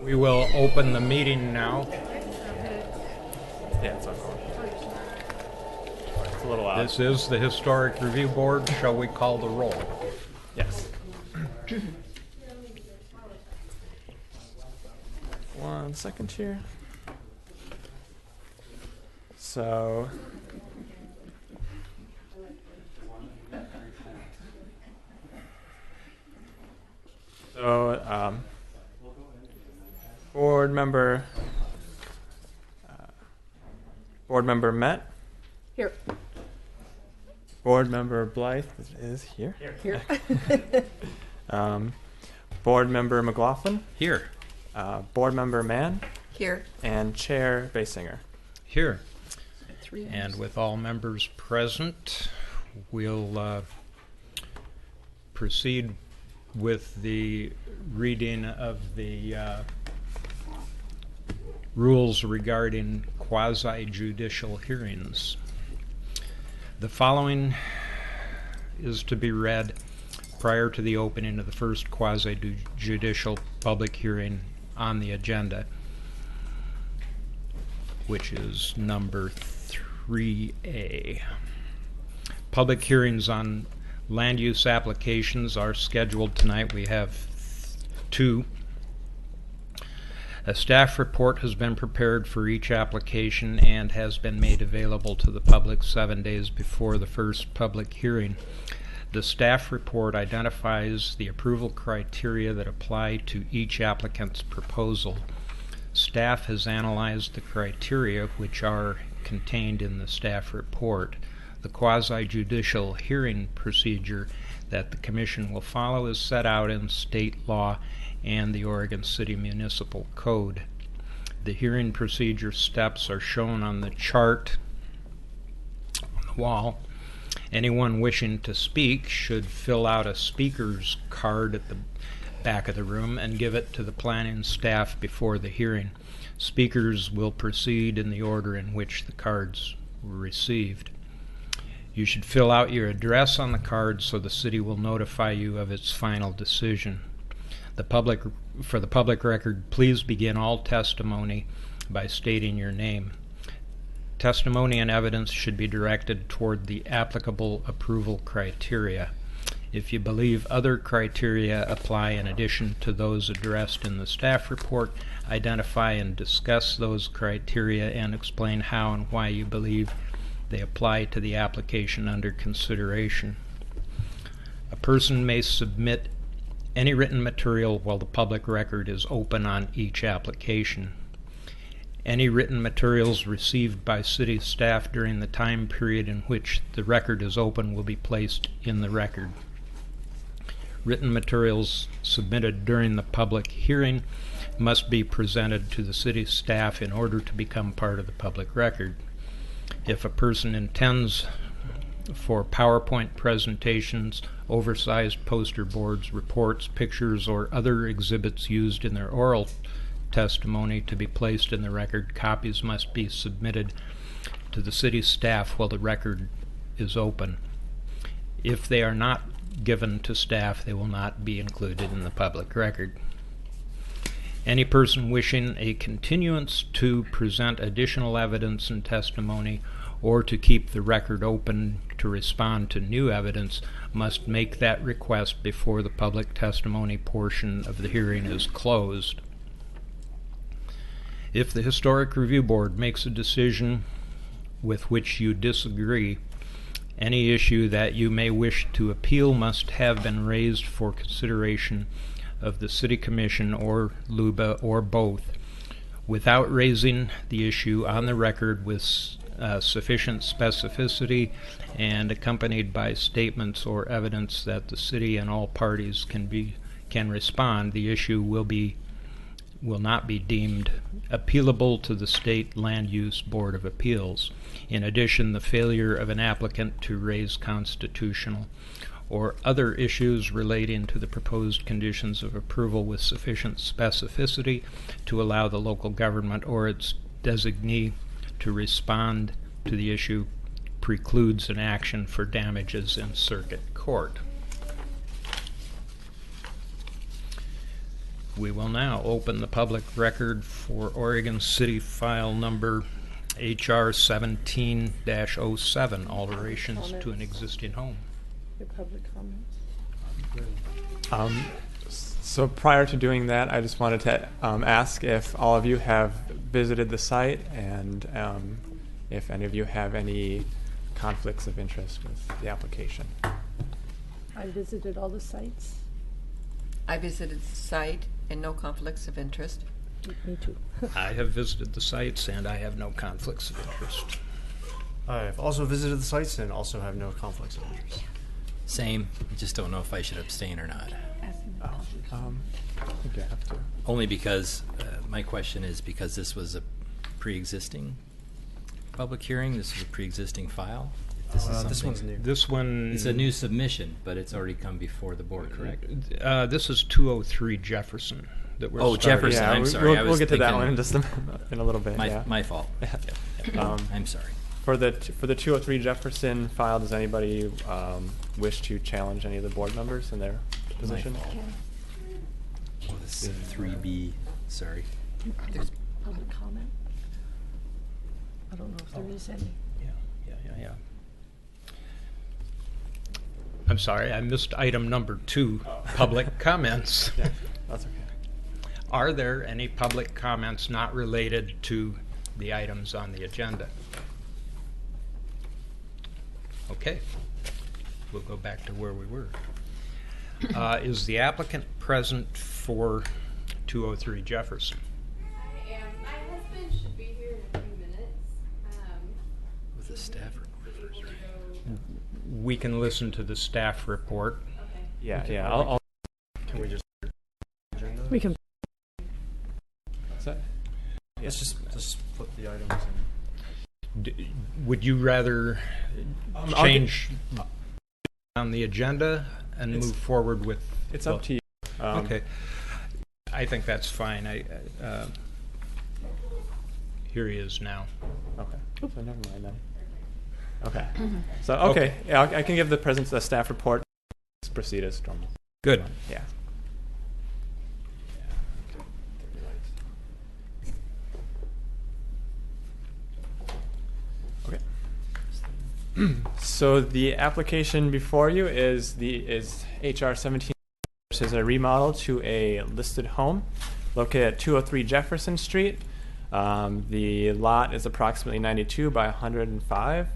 We will open the meeting now. Yeah, it's on. It's a little loud. This is the Historic Review Board. Shall we call the roll? Yes. 1 second here. So, board member Met. Here. Board member Blythe is here. Here. Board member McLaughlin. Here. Board member Mann. Here. And Chair Basinger. Here. 3 And with all members present, we'll proceed with the reading of the rules regarding quasi-judicial hearings. The following is to be read prior to the opening of the first quasi-judicial public hearing on the agenda, which is number 3A. Public hearings on land use applications are scheduled tonight. We have 2. A staff report has been prepared for each application and has been made available to the public 7 days before the first public hearing. The staff report identifies the approval criteria that apply to each applicant's proposal. Staff has analyzed the criteria which are contained in the staff report. The quasi-judicial hearing procedure that the Commission will follow is set out in state law and the Oregon City Municipal Code. The hearing procedure steps are shown on the chart on the wall. Anyone wishing to speak should fill out a speaker's card at the back of the room and give it to the planning staff before the hearing. Speakers will proceed in the order in which the cards were received. You should fill out your address on the card so the city will notify you of its final decision. For the public record, please begin all testimony by stating your name. Testimony and evidence should be directed toward the applicable approval criteria. If you believe other criteria apply in addition to those addressed in the staff report, identify and discuss those criteria and explain how and why you believe they apply to the application under consideration. A person may submit any written material while the public record is open on each application. Any written materials received by city staff during the time period in which the record is open will be placed in the record. Written materials submitted during the public hearing must be presented to the city staff in order to become part of the public record. If a person intends for PowerPoint presentations, oversized poster boards, reports, pictures, or other exhibits used in their oral testimony to be placed in the record, copies must be submitted to the city staff while the record is open. If they are not given to staff, they will not be included in the public record. Any person wishing a continuance to present additional evidence and testimony or to keep the record open to respond to new evidence must make that request before the public testimony portion of the hearing is closed. If the Historic Review Board makes a decision with which you disagree, any issue that you may wish to appeal must have been raised for consideration of the City Commission or LUBA or both, without raising the issue on the record with sufficient specificity and accompanied by statements or evidence that the city and all parties can respond. The issue will not be deemed appealable to the State Land Use Board of Appeals. In addition, the failure of an applicant to raise constitutional or other issues relating to the proposed conditions of approval with sufficient specificity to allow the local government or its designee to respond to the issue precludes an action for damages in circuit court. We will now open the public record for Oregon City File Number HR 17-07, alterations to an existing home. Your public comments. So prior to doing that, I just wanted to ask if all of you have visited the site and if any of you have any conflicts of interest with the application. I visited all the sites. I visited the site and no conflicts of interest. Me too. I have visited the sites and I have no conflicts of interest. I've also visited the sites and also have no conflicts of interest. Same. Just don't know if I should abstain or not. I think you have to. Only because my question is because this was a pre-existing public hearing. This is a pre-existing file. This is This something- one's new. This one... It's a new submission, but it's already come before the board, correct? This is 203 Jefferson that we're Oh, starting. Jefferson. I'm sorry. We'll, I we'll was get to that thinking- one in just in a little bit. Yeah. My fault. I'm sorry. For the 203 Jefferson file, does anybody wish to challenge any of the board members in their position? fault. Oh, this is 3B. Sorry. There's public comment. I don't know if there is any. Yeah. I'm sorry, I missed item number 2, public comments. Yeah, that's okay. Are there any public comments not related to the items on the agenda? Okay, we'll go back to where we were. Is the applicant present for 203 Jefferson? I am. My husband should be here in a few minutes. With the staff report. We can listen to the staff report. Okay. Yeah. I'll Can we just agenda? We can. what's that? Let's just flip the items. Would you rather I'll change on the agenda and It's- move forward with? It's up to you. Okay, I think that's fine. Here he is now. Okay. So never mind then. Okay. So okay, yeah, I can give the staff report. Let's proceed as normal. Good. Yeah. Okay. So the application before you is HR 17, which is a remodel to a listed home located at 203 Jefferson Street. The lot is approximately 92 by 105.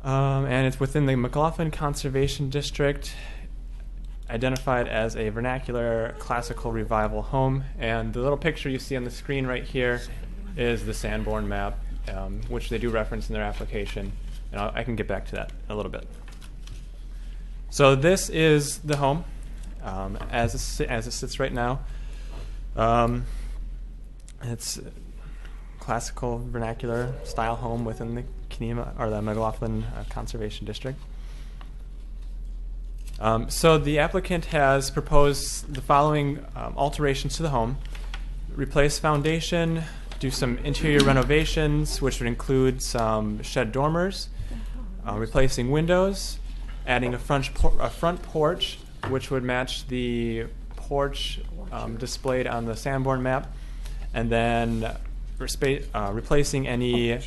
And it's within the McLaughlin Conservation District, identified as a vernacular classical revival home. And the little picture you see on the screen right here is the Sanborn map, which they do reference in their application. And I can get back to that in a little bit. So this is the home as it sits right now. It's classical vernacular style home within the Kenema or the McLaughlin Conservation District. So the applicant has proposed the following alterations to the home: replace foundation, do some interior renovations, which would include some shed dormers, replacing windows, adding a front porch, which would match the porch displayed on the Sanborn map, and then replacing any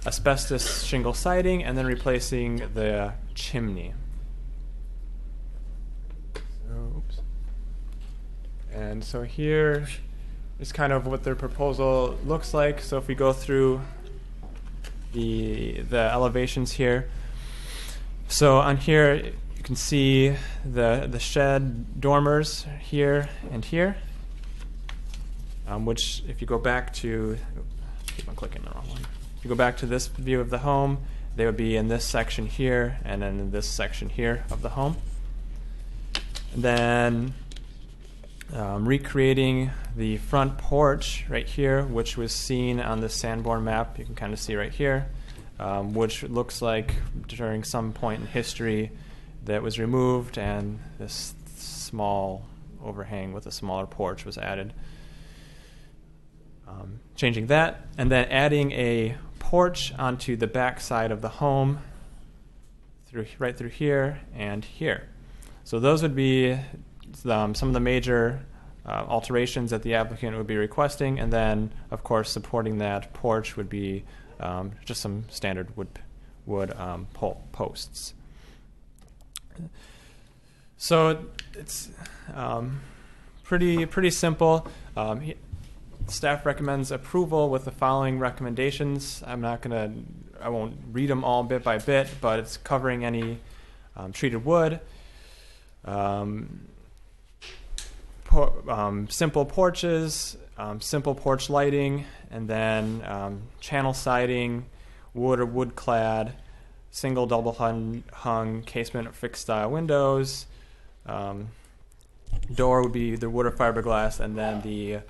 asbestos shingle siding, and then replacing the chimney. And so here is kind of what their proposal looks like. So if we go through the elevations here, so on here you can see the shed dormers here and here, which if you go back to, keep on clicking the wrong one. If you go back to this view of the home, they would be in this section here and then in this section here of the home. And then recreating the front porch right here, which was seen on the Sanborn map. You can kind of see right here, which looks like during some point in history that was removed and this small overhang with a smaller porch was added. Changing that, and then adding a porch onto the back side of the home right through here and here. So those would be some of the major alterations that the applicant would be requesting, and then, of course, supporting that porch would be just some standard wood posts. So it's pretty simple. Staff recommends approval with the following recommendations. I won't read them all bit by bit, but it's covering any treated wood, simple porches, simple porch lighting, and then channel siding, wood or wood clad, single double hung casement or fixed style windows. Door would be the wood or fiberglass, and then the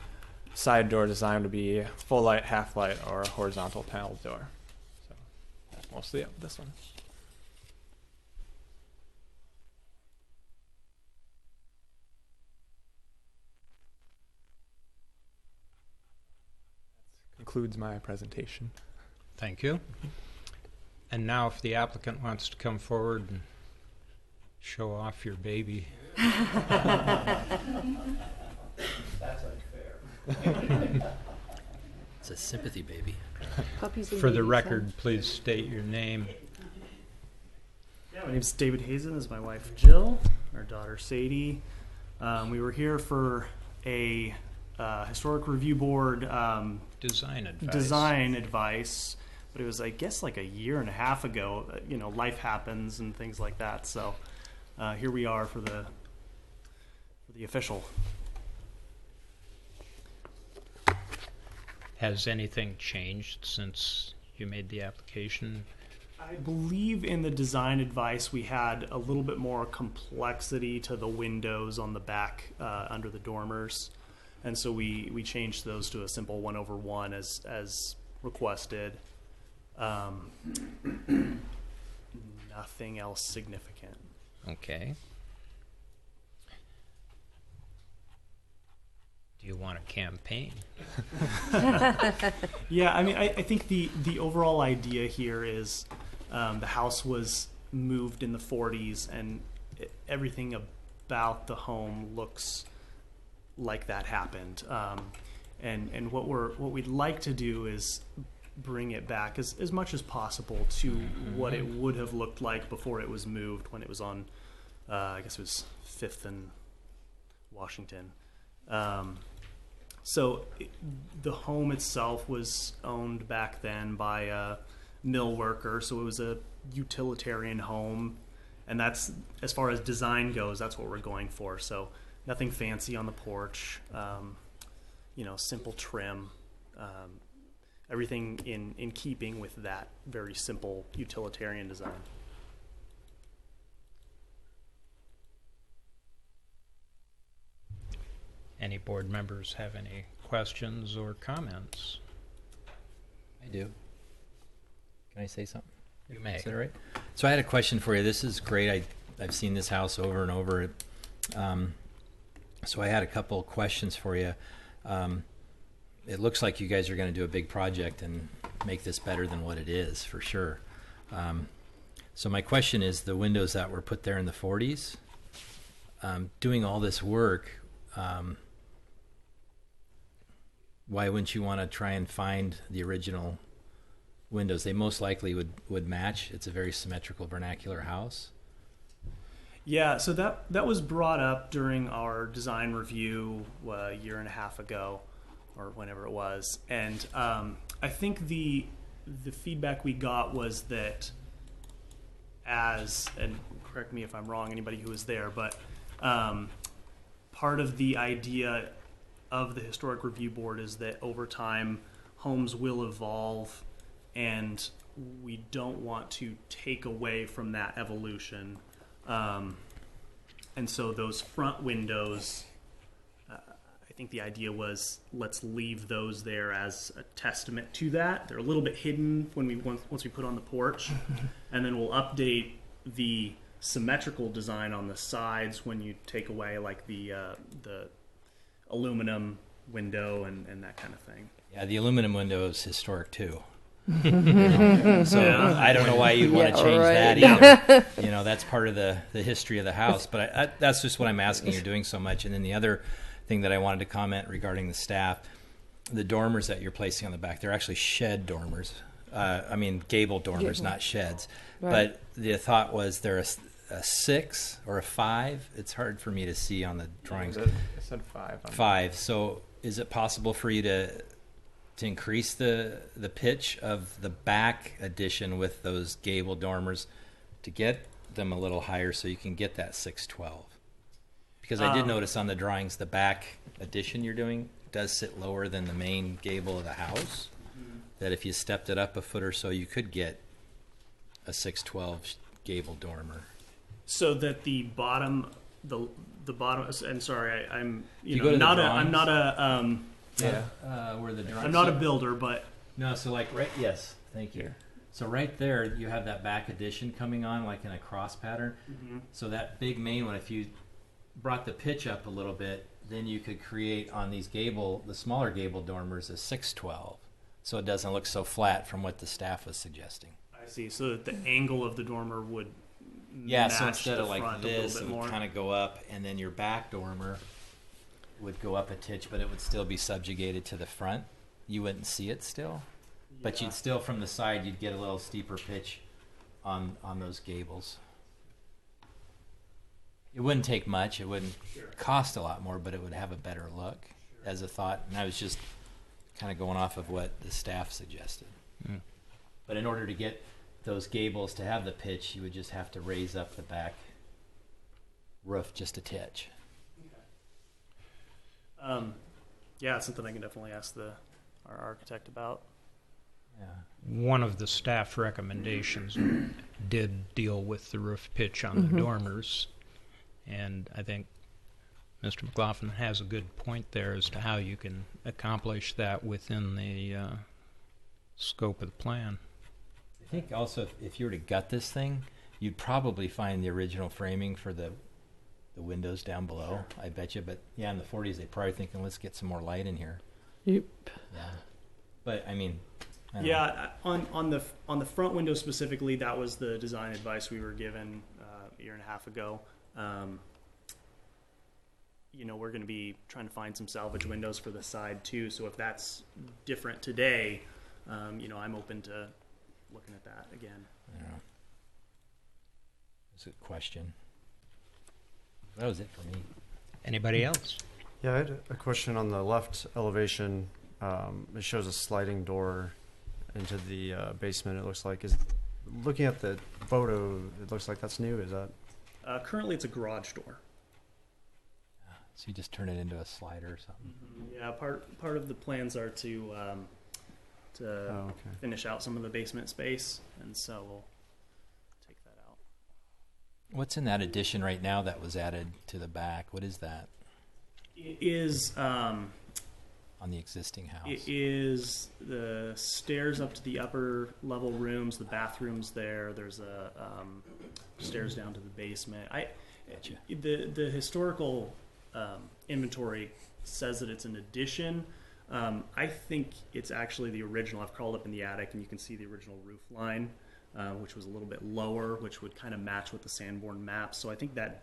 side door design would be full light, half light, or a horizontal panel door. So that's mostly this one. That concludes my presentation. Thank you. And now if the applicant wants to come forward and show off your baby. That's unfair. It's a sympathy baby. Puppies and For the babies, record, please state your name. Yeah, my name's David Hazen. This is my wife Jill, our daughter Sadie. We were here for a historic review board Design advice. design advice, but it was, I guess, like a year and a half ago. Life happens and things like that. So here we are for the official. Has anything changed since you made the application? I believe in the design advice we had a little bit more complexity to the windows on the back under the dormers, and so we changed those to a simple 1/1 as requested. Nothing else significant. Okay. Do you want a campaign? Yeah, I mean, I think the overall idea here is the house was moved in the 40s, and everything about the home looks like that happened. And what we'd like to do is bring it back as much as possible to what it would have looked like before it was moved, when it was on, I guess it was 5th and Washington. So the home itself was owned back then by a mill worker, so it was a utilitarian home, and that's, as far as design goes, that's what we're going for. So nothing fancy on the porch, simple trim, everything in keeping with that very simple utilitarian design. Any board members have any questions or comments? I do. Can I say something? You may. Is that all right? So I had a question for you. This is great. I've seen this house over and over. So I had a couple questions for you. It looks like you guys are going to do a big project and make this better than what it is, for sure. So my question is, the windows that were put there in the 40s, doing all this work, why wouldn't you want to try and find the original windows? They most likely would match. It's a very symmetrical vernacular house. Yeah, so that was brought up during our design review a year and a half ago, or whenever it was, and I think the feedback we got was that, and correct me if I'm wrong, anybody who was there, but part of the idea of the Historic Review Board is that over time homes will evolve, and we don't want to take away from that evolution. And so those front windows, I think the idea was, let's leave those there as a testament to that. They're a little bit hidden once we put on the porch, and then we'll update the symmetrical design on the sides when you take away like the aluminum window and that kind of thing. Yeah, the aluminum window is historic too. So I don't know why you'd want to change that either. That's part of the history of the house. But that's just what I'm asking. You're doing so much. And then the other thing that I wanted to comment regarding the staff. The dormers that you're placing on the back, they're actually shed dormers. Gable dormers, Gable. not sheds. Right. But the thought was they're a 6 or a 5. It's hard for me to see on the drawings. I said 5. 5. So is it possible for you to increase the pitch of the back addition with those gable dormers to get them a little higher so you can get that 612? Because I did notice on the drawings the back addition you're doing does sit lower than the main gable of the house. That if you stepped it up a foot or so, you could get a 612 gable dormer. So that the bottom, the bottom. And sorry, I'm You go to the not a drawings. I'm not a Where the drawings. I'm not a builder, but No, so like right. Yes, thank you. So right there, you have that back addition coming on, like in a cross pattern. So that big main one, if you brought the pitch up a little bit, then you could create on these the smaller gable dormers, a 612, so it doesn't look so flat from what the staff was suggesting. I see. So that the angle of the dormer would Yeah, match so instead the of like front this, a it little bit would more. kind of go up, and then your back dormer would go up a titch, but it would still be subjugated to the front. You wouldn't see it still, but you'd still, from the side, you'd get a little steeper pitch on those gables. It wouldn't take much. It wouldn't cost a lot more, but it would have a better look as a thought. And I was just kind of going off of what the staff suggested. But in order to get those gables to have the pitch, you would just have to raise up the back roof just a titch. Yeah, it's something I can definitely ask our architect about. Yeah. One of the staff recommendations did deal with the roof pitch on the dormers, and I think Mr. McLaughlin has a good point there as to how you can accomplish that within the scope of the plan. I think also if you were to gut this thing, you'd probably find the original framing for the windows down below. I bet you. But yeah, in the 40s, they probably thinking, let's get some more light in here. Yep. Yeah. But I mean, I don't know. Yeah, on the front window specifically, that was the design advice we were given a year and a half ago. We're going to be trying to find some salvage windows for the side too. So if that's different today, I'm open to looking at that again. I don't know. That's a good question. That was it for me. Anybody else? Yeah, I had a question on the left elevation. It shows a sliding door into the basement. It looks like looking at the photo. It looks like that's new. Is that? Currently, it's a garage door. So you just turn it into a slider or something. Yeah, part of the plans are to Okay. finish out some of the basement space, and so we'll take that out. What's in that addition right now that was added to the back? What is that It is on the existing house? It is the stairs up to the upper level rooms, the bathrooms there. There's a stairs down to the basement. Gotcha. The historical inventory says that it's an addition. I think it's actually the original. I've crawled up in the attic, and you can see the original roof line, which was a little bit lower, which would kind of match with the Sanborn map. So I think that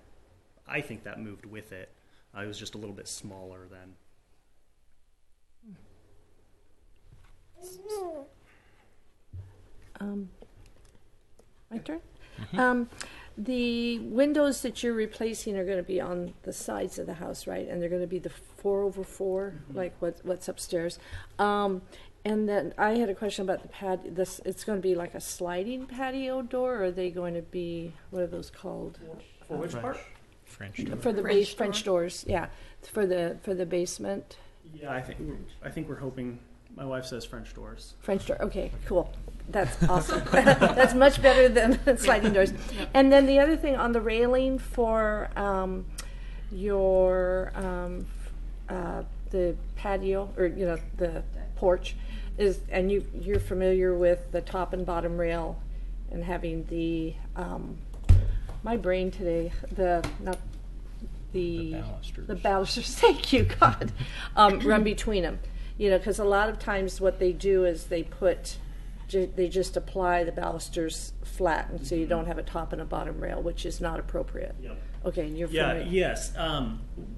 moved with it. It was just a little bit smaller then. My turn? The windows that you're replacing are going to be on the sides of the house, right? And they're going to be the 4x4, like what's upstairs. And then I had a question about the patio. It's going to be like a sliding patio door, or are they going to be, what are those called? For which part? French door. For the French doors, yeah. For the basement. Yeah, I think we're hoping. My wife says French doors. French door. Okay, cool. That's awesome. That's much better than sliding doors. And then the other thing on the railing for your the patio, or the porch, is, and you're familiar with the top and bottom rail, and having the my brain today, the balusters. Thank you, God. Run between them. Because a lot of times what they do is they put they just apply the balusters flat, and so you don't have a top and a bottom rail, which is not appropriate. Yep. Okay, and you're Yeah, familiar. yes.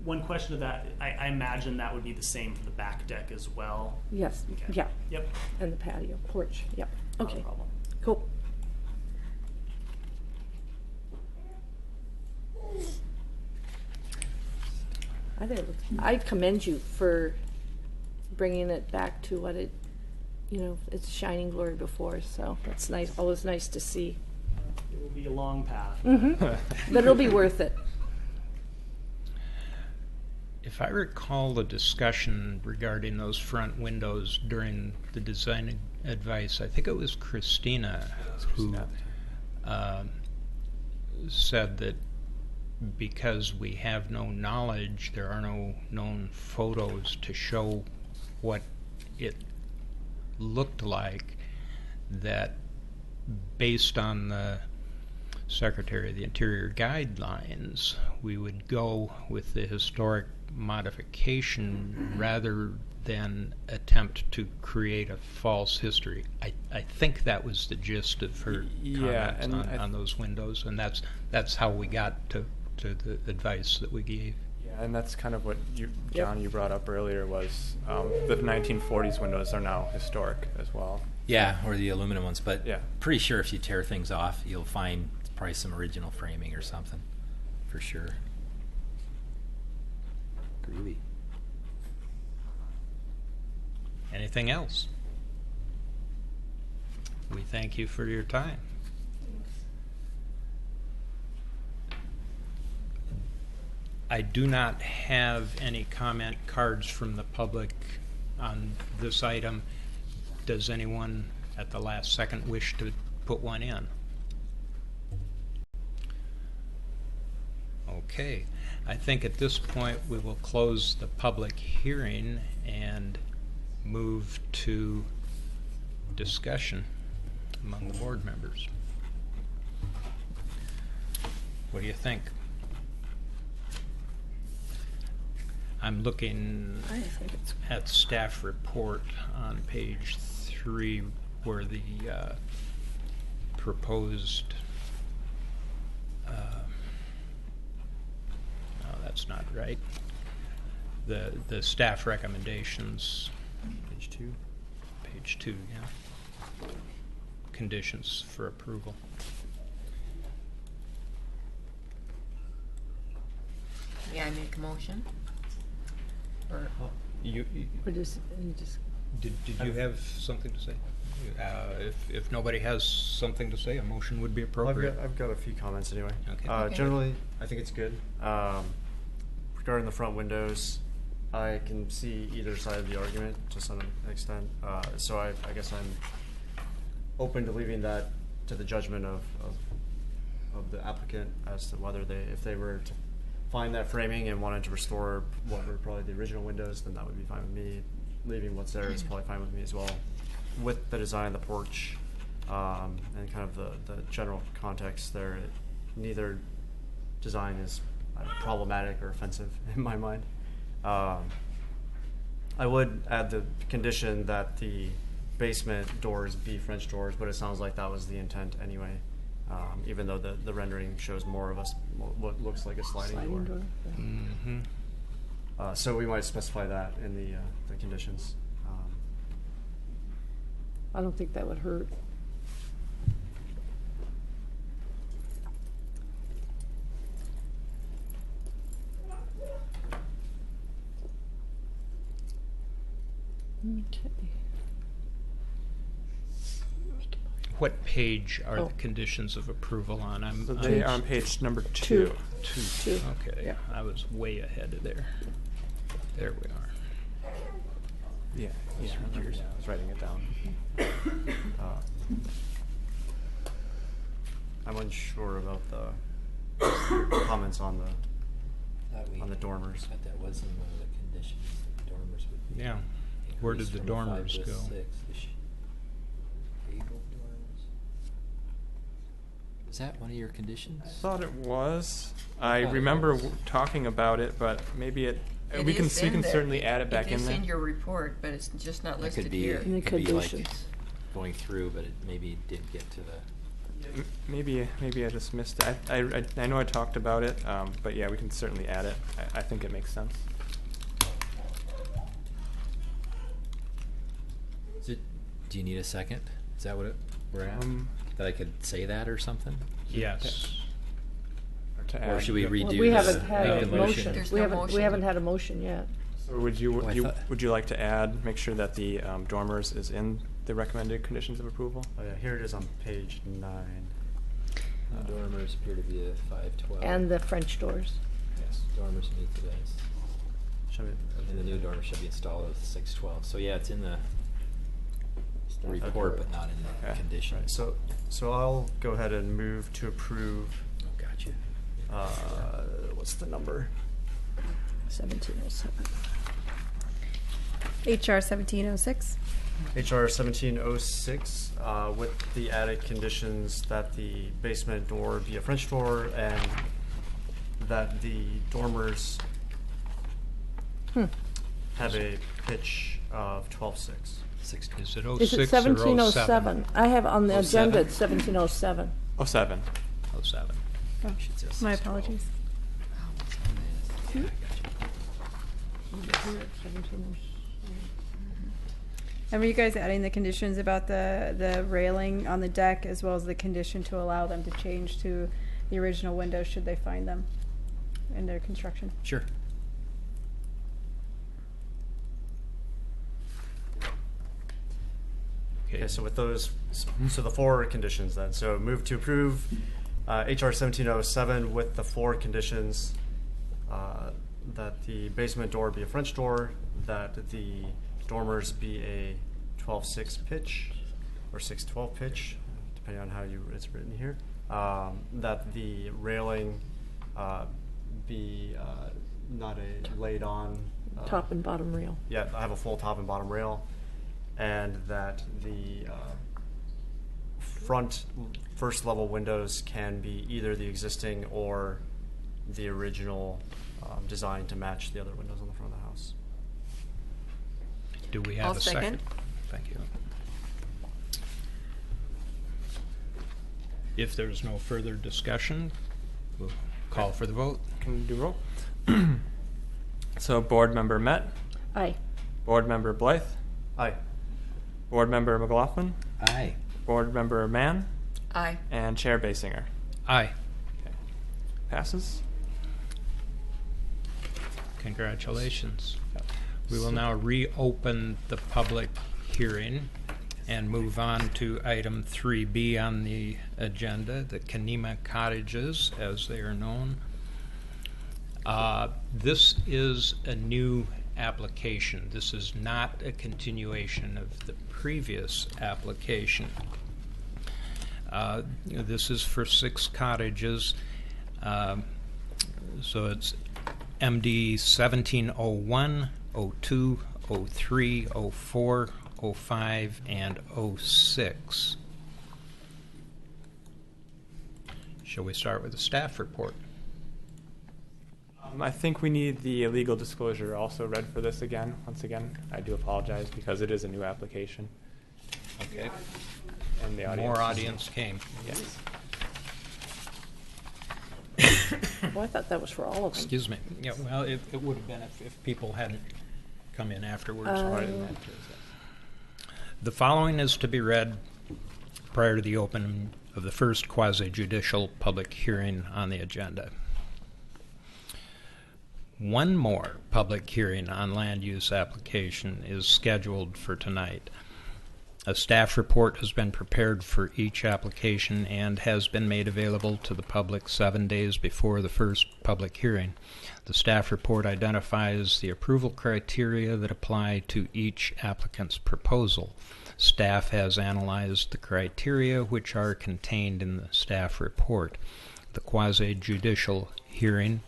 One question to that, I imagine that would be the same for the back deck as well. Yes, Okay. yeah, Yep. and the patio, porch, yep. Not a Okay, problem. cool. I commend you for bringing it back to what it, its shining glory before, so that's nice, always nice to see. It will be a long path. But it'll be worth it. If I recall the discussion regarding those front windows during the design advice, I think it was Christina who said that because we have no knowledge, there are no known photos to show what it looked like, that based on the Secretary of the Interior guidelines, we would go with the historic modification rather than attempt to create a false history. I think that was the gist of her Yeah, comments and on those windows, and that's how we got to the advice that we gave. Yeah, and that's kind of what John, you brought up earlier was the 1940s windows are now historic as well. Yeah, or the aluminum ones. But Yeah. pretty sure if you tear things off, you'll find probably some original framing or something, for sure. Groovy. Anything else? We thank you for your time. I do not have any comment cards from the public on this item. Does anyone at the last second wish to put one in? Okay. I think at this point we will close the public hearing and move to discussion among the board members. What do you think? I'm looking I think it's at staff report on page 3 where the proposed no, that's not right. The staff recommendations, Page 2. page 2, yeah. Conditions for approval. May I make a motion? Or, You Or just, you just, did you have something to say? If nobody has something to say, a motion would be appropriate. I've got a few comments anyway. Okay. Okay. Generally, I think it's good. Regarding the front windows, I can see either side of the argument to some extent. So I guess I'm open to leaving that to the judgment of the applicant as to whether if they were to find that framing and wanted to restore what were probably the original windows, then that would be fine with me. Leaving what's there is probably fine with me as well. With the design of the porch and kind of the general context there, neither design is problematic or offensive in my mind. I would add the condition that the basement doors be French doors, but it sounds like that was the intent anyway. Even though the rendering shows more of what looks like a sliding door. Mm-hmm. So we might specify that in the conditions. I don't think that would hurt. Okay. What page are Oh. the conditions of approval on? So they are on page number 2. two. Okay, Yeah. I was way ahead of there. There we are. Yeah, I was writing it down. I'm unsure about the comments on the dormers. Thought that was in one of the conditions. The dormers would be Yeah. Where did increased the from a 5 dormers to a go? 6. Gable dormers. Is that one of your conditions? I thought it was. I thought it remember was. talking about it, but maybe It we can is in there. certainly add it back in It is there. in your report, but it's just not That listed could be here. In the could be like conditions. going through, but it maybe didn't get to the. Maybe I just missed it. I know I talked about it, but yeah, we can certainly add it. I think it makes sense. Do you need a second? Is that what we're at? That I could say that or something? Yes. To Or add. should we redo Well, we haven't the had a motion. There's We no haven't, we motion. haven't had a motion yet. So would you, Oh, I thought- would you like to add, make sure that the dormers is in the recommended conditions of approval? Oh yeah, here it is on page 9. The dormers appear to be a 512. And the French doors. Yes. Dormers meet the base. Show me- And the new dormer should be installed at 612. So yeah, it's in the report, but not in the Okay. conditions. Right, so I'll go ahead and move to approve. Oh, gotcha. What's the number? 1707. HR 1706. HR 1706, with the added conditions that the basement door be a French door and that the dormers have a pitch of 12.6. 612. Is it Is 06 it or 1707? I have on the 07? agenda, it's 1707. 07. 07. Oh, Should say my 612. apologies. Yeah, I gotcha. And were you guys adding the conditions about the railing on the deck as well as the condition to allow them to change to the original windows should they find them in their construction? Sure. Okay, so with those, so the 4 conditions then. So move to approve HR 1707 with the 4 conditions, that the basement door be a French door, that the dormers be a 12.6 pitch or 6.12 pitch, depending on how it's written here. That the railing be not a laid on Top and bottom rail. yeah, I have a full top and bottom rail, and that the front first level windows can be either the existing or the original design to match the other windows on the front of the house. Do we have I'll a second? second. Thank you. If there's no further discussion, we'll call for the vote. Can we do roll? So board member Met, Aye. board member Blythe, Aye. board member McLaughlin, Aye. board member Mann, Aye. and chair Basinger. Aye. Passes. Congratulations. We will now reopen the public hearing and move on to item 3B on the agenda, the Kanema Cottages, as they are known. This is a new application. This is not a continuation of the previous application. This is for 6 cottages. So it's MD 1701, 02, 03, 04, 05, and 06. Shall we start with the staff report? I think we need the legal disclosure also read for this again. Once again, I do apologize because it is a new application. Okay. And the audience. More audience came. Yes. Well, I thought that was for all of them. Excuse me. Yeah, well, it would have been if people hadn't come in afterwards. The following is to be read prior to the opening of the first quasi-judicial public hearing on the agenda. One more public hearing on land use application is scheduled for tonight. A staff report has been prepared for each application and has been made available to the public 7 days before the first public hearing. The staff report identifies the approval criteria that apply to each applicant's proposal. Staff has analyzed the criteria which are contained in the staff report. The quasi-judicial hearing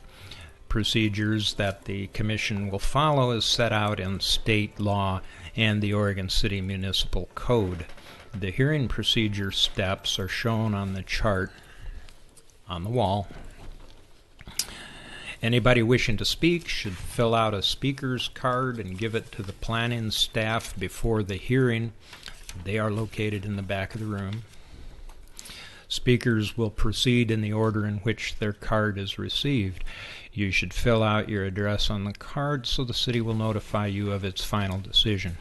procedures that the Commission will follow is set out in state law and the Oregon City Municipal Code. The hearing procedure steps are shown on the chart on the wall. Anybody wishing to speak should fill out a speaker's card and give it to the planning staff before the hearing. They are located in the back of the room. Speakers will proceed in the order in which their card is received. You should fill out your address on the card so the city will notify you of its final decision.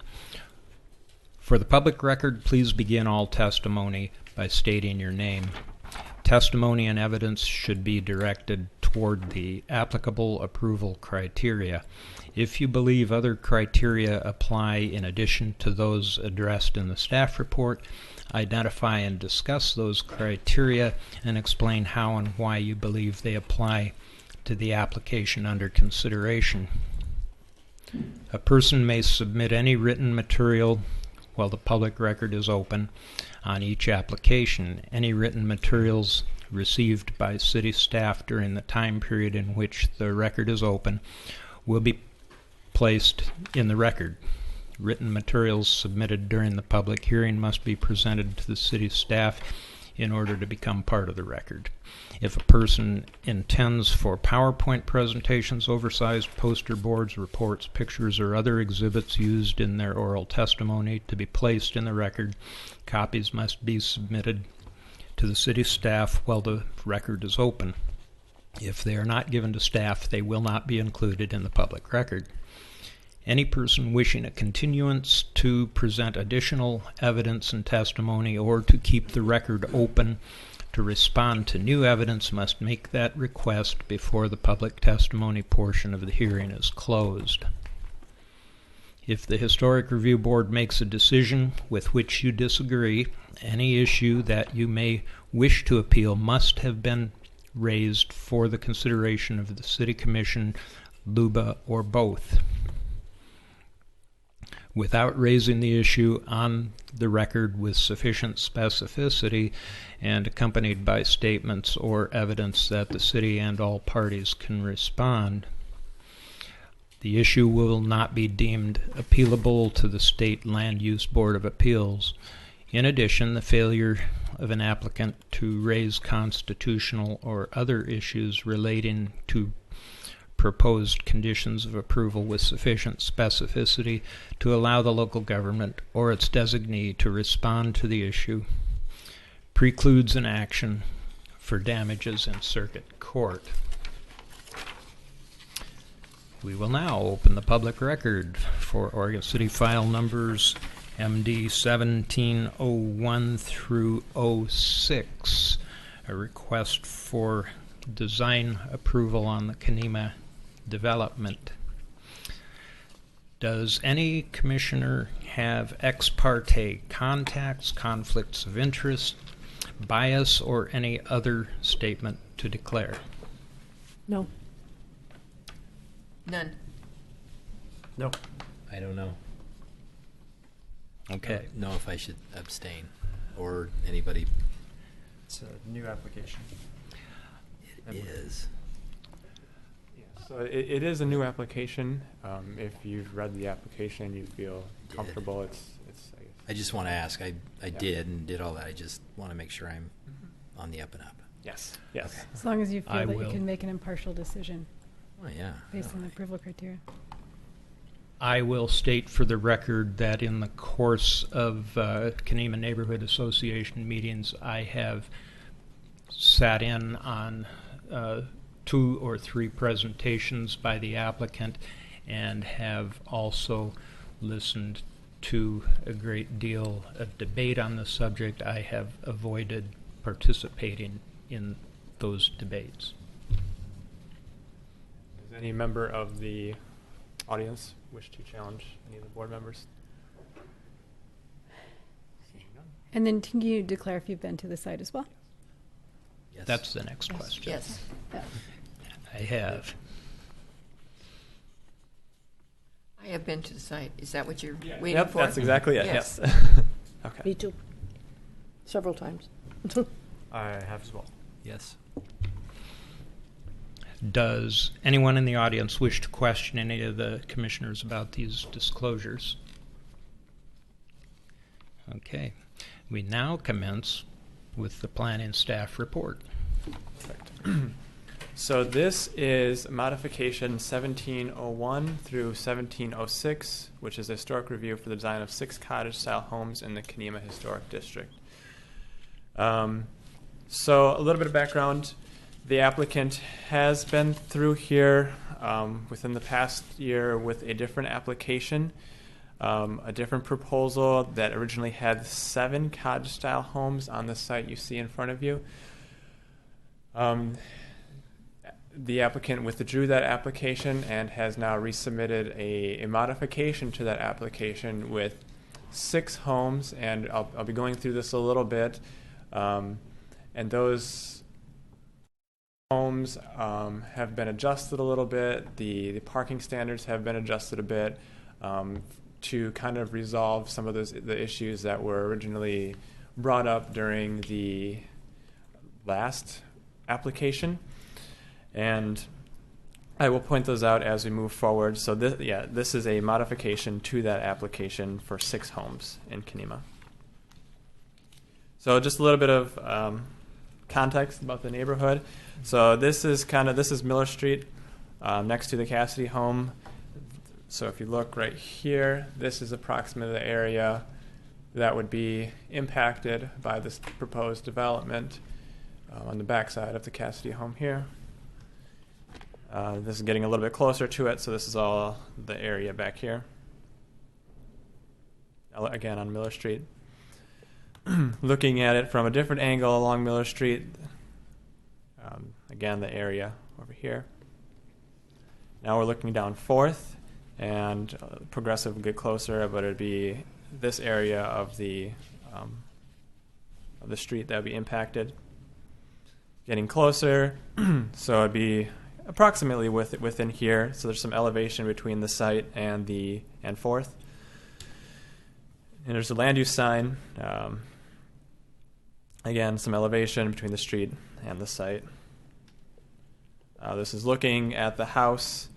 For the public record, please begin all testimony by stating your name. Testimony and evidence should be directed toward the applicable approval criteria. If you believe other criteria apply in addition to those addressed in the staff report, identify and discuss those criteria and explain how and why you believe they apply to the application under consideration. A person may submit any written material while the public record is open on each application. Any written materials received by city staff during the time period in which the record is open will be placed in the record. Written materials submitted during the public hearing must be presented to the city staff in order to become part of the record. If a person intends for PowerPoint presentations, oversized poster boards, reports, pictures, or other exhibits used in their oral testimony to be placed in the record, copies must be submitted to the city staff while the record is open. If they are not given to staff, they will not be included in the public record. Any person wishing a continuance to present additional evidence and testimony or to keep the record open to respond to new evidence must make that request before the public testimony portion of the hearing is closed. If the Historic Review Board makes a decision with which you disagree, any issue that you may wish to appeal must have been raised for the consideration of the City Commission, LUBA, or both. Without raising the issue on the record with sufficient specificity and accompanied by statements or evidence that the city and all parties can respond, the issue will not be deemed appealable to the State Land Use Board of Appeals. In addition, the failure of an applicant to raise constitutional or other issues relating to proposed conditions of approval with sufficient specificity to allow the local government or its designee to respond to the issue precludes an action for damages in circuit court. We will now open the public record for Oregon City file numbers MD 1701 through 06, a request for design approval on the Kanema development. Does any commissioner have ex parte contacts, conflicts of interest, bias, or any other statement to declare? No. None. No. I don't know. Okay. Know if I should abstain or anybody. It's a new application. It is. So it is a new application. If you've read the application, you feel comfortable. It's I guess. I just want to ask. I did all that. I just want to make sure I'm on the up and up. Yes. Yes. Okay. As long as you I feel that you will. can make an impartial decision Oh yeah. based on the approval criteria. I will state for the record that in the course of Kanema Neighborhood Association meetings, I have sat in on 2 or 3 presentations by the applicant and have also listened to a great deal of debate on the subject. I have avoided participating in those debates. Does any member of the audience wish to challenge any of the board members? Seeing none. And then can you declare if you've been to the site as well? Yes. That's the next question. Yes. Yeah. I have. I have been to the site. Is that what you're waiting Yep, for? that's exactly it. Yes. Yes. Okay. Me too. Several times. I have as well. Yes. Does anyone in the audience wish to question any of the commissioners about these disclosures? Okay. We now commence with the planning staff report. Perfect. So this is modification 1701 through 1706, which is a historic review for the design of 6 cottage-style homes in the Kenema Historic District. So a little bit of background. The applicant has been through here within the past year with a different application, a different proposal that originally had 7 cottage-style homes on the site you see in front of you. The applicant withdrew that application and has now resubmitted a modification to that application with 6 homes, and I'll be going through this a little bit. And those homes have been adjusted a little bit. The parking standards have been adjusted a bit to kind of resolve some of the issues that were originally brought up during the last application. And I will point those out as we move forward. So this is a modification to that application for 6 homes in Kenema. So just a little bit of context about the neighborhood. So this is Miller Street next to the Cassidy home. So if you look right here, this is approximately the area that would be impacted by this proposed development on the backside of the Cassidy home here. This is getting a little bit closer to it, so this is all the area back here. Again, on Miller Street. Looking at it from a different angle along Miller Street, again, the area over here. Now we're looking down 4th, and Progressive will get closer, but it'd be this area of the street that would be impacted. Getting closer, so it'd be approximately within here. So there's some elevation between the site and 4th. And there's a land use sign. Again, some elevation between the street and the site. This is looking at the house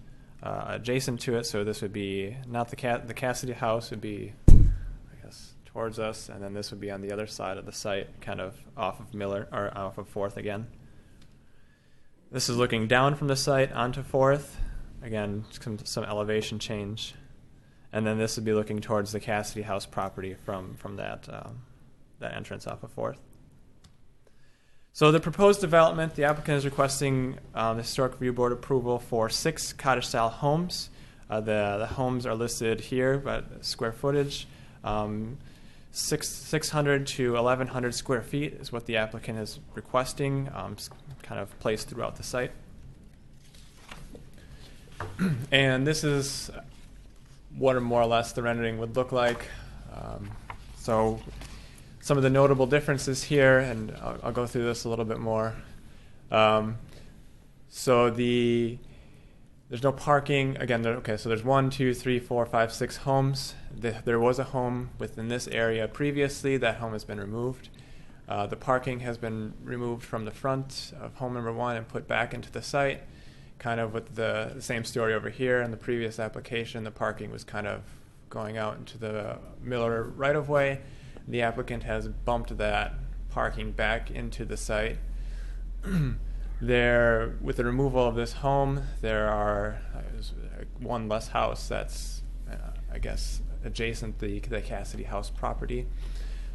adjacent to it. So this would be not the Cassidy house would be, I guess, towards us, and then this would be on the other side of the site, kind of off of Miller or off of 4th again. This is looking down from the site onto 4th. Again, some elevation change. And then this would be looking towards the Cassidy house property from that entrance off of 4th. So the proposed development, the applicant is requesting the Historic Review Board approval for 6 cottage-style homes. The homes are listed here, but square footage, 600 to 1,100 square feet is what the applicant is requesting, kind of placed throughout the site. And this is what more or less the rendering would look like. So some of the notable differences here, and I'll go through this a little bit more. So there's no parking. Again, so there's 1, 2, 3, 4, 5, 6 homes. There was a home within this area previously. That home has been removed. The parking has been removed from the front of home number 1 and put back into the site. Kind of with the same story over here. In the previous application, the parking was kind of going out into the Miller right-of-way. The applicant has bumped that parking back into the site. With the removal of this home, there are one less house that's, I guess, adjacent to the Cassidy house property.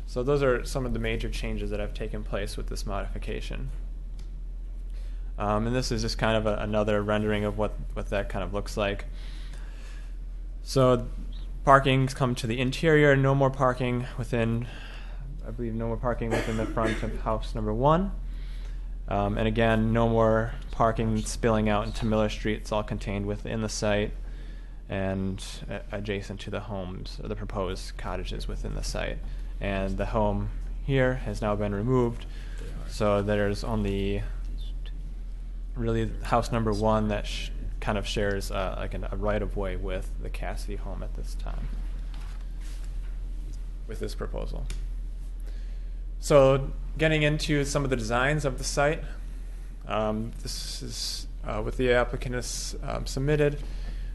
So those are some of the major changes that have taken place with this modification. And this is just kind of another rendering of what that kind of looks like. So parking's come to the interior, no more parking within the front of house number 1. And again, no more parking spilling out into Miller Street. It's all contained within the site and adjacent to the homes, or the proposed cottages within the site. And the home here has now been removed, so there's only really house number 1 that kind of shares a right-of-way with the Cassidy home at this time with this proposal. So getting into some of the designs of the site, this is what the applicant has submitted.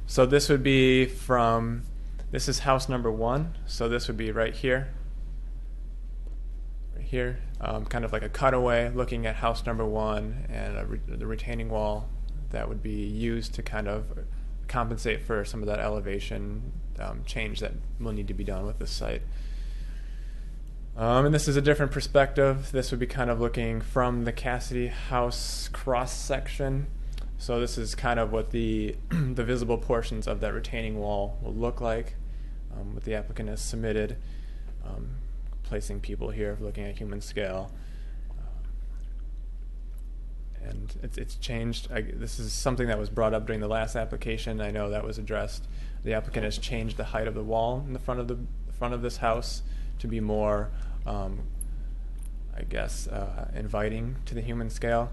So this would be this is house number 1, so this would be right here. here, kind of like a cutaway looking at house number 1 and the retaining wall that would be used to kind of compensate for some of that elevation change that will need to be done with this site. And this is a different perspective. This would be kind of looking from the Cassidy house cross section. So this is kind of what the the visible portions of that retaining wall will look like. What the applicant has submitted, placing people here, looking at human scale. And it's changed. This is something that was brought up during the last application. I know that was addressed. The applicant has changed the height of the wall in the front of this house to be more, inviting to the human scale,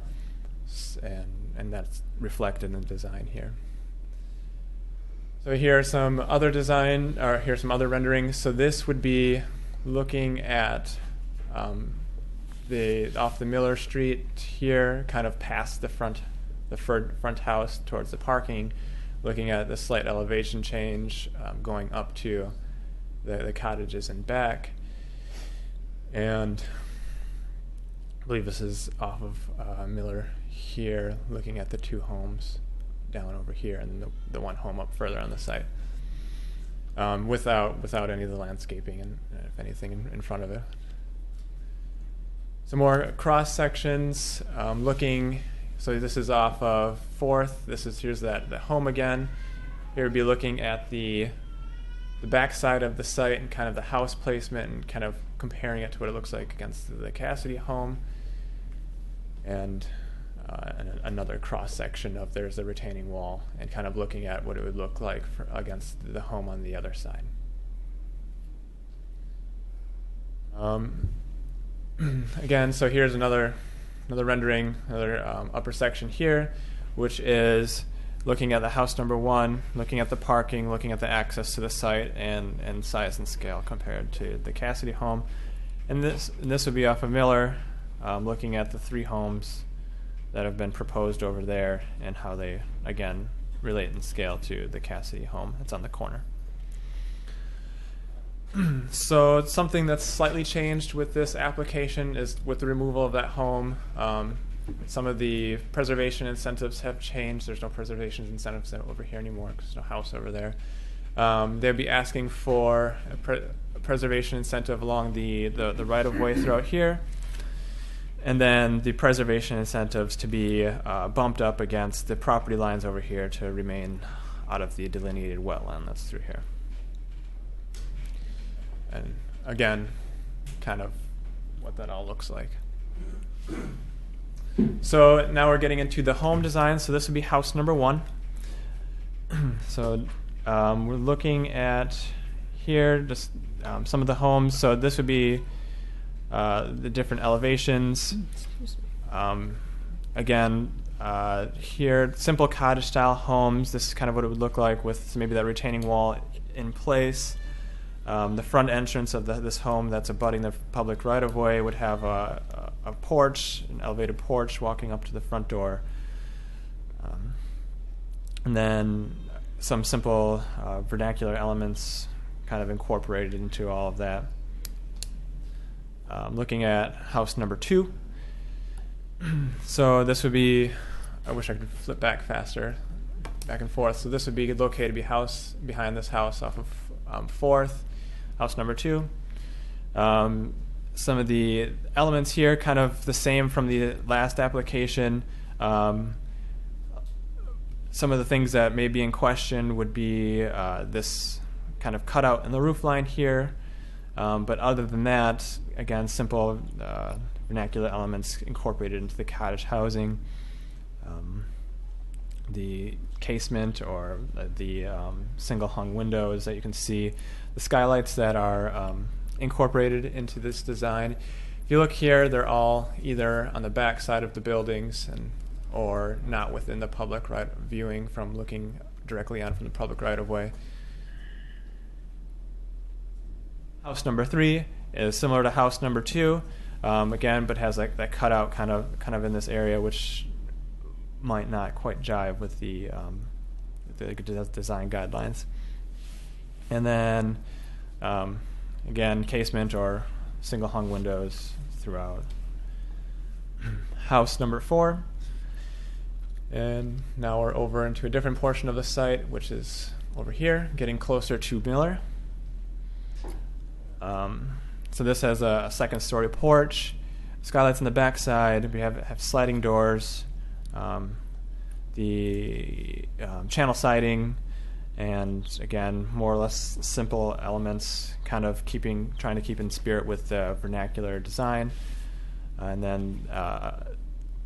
and that's reflected in the design here. So here are some other here's some other renderings. So this would be looking at off the Miller Street here, kind of past the front house towards the parking, looking at the slight elevation change going up to the cottages in back. And I believe this is off of Miller here, looking at the 2 homes down over here, and then the 1 home up further on the site, without any of the landscaping and if anything in front of it. Some more cross sections, looking. So this is off of 4th. Here's the home again. Here we'd be looking at the back side of the site and kind of the house placement and kind of comparing it to what it looks like against the Cassidy home. And another cross section of there's the retaining wall, and kind of looking at what it would look like against the home on the other side. Again, so here's another rendering, another upper section here, which is looking at the house number 1, looking at the parking, looking at the access to the site, and size and scale compared to the Cassidy home. And this would be off of Miller, looking at the 3 homes that have been proposed over there and how they, again, relate in scale to the Cassidy home that's on the corner. So it's something that's slightly changed with this application is with the removal of that home. Some of the preservation incentives have changed. There's no preservation incentives over here anymore because there's no house over there. They'd be asking for a preservation incentive along the right-of-way throughout here, and then the preservation incentives to be bumped up against the property lines over here to remain out of the delineated wetland that's through here. And again, kind of what that all looks like. So now we're getting into the home design. So this would be house number 1. So we're looking at here just some of the homes. So this would be the different elevations. Again, here, simple cottage-style homes. This is kind of what it would look like with maybe that retaining wall in place. The front entrance of this home that's abutting the public right-of-way would have a porch, an elevated porch walking up to the front door. And then some simple vernacular elements kind of incorporated into all of that. Looking at house number 2. So this would be, I wish I could flip back faster, back and forth. So this would be located behind this house off of 4th. House number 2. Some of the elements here kind of the same from the last application. Some of the things that may be in question would be this kind of cutout in the roof line here. But other than that, again, simple vernacular elements incorporated into the cottage housing. The casement or the single hung windows that you can see, the skylights that are incorporated into this design. If you look here, they're all either on the back side of the buildings or not within the public viewing from looking directly on from the public right-of-way. House number 3 is similar to house number 2, again, but has like that cutout kind of in this area, which might not quite jive with the design guidelines. And then again, casement or single hung windows throughout. House number 4. And now we're over into a different portion of the site, which is over here, getting closer to Miller. So this has a second-story porch, skylights on the back side. We have sliding doors, the channel siding, and again, more or less simple elements, kind of trying to keep in spirit with the vernacular design. And then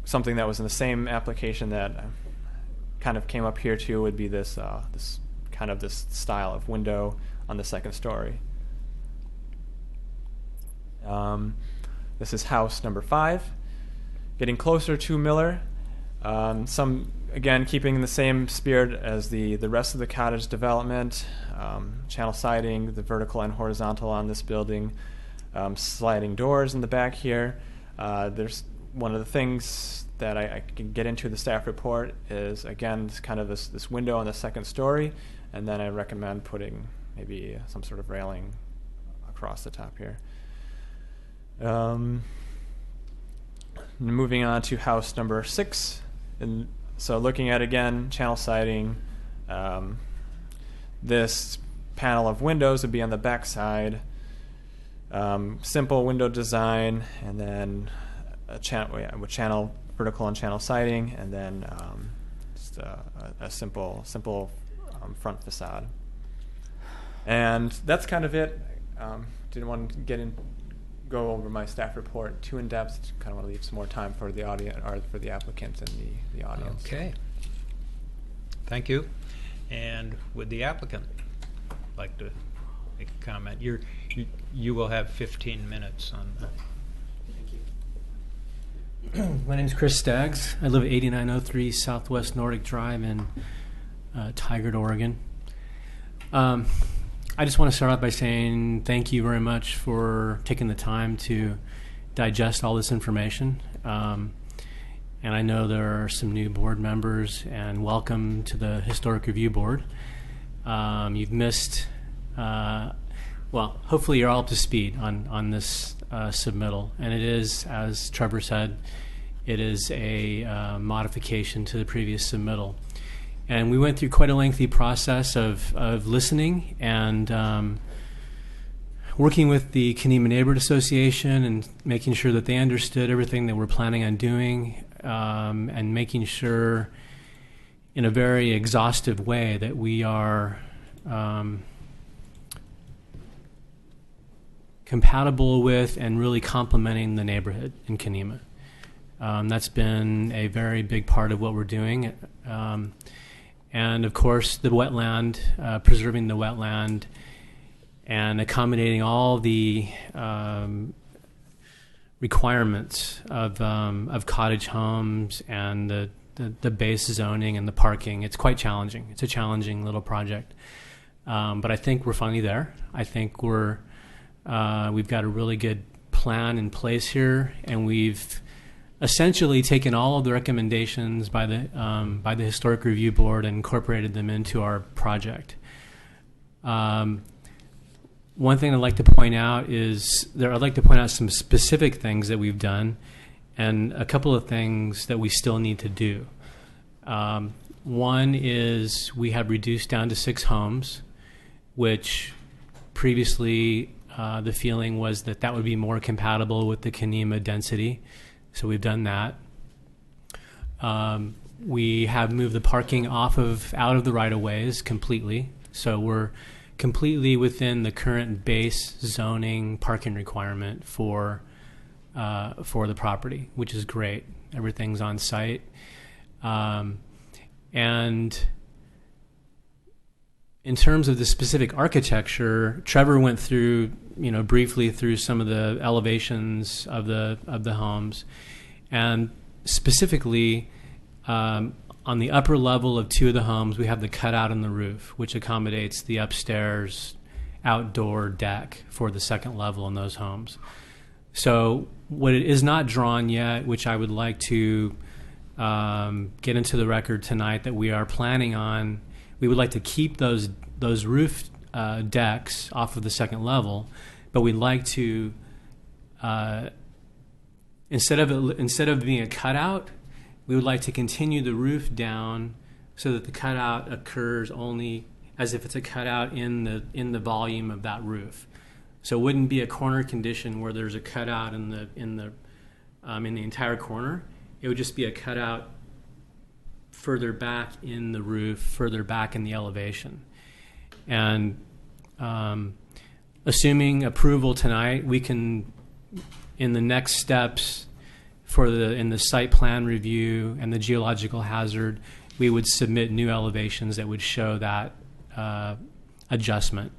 something that was in the same application that kind of came up here too would be this this style of window on the second story. This is house number 5, getting closer to Miller. Again, keeping the same spirit as the rest of the cottage development. Channel siding, the vertical and horizontal on this building. Sliding doors in the back here. There's one of the things that I can get into the staff report is, again, this window on the second story, and then I recommend putting maybe some sort of railing across the top here. Moving on to house number 6, and so looking at, again, channel siding, this panel of windows would be on the back side. Simple window design, and then with channel vertical and channel siding, and then just a simple front facade. And that's kind of it. Didn't want to go over my staff report too in depth. Kind of want to leave some more time for the audience, or for the applicant and the audience. Okay. Thank you. And would the applicant like to make a comment? You will have 15 minutes on that. My name is Chris Staggs. I live at 8903 Southwest Nordic Drive in Tigard, Oregon. I just want to start out by saying thank you very much for taking the time to digest all this information. And I know there are some new board members, and welcome to the Historic Review Board. You've missed, hopefully you're all up to speed on this submittal. And it is, as Trevor said, it is a modification to the previous submittal. And we went through quite a lengthy process of listening and working with the Kenema Neighborhood Association and making sure that they understood everything that we're planning on doing, and making sure in a very exhaustive way that we are compatible with and really complementing the neighborhood in Kenema. That's been a very big part of what we're doing. And of course, the wetland, preserving the wetland and accommodating all the requirements of cottage homes and the base zoning and the parking. It's quite challenging. It's a challenging little project. But I think we're finally there. I think we've got a really good plan in place here, and we've essentially taken all of the recommendations by the Historic Review Board and incorporated them into our project. One thing I'd like to point out is I'd like to point out some specific things that we've done and a couple of things that we still need to do. One is we have reduced down to 6 homes, which previously the feeling was that would be more compatible with the Kenema density. So we've done that. We have moved the parking out of the right-of-ways completely. So we're completely within the current base zoning parking requirement for the property, which is great. Everything's on site. And in terms of the specific architecture, Trevor went through, briefly through some of the elevations of the homes, and specifically on the upper level of 2 of the homes, we have the cutout in the roof, which accommodates the upstairs outdoor deck for the second level in those homes. So what it is not drawn yet, which I would like to get into the record tonight, that we are planning on. We would like to keep those roof decks off of the second level, but we'd like to instead of being a cutout, we would like to continue the roof down so that the cutout occurs only as if it's a cutout in the volume of that roof. So it wouldn't be a corner condition where there's a cutout in the entire corner. It would just be a cutout further back in the roof, further back in the elevation. And assuming approval tonight, we can, in the next steps in the site plan review and the geological hazard, we would submit new elevations that would show that adjustment.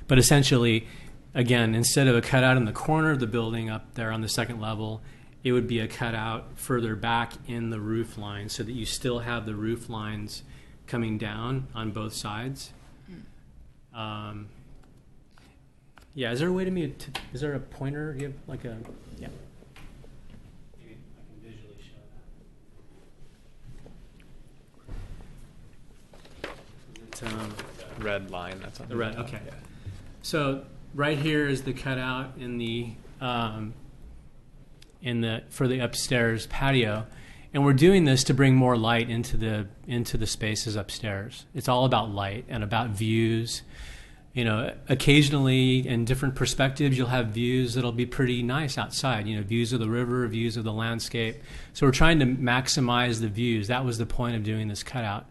But essentially, again, instead of a cutout in the corner of the building up there on the second level, it would be a cutout further back in the roof line so that you still have the roof lines coming down on both sides. Yeah, is there a way is there a pointer? Do you have like a, yeah. Maybe I can visually show that. Red line. That's on The red, top, okay. yeah. So right here is the cutout for the upstairs patio, and we're doing this to bring more light into the spaces upstairs. It's all about light and about views. Occasionally in different perspectives, you'll have views that'll be pretty nice outside. Views of the river, views of the landscape. So we're trying to maximize the views. That was the point of doing this cutout.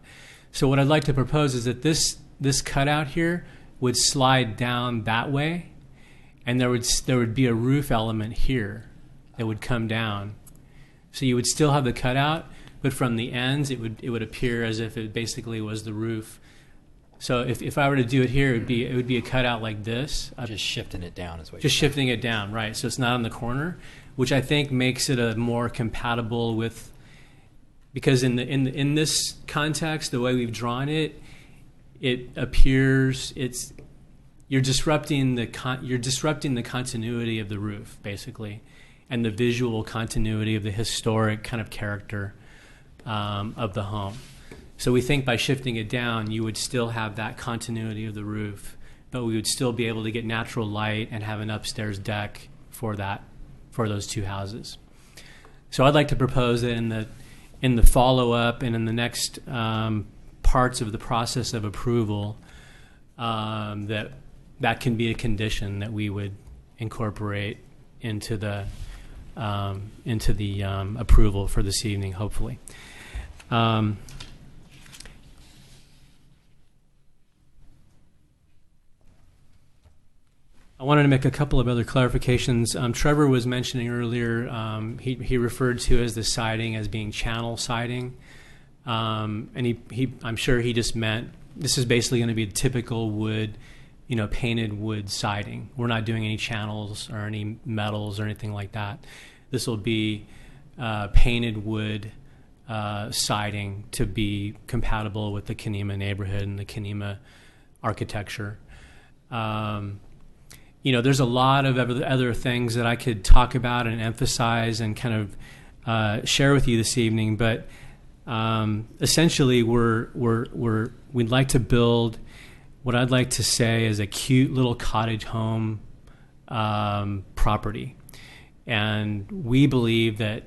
So what I'd like to propose is that this cutout here would slide down that way, and there would be a roof element here that would come down. So you would still have the cutout, but from the ends it would appear as if it basically was the roof. So if I were to do it here, it would be a cutout like this. Just shifting it down is what Just you're shifting it down, right? So it's not on the corner, which I think makes it a more compatible with. Because in this context, the way we've drawn it, it appears you're disrupting the continuity of the roof, basically, and the visual continuity of the historic kind of character of the home. So we think by shifting it down, you would still have that continuity of the roof, but we would still be able to get natural light and have an upstairs deck for those two houses. So I'd like to propose that in the follow-up and in the next parts of the process of approval, that can be a condition that we would incorporate into the approval for this evening, hopefully. I wanted to make a couple of other clarifications. Trevor was mentioning earlier, he referred to as the siding as being channel siding. And I'm sure he just meant this is basically going to be the typical wood, painted wood siding. We're not doing any channels or any metals or anything like that. This will be painted wood siding to be compatible with the Kenema neighborhood and the Kenema architecture. There's a lot of other things that I could talk about and emphasize and kind of share with you this evening, but essentially we'd like to build what I'd like to say is a cute little cottage home property, and we believe that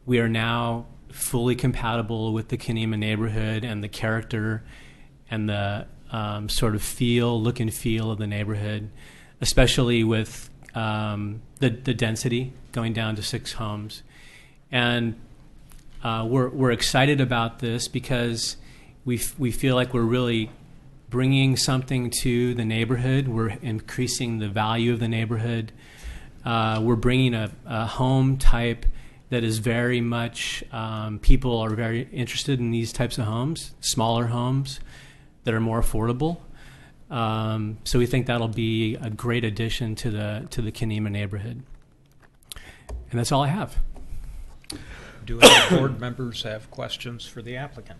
we are now fully compatible with the Kenema neighborhood and the character and the sort of look and feel of the neighborhood, especially with the density going down to 6 homes. And we're excited about this because we feel like we're really bringing something to the neighborhood. We're increasing the value of the neighborhood. We're bringing a home type that is very much, people are very interested in these types of homes, smaller homes that are more affordable. So we think that'll be a great addition to the Kenema neighborhood. And that's all I have. Do any board members have questions for the applicant?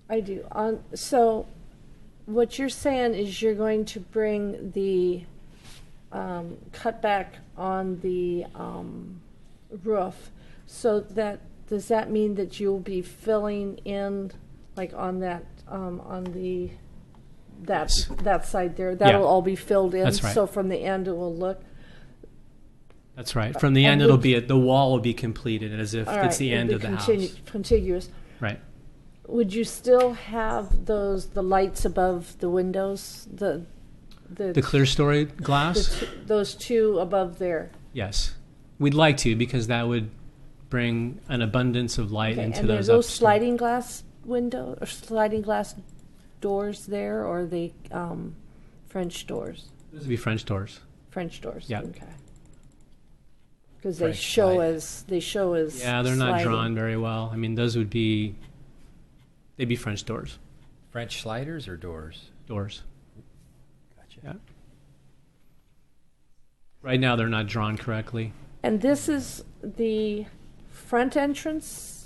I do. So what you're saying is you're going to bring the cutback on the roof, so that does that mean that you'll be filling in like on that, on the, Yes. that side there, that'll Yeah. all be filled in. That's right. So from the end, it will look. That's right. From the And end, it'll would- be the wall will be completed as if All it's right, the it'll end be of the house. Contiguous. Right. Would you still have the lights above the windows, the The clear glass? those two above there? Yes. We'd like to, because that would bring an abundance of light Okay, into and those are those upstairs. sliding glass window or sliding glass doors there, or are they French doors? Those would be French doors. French doors. Yeah. Okay. Because they French show slide. as Yeah, they're not sliding. drawn very well. I mean, they'd be French doors. French sliders or doors? Doors. Gotcha. Yeah. Right now, they're not drawn correctly. And this is the front entrance.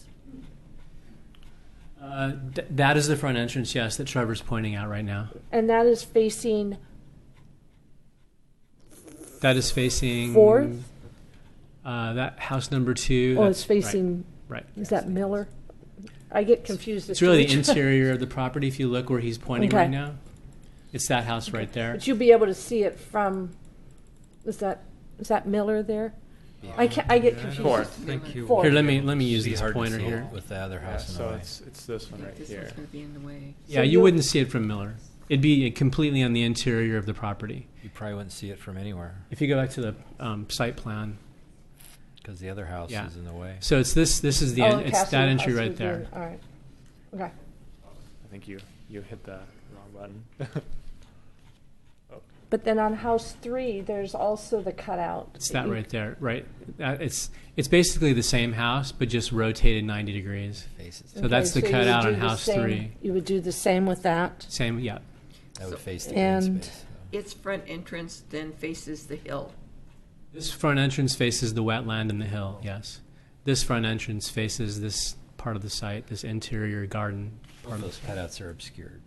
That is the front entrance, yes, that Trevor's pointing out right now. And that is facing That is facing Fourth? That house number 2. Oh, it's facing. Right. Is that Miller? I get confused. It's really the interior of the property. If you look where he's pointing Okay. right now, it's that house right there. But you'll be able to see it from. Is that Miller there? I get confused. Fourth. Thank you. Fourth. Here, let me use Be this hard to pointer see here. with the other Yeah, house in the so way. it's this one right This here. one's going to be in the way. Yeah, you wouldn't see it from Miller. It'd be completely on the interior of the property. You probably wouldn't see it from anywhere If you go back to the site plan, because the other house Yeah. is in the way. so it's this. This is the Oh, it's Castle that entry House right was there. in- All right. Okay. I think you hit the wrong button. But then on house 3, there's also the cutout. It's that right there, right? It's basically the same house, but just rotated 90 degrees. Faces. So that's the you would cutout do on the house same- 3. You would do the same with that. Same, yeah. That would So- face the and- green space. Its front entrance then faces the hill. This front entrance faces the wetland and the hill. Yes. This front entrance faces this part of the site, this interior garden Both part of those the site. cutouts are obscured.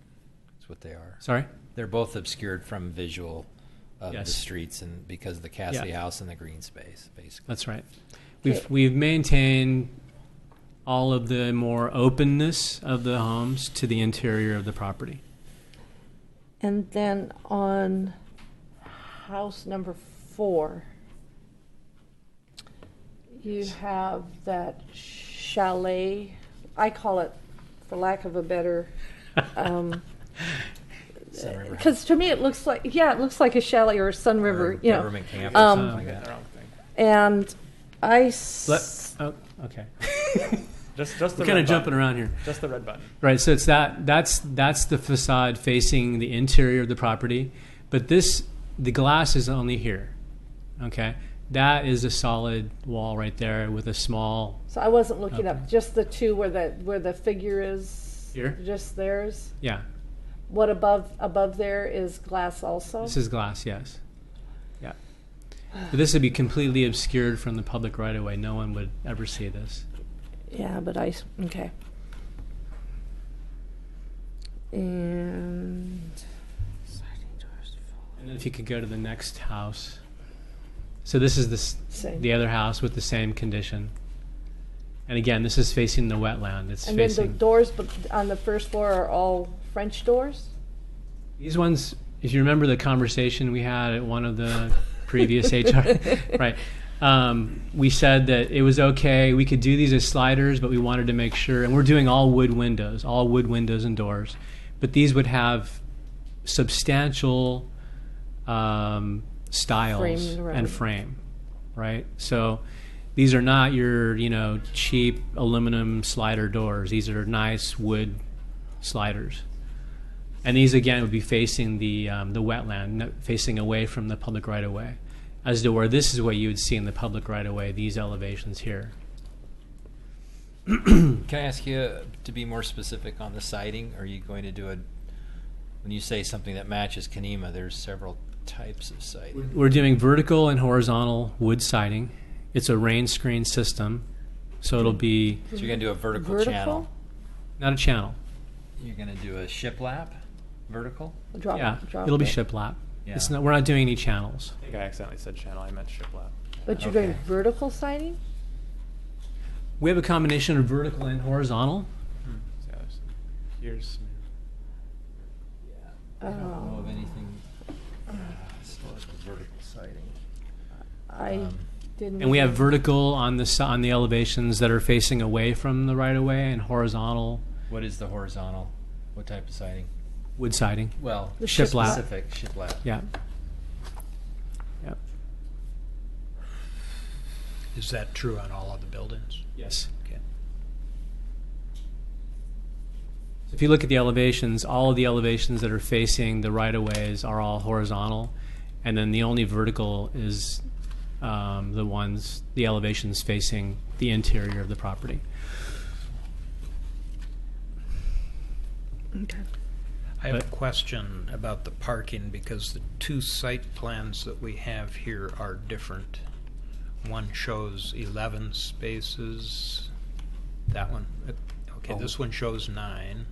That's what they are. Sorry. They're both obscured from visual of Yes. the streets and because of the Cassidy Yeah. house and the green space, basically. That's right. Okay. We've maintained all of the more openness of the homes to the interior of the property. And then on house number 4, you have that chalet. I call it, for lack of a better, Sun River because to me it looks like it looks like a chalet or a Sun River, or you know. government camp or Um, something like Got that. the wrong thing. And I Oh, okay. Just the We're kind red of jumping button. around here. Just the red button. Right, so it's that's the facade facing the interior of the property, but the glass is only here. Okay? That is a solid wall right there with a small so I wasn't looking Okay. up just the two where the figure is Here? just theirs. yeah. What above there is glass also. This is glass, yes. Yeah. But this would be completely obscured from the public right away. No one would ever see this. Yeah, but okay. And And then if you could go to the next house. So this is same. the other house with the same condition. And again, this is facing the wetland. It's And then the facing doors on the first floor are all French doors? these ones. If you remember the conversation we had at one of the previous HR, right? We said that it was okay. We could do these as sliders, but we wanted to make sure. And we're doing all wood windows and doors. But these would have substantial styles Frame, right. and frame, right? So these are not your cheap aluminum slider doors. These are nice wood sliders. And these again would be facing the wetland, facing away from the public right of way, as to where this is what you would see in the public right of way. These elevations here. Can I ask you to be more specific on the siding? Are you going to do when you say something that matches Kanema, there's several types of siding. We're doing vertical and horizontal wood siding. It's a rain screen system, so it'll be So you're going to do a vertical, Vertical? channel. not a channel. You're going to do a shiplap vertical? Drop, Yeah, drop it'll be it. shiplap. Yeah. It's not. We're not doing any channels. I think I accidentally said channel. I meant shiplap. But you're Okay. doing vertical siding? We have a combination of vertical and horizontal. See how this- Here's. I don't know of anything. Still has the vertical siding. I didn't. And we have vertical on the elevations that are facing away from the right of way, and horizontal What is the horizontal? What type of siding? wood siding. Well, The shiplap. specific shiplap. Yeah. Yeah. Is that true on all of the buildings? Yes. Okay. If you look at the elevations, all of the elevations that are facing the right of ways are all horizontal, and then the only vertical is the elevations facing the interior of the property. Okay. I have a question about the parking because the two site plans that we have here are different. One shows 11 spaces. That one, okay, Oh. this one shows 9.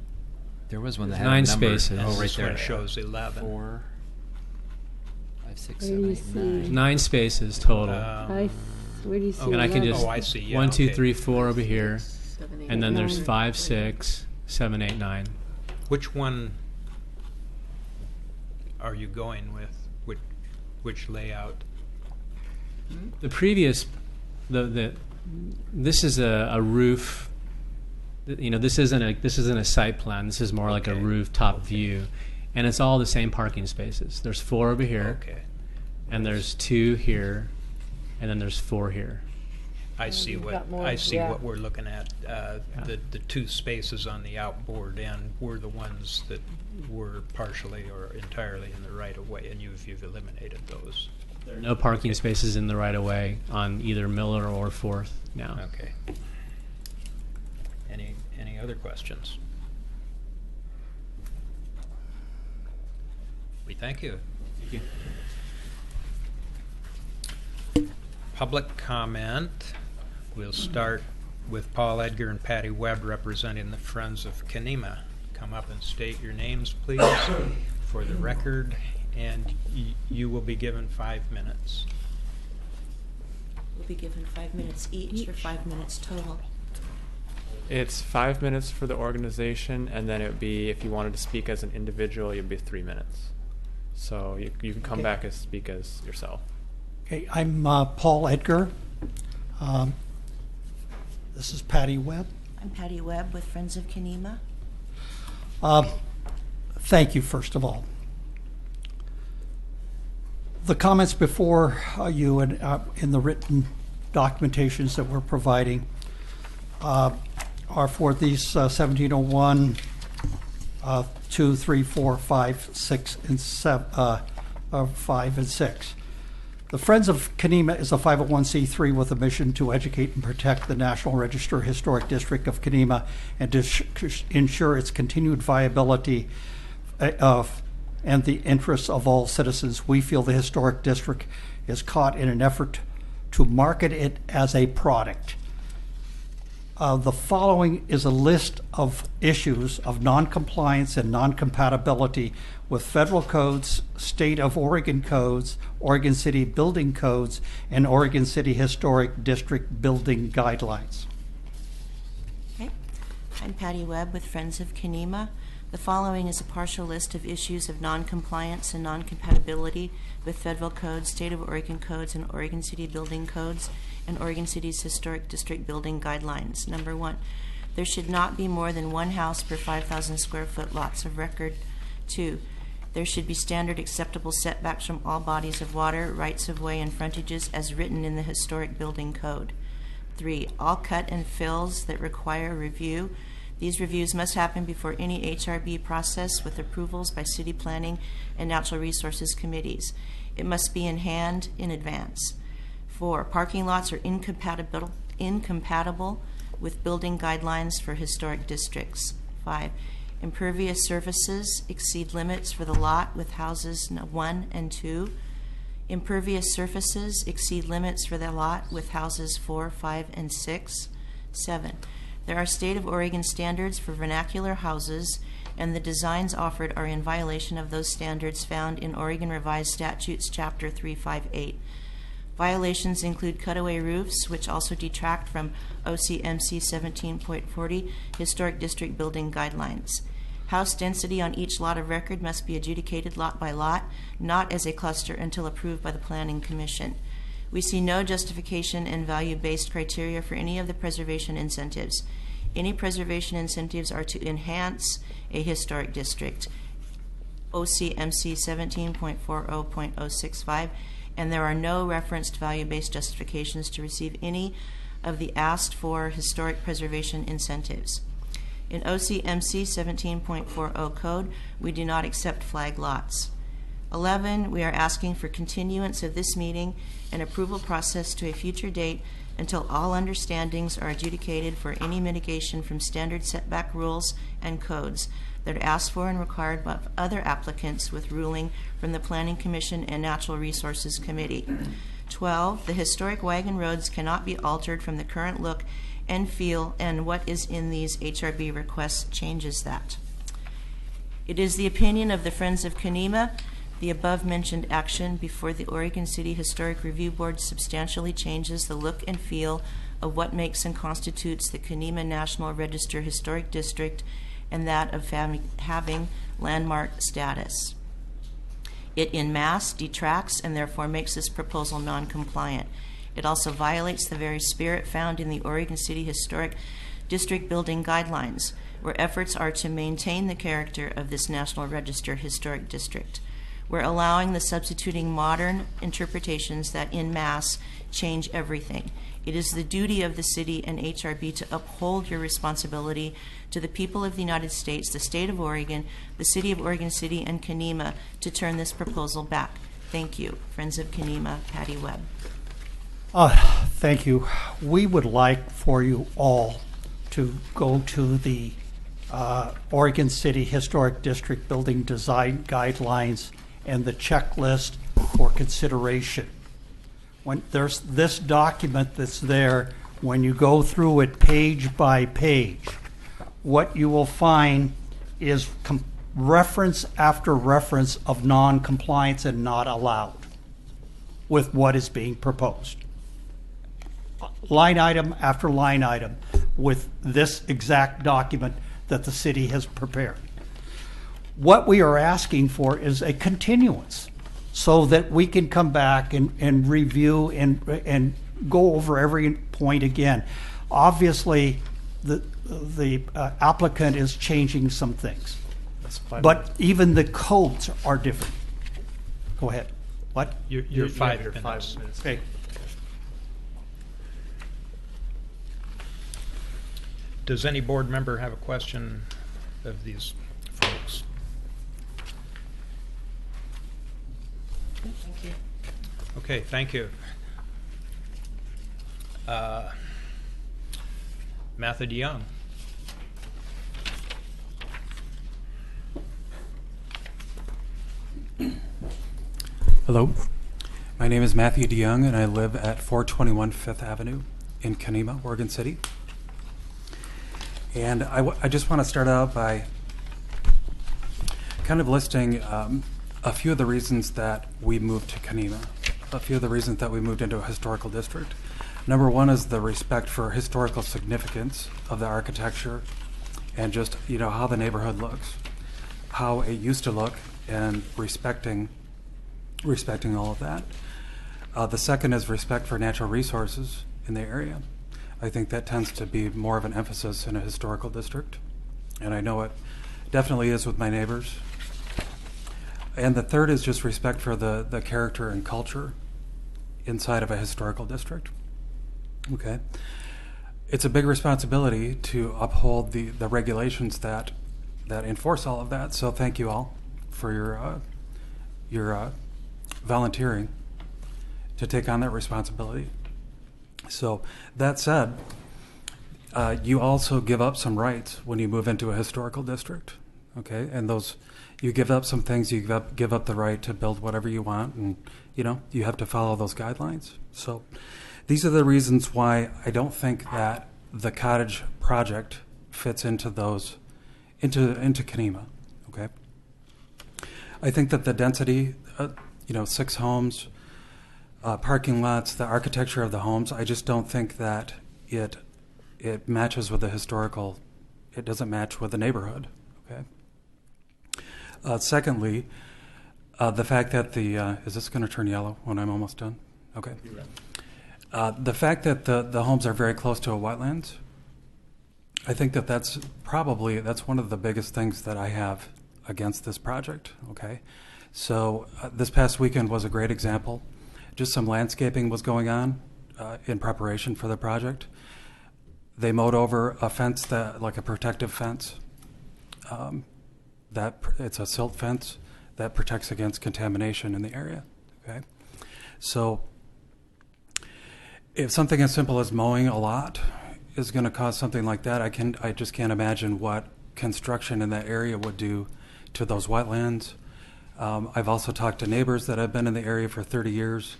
There was one that There's had 9 a number. spaces. Oh, right This there. one shows 11. 4, 5, 6, Where do 7, you 8, see? 9. 9 spaces total. Where do you see? and I can 11? just Oh, I see. Yeah, 1, 2, okay. 3, 4 over here, 7, 8, and then there's 9. 5, 6, 7, 8, 9. Which one are you going with? Which layout? The previous, this is a roof. You know, this isn't a site plan. This is more like a Okay. rooftop view, and it's all the same parking spaces. There's 4 over here, Okay, and there's 2 here, and then there's 4 here. I see you've what got more, I see yeah. what we're looking at. The 2 spaces on the outboard end were the ones that were partially or entirely in the right of way, and you've eliminated those. There are no parking spaces in the right of way on either Miller or 4th now. Okay. Any other questions? We thank you. Thank you. Public comment. We'll start with Paul Edgar and Patty Webb representing the Friends of Kenema. Come up and state your names, please, for the record, and you will be given 5 minutes. We'll be given 5 minutes each or 5 minutes total. It's 5 minutes for the organization, and then it would be, if you wanted to speak as an individual, it'd be 3 minutes. So you can come back and speak as yourself. Okay, I'm Paul Edgar. This is Patty Webb. I'm Patty Webb with Friends of Kenema. Thank you, first of all. The comments before you and in the written documentations that we're providing are for these 1701, 2, 3, 4, 5, 6, and 7, 5 and 6. The Friends of Kenema is a 501c3 with a mission to educate and protect the National Register Historic District of Kenema and to ensure its continued viability and the interests of all citizens. We feel the historic district is caught in an effort to market it as a product. The following is a list of issues of noncompliance and noncompatibility with federal codes, state of Oregon codes, Oregon City building codes, and Oregon City Historic District building guidelines. Okay. I'm Patty Webb with Friends of Kenema. The following is a partial list of issues of noncompliance and noncompatibility with federal codes, state of Oregon codes, and Oregon City building codes, and Oregon City's Historic District building guidelines. Number 1, there should not be more than 1 house per 5,000 square foot lots of record. 2, there should be standard acceptable setbacks from all bodies of water, rights of way, and frontages as written in the Historic Building Code. 3, all cut and fills that require review. These reviews must happen before any HRB process with approvals by city planning and natural resources committees. It must be in hand in advance. 4, parking lots are incompatible with building guidelines for historic districts. 5, impervious surfaces exceed limits for the lot with houses 1 and 2. Impervious surfaces exceed limits for the lot with houses 4, 5, and 6. 7, there are state of Oregon standards for vernacular houses, and the designs offered are in violation of those standards found in Oregon Revised Statutes, Chapter 358. Violations include cutaway roofs, which also detract from OCMC 17.40 Historic District Building Guidelines. House density on each lot of record must be adjudicated lot by lot, not as a cluster until approved by the Planning Commission. We see no justification in value-based criteria for any of the preservation incentives. Any preservation incentives are to enhance a historic district, OCMC 17.40.065, and there are no referenced value-based justifications to receive any of the asked for historic preservation incentives. In OCMC 17.40 code, we do not accept flag lots. 11, we are asking for continuance of this meeting and approval process to a future date until all understandings are adjudicated for any mitigation from standard setback rules and codes that are asked for and required by other applicants with ruling from the Planning Commission and Natural Resources Committee. 12, the historic wagon roads cannot be altered from the current look and feel, and what is in these HRB requests changes that. It is the opinion of the Friends of Kenema the above-mentioned action before the Oregon City Historic Review Board substantially changes the look and feel of what makes and constitutes the Kenema National Register Historic District and that of having landmark status. It en masse detracts and therefore makes this proposal non-compliant. It also violates the very spirit found in the Oregon City Historic District Building Guidelines, where efforts are to maintain the character of this National Register Historic District. We're allowing the substituting modern interpretations that en masse change everything. It is the duty of the city and HRB to uphold your responsibility to the people of the United States, the state of Oregon, the city of Oregon City, and Kenema to turn this proposal back. Thank you. Friends of Kenema, Patty Webb. Thank you. We would like for you all to go to the Oregon City Historic District Building Design Guidelines and the checklist for consideration. When there's this document that's there, when you go through it page by page, what you will find is reference after reference of non-compliance and not allowed with what is being proposed. Line item after line item with this exact document that the city has prepared. What we are asking for is a continuance so that we can come back and review and go over every point again. Obviously, the applicant is changing some things, but even the codes are different. Go ahead. What? You're 5 minutes. 5 minutes. Okay. Does any board member have a question of these folks? Thank you. Okay, thank you. Matthew DeYoung. Hello, my name is Matthew DeYoung and I live at 421 Fifth Avenue in Kenema, Oregon City. And I just want to start out by kind of listing a few of the reasons that we moved to Kenema, a few of the reasons that we moved into a historical district. Number one is the respect for historical significance of the architecture and just, you know, how the neighborhood looks, how it used to look, and respecting all of that. The second is respect for natural resources in the area. I think that tends to be more of an emphasis in a historical district, and I know it definitely is with my neighbors. And the third is just respect for the character and culture inside of a historical district. Okay. It's a big responsibility to uphold the regulations that enforce all of that, so thank you all for your volunteering to take on that responsibility. So that said, you also give up some rights when you move into a historical district, okay? And those, you give up some things. You give up the right to build whatever you want, and you know you have to follow those guidelines. So these are the reasons why I don't think that the cottage project fits into those into Kenema, okay? I think that the density, 6 homes. Parking lots, the architecture of the homes, I just don't think that it matches with the historical, it doesn't match with the neighborhood, okay? Secondly, the fact that is this going to turn yellow when I'm almost done? Okay. The fact that the homes are very close to a wetlands, I think that's one of the biggest things that I have against this project. Okay, so this past weekend was a great example. Just some landscaping was going on in preparation for the project. They mowed over a fence like a protective fence. It's a silt fence that protects against contamination in the area. Okay, so if something as simple as mowing a lot is going to cause something like that, I just can't imagine what construction in that area would do to those wetlands. I've also talked to neighbors that have been in the area for 30 years.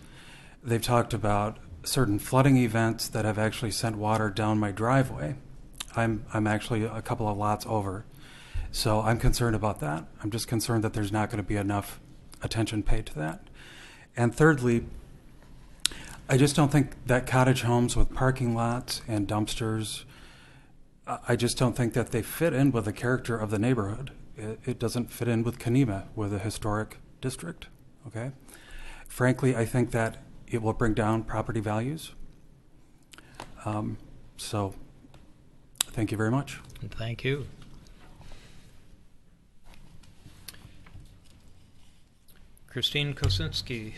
They've talked about certain flooding events that have actually sent water down my driveway. I'm actually a couple of lots over. So I'm concerned about that. I'm just concerned that there's not going to be enough attention paid to that. And thirdly, I just don't think that cottage homes with parking lots and dumpsters, I just don't think that they fit in with the character of the neighborhood. It doesn't fit in with Kenema, with a historic district. Okay. Frankly, I think that it will bring down property values. So, thank you very much. Thank you. Christine Kosinski.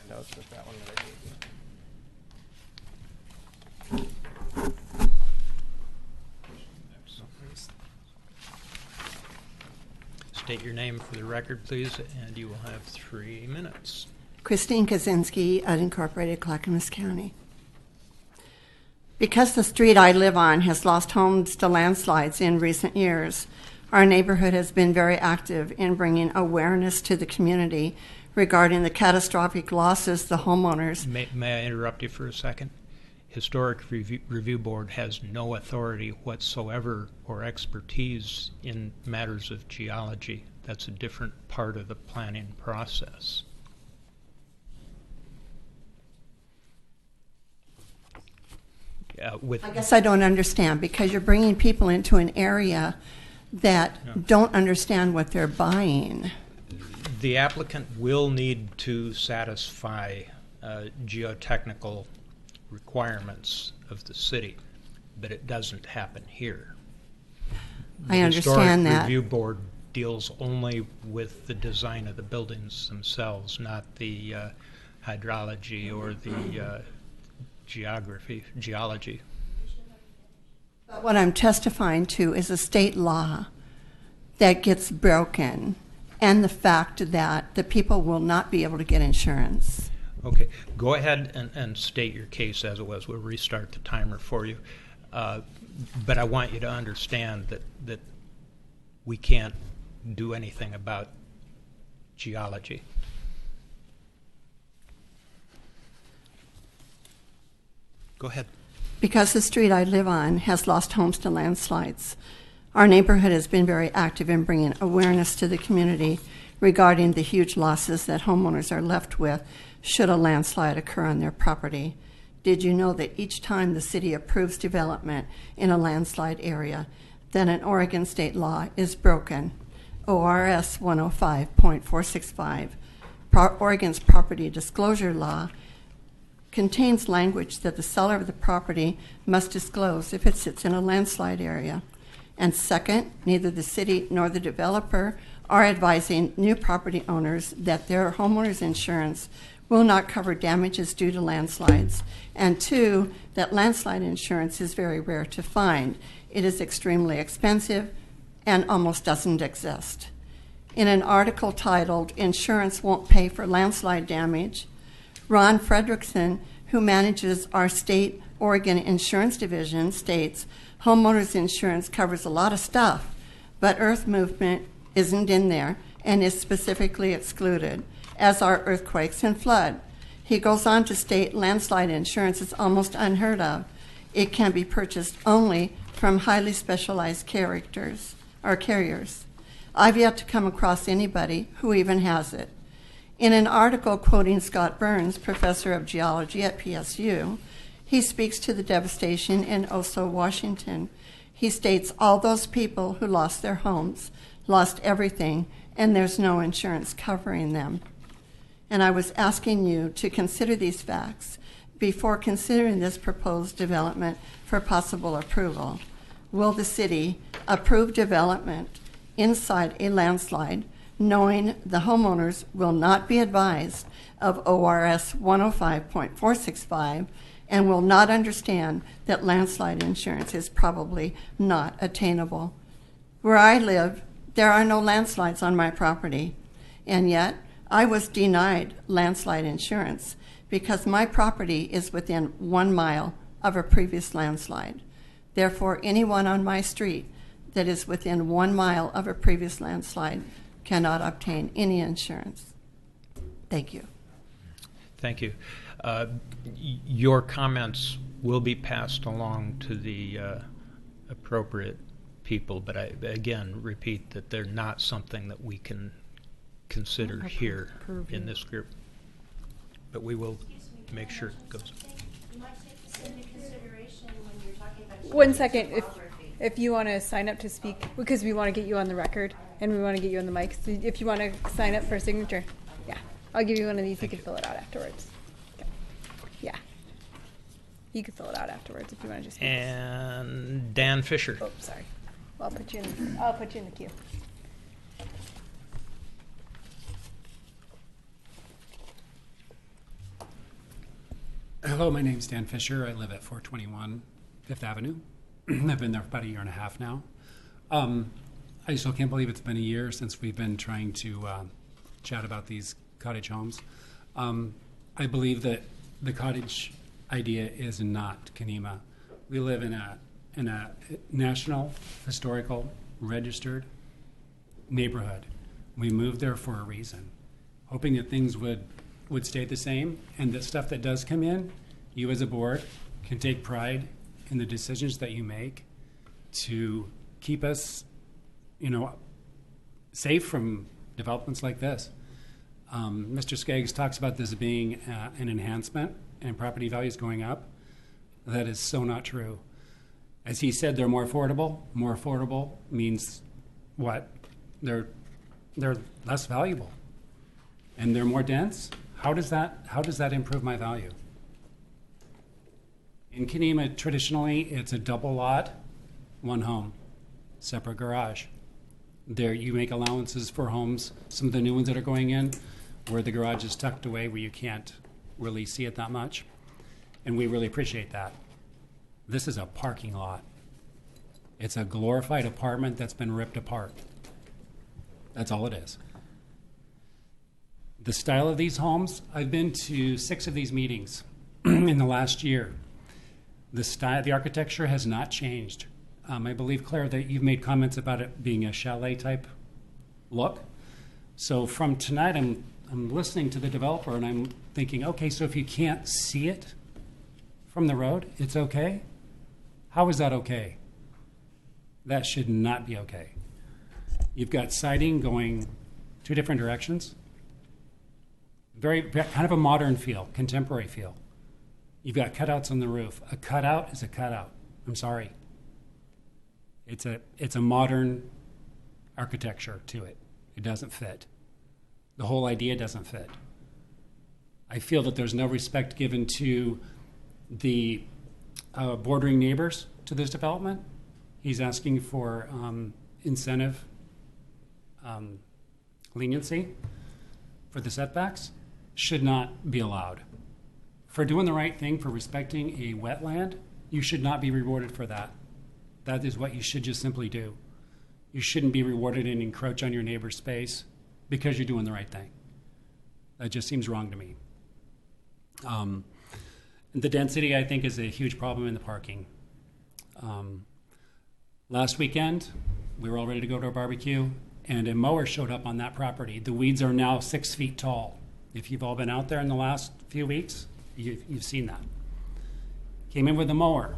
No, it's just that one that I gave you. State your name for the record, please, and you will have 3 minutes. Christine Kaczynski, unincorporated Clackamas County. Because the street I live on has lost homes to landslides in recent years, our neighborhood has been very active in bringing awareness to the community regarding the catastrophic losses the homeowners... May I interrupt you for a second? Historic Review Board has no authority whatsoever or expertise in matters of geology. That's a different part of the planning process. I guess I don't understand, because you're bringing people into an area that don't understand what they're buying. The applicant will need to satisfy geotechnical requirements of the city, but it doesn't happen here. I understand that. The Historic Review Board deals only with the design of the buildings themselves, not the hydrology or the geology. What I'm testifying to is a state law that gets broken, and the fact that the people will not be able to get insurance. Okay, go ahead and state your case as it was. We'll restart the timer for you. But I want you to understand that we can't do anything about geology. Go ahead. Because the street I live on has lost homes to landslides, our neighborhood has been very active in bringing awareness to the community regarding the huge losses that homeowners are left with should a landslide occur on their property. Did you know that each time the city approves development in a landslide area, then an Oregon state law is broken? ORS 105.465, Oregon's property disclosure law, contains language that the seller of the property must disclose if it sits in a landslide area. And second, neither the city nor the developer are advising new property owners that their homeowner's insurance will not cover damages due to landslides. And two, that landslide insurance is very rare to find. It is extremely expensive and almost doesn't exist. In an article titled "Insurance Won't Pay for Landslide Damage," Ron Fredrickson, who manages our state Oregon Insurance Division, states, homeowners insurance covers a lot of stuff, but earth movement isn't in there and is specifically excluded, as are earthquakes and flood. He goes on to state landslide insurance is almost unheard of. It can be purchased only from highly specialized carriers. I've yet to come across anybody who even has it. In an article quoting Scott Burns, professor of geology at PSU, He speaks to the devastation in Oso, Washington. He states all those people who lost their homes, lost everything, and there's no insurance covering them. And I was asking you to consider these facts before considering this proposed development for possible approval. Will the city approve development inside a landslide, knowing the homeowners will not be advised of ORS 105.465 and will not understand that landslide insurance is probably not attainable? Where I live, there are no landslides on my property, and yet I was denied landslide insurance because my property is within 1 mile of a previous landslide. Therefore, anyone on my street that is within 1 mile of a previous landslide cannot obtain any insurance. Thank you. Thank you. Your comments will be passed along to the appropriate people, but I again repeat that they're not something that we can consider here in this group. But we will make sure it goes. You might take this into consideration when you're talking about. 1 second, if you want to sign up to speak, because we want to get you on the record and we want to get you on the mic. So if you want to sign up for a signature, yeah, I'll give you one of these. You can fill it out afterwards. Okay. Yeah, you can fill it out afterwards if you want to just. Speak. And Dan Fisher. Oh, sorry. Well, I'll put you in the queue. Hello, my name's Dan Fisher. I live at 421 Fifth Avenue. I've been there for about 1.5 years now. I still can't believe it's been a year since we've been trying to chat about these cottage homes. I believe that the cottage idea is not Kenema. We live in a national, historical, registered neighborhood. We moved there for a reason, hoping that things would stay the same, and that stuff that does come in, you as a board can take pride in the decisions that you make to keep us, safe from developments like this. Mr. Skaggs talks about this being an enhancement and property values going up. That is so not true. As he said, they're more affordable. More affordable means what? They're less valuable, and they're more dense. How does that improve my value? In Kenema, traditionally, it's a double lot, 1 home, separate garage. There, you make allowances for homes, some of the new ones that are going in, where the garage is tucked away, where you can't really see it that much, and we really appreciate that. This is a parking lot. It's a glorified apartment that's been ripped apart. That's all it is. The style of these homes, I've been to 6 of these meetings in the last year. The style, the architecture has not changed. I believe, Claire, that you've made comments about it being a chalet type look. So from tonight, I'm listening to the developer and I'm thinking, okay, so if you can't see it from the road, it's okay? How is that okay? That should not be okay. You've got siding going 2 different directions. Very kind of a modern feel, contemporary feel. You've got cutouts on the roof. A cutout is a cutout. I'm sorry. It's a modern architecture to it. It doesn't fit. The whole idea doesn't fit. I feel that there's no respect given to the bordering neighbors to this development. He's asking for incentive leniency for the setbacks. Should not be allowed. For doing the right thing, for respecting a wetland, you should not be rewarded for that. That is what you should just simply do. You shouldn't be rewarded and encroach on your neighbor's space because you're doing the right thing. That just seems wrong to me. The density, I think, is a huge problem in the parking. Last weekend, we were all ready to go to a barbecue, and a mower showed up on that property. The weeds are now 6 feet tall. If you've all been out there in the last few weeks, you've seen that. Came in with a mower,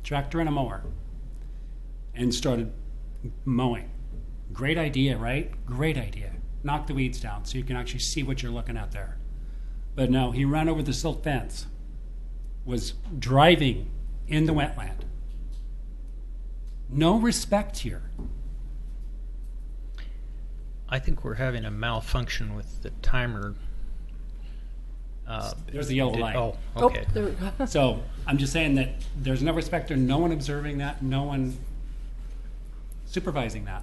tractor and a mower, and started mowing. Great idea, right? Great idea. Knock the weeds down so you can actually see what you're looking at there. But no, he ran over the silk fence was driving in the wetland. No respect here. I think we're having a malfunction with the timer. There's the yellow light. Oh, okay. Oh, there we go. So I'm just saying that there's no respect there, no one observing that, no one supervising that.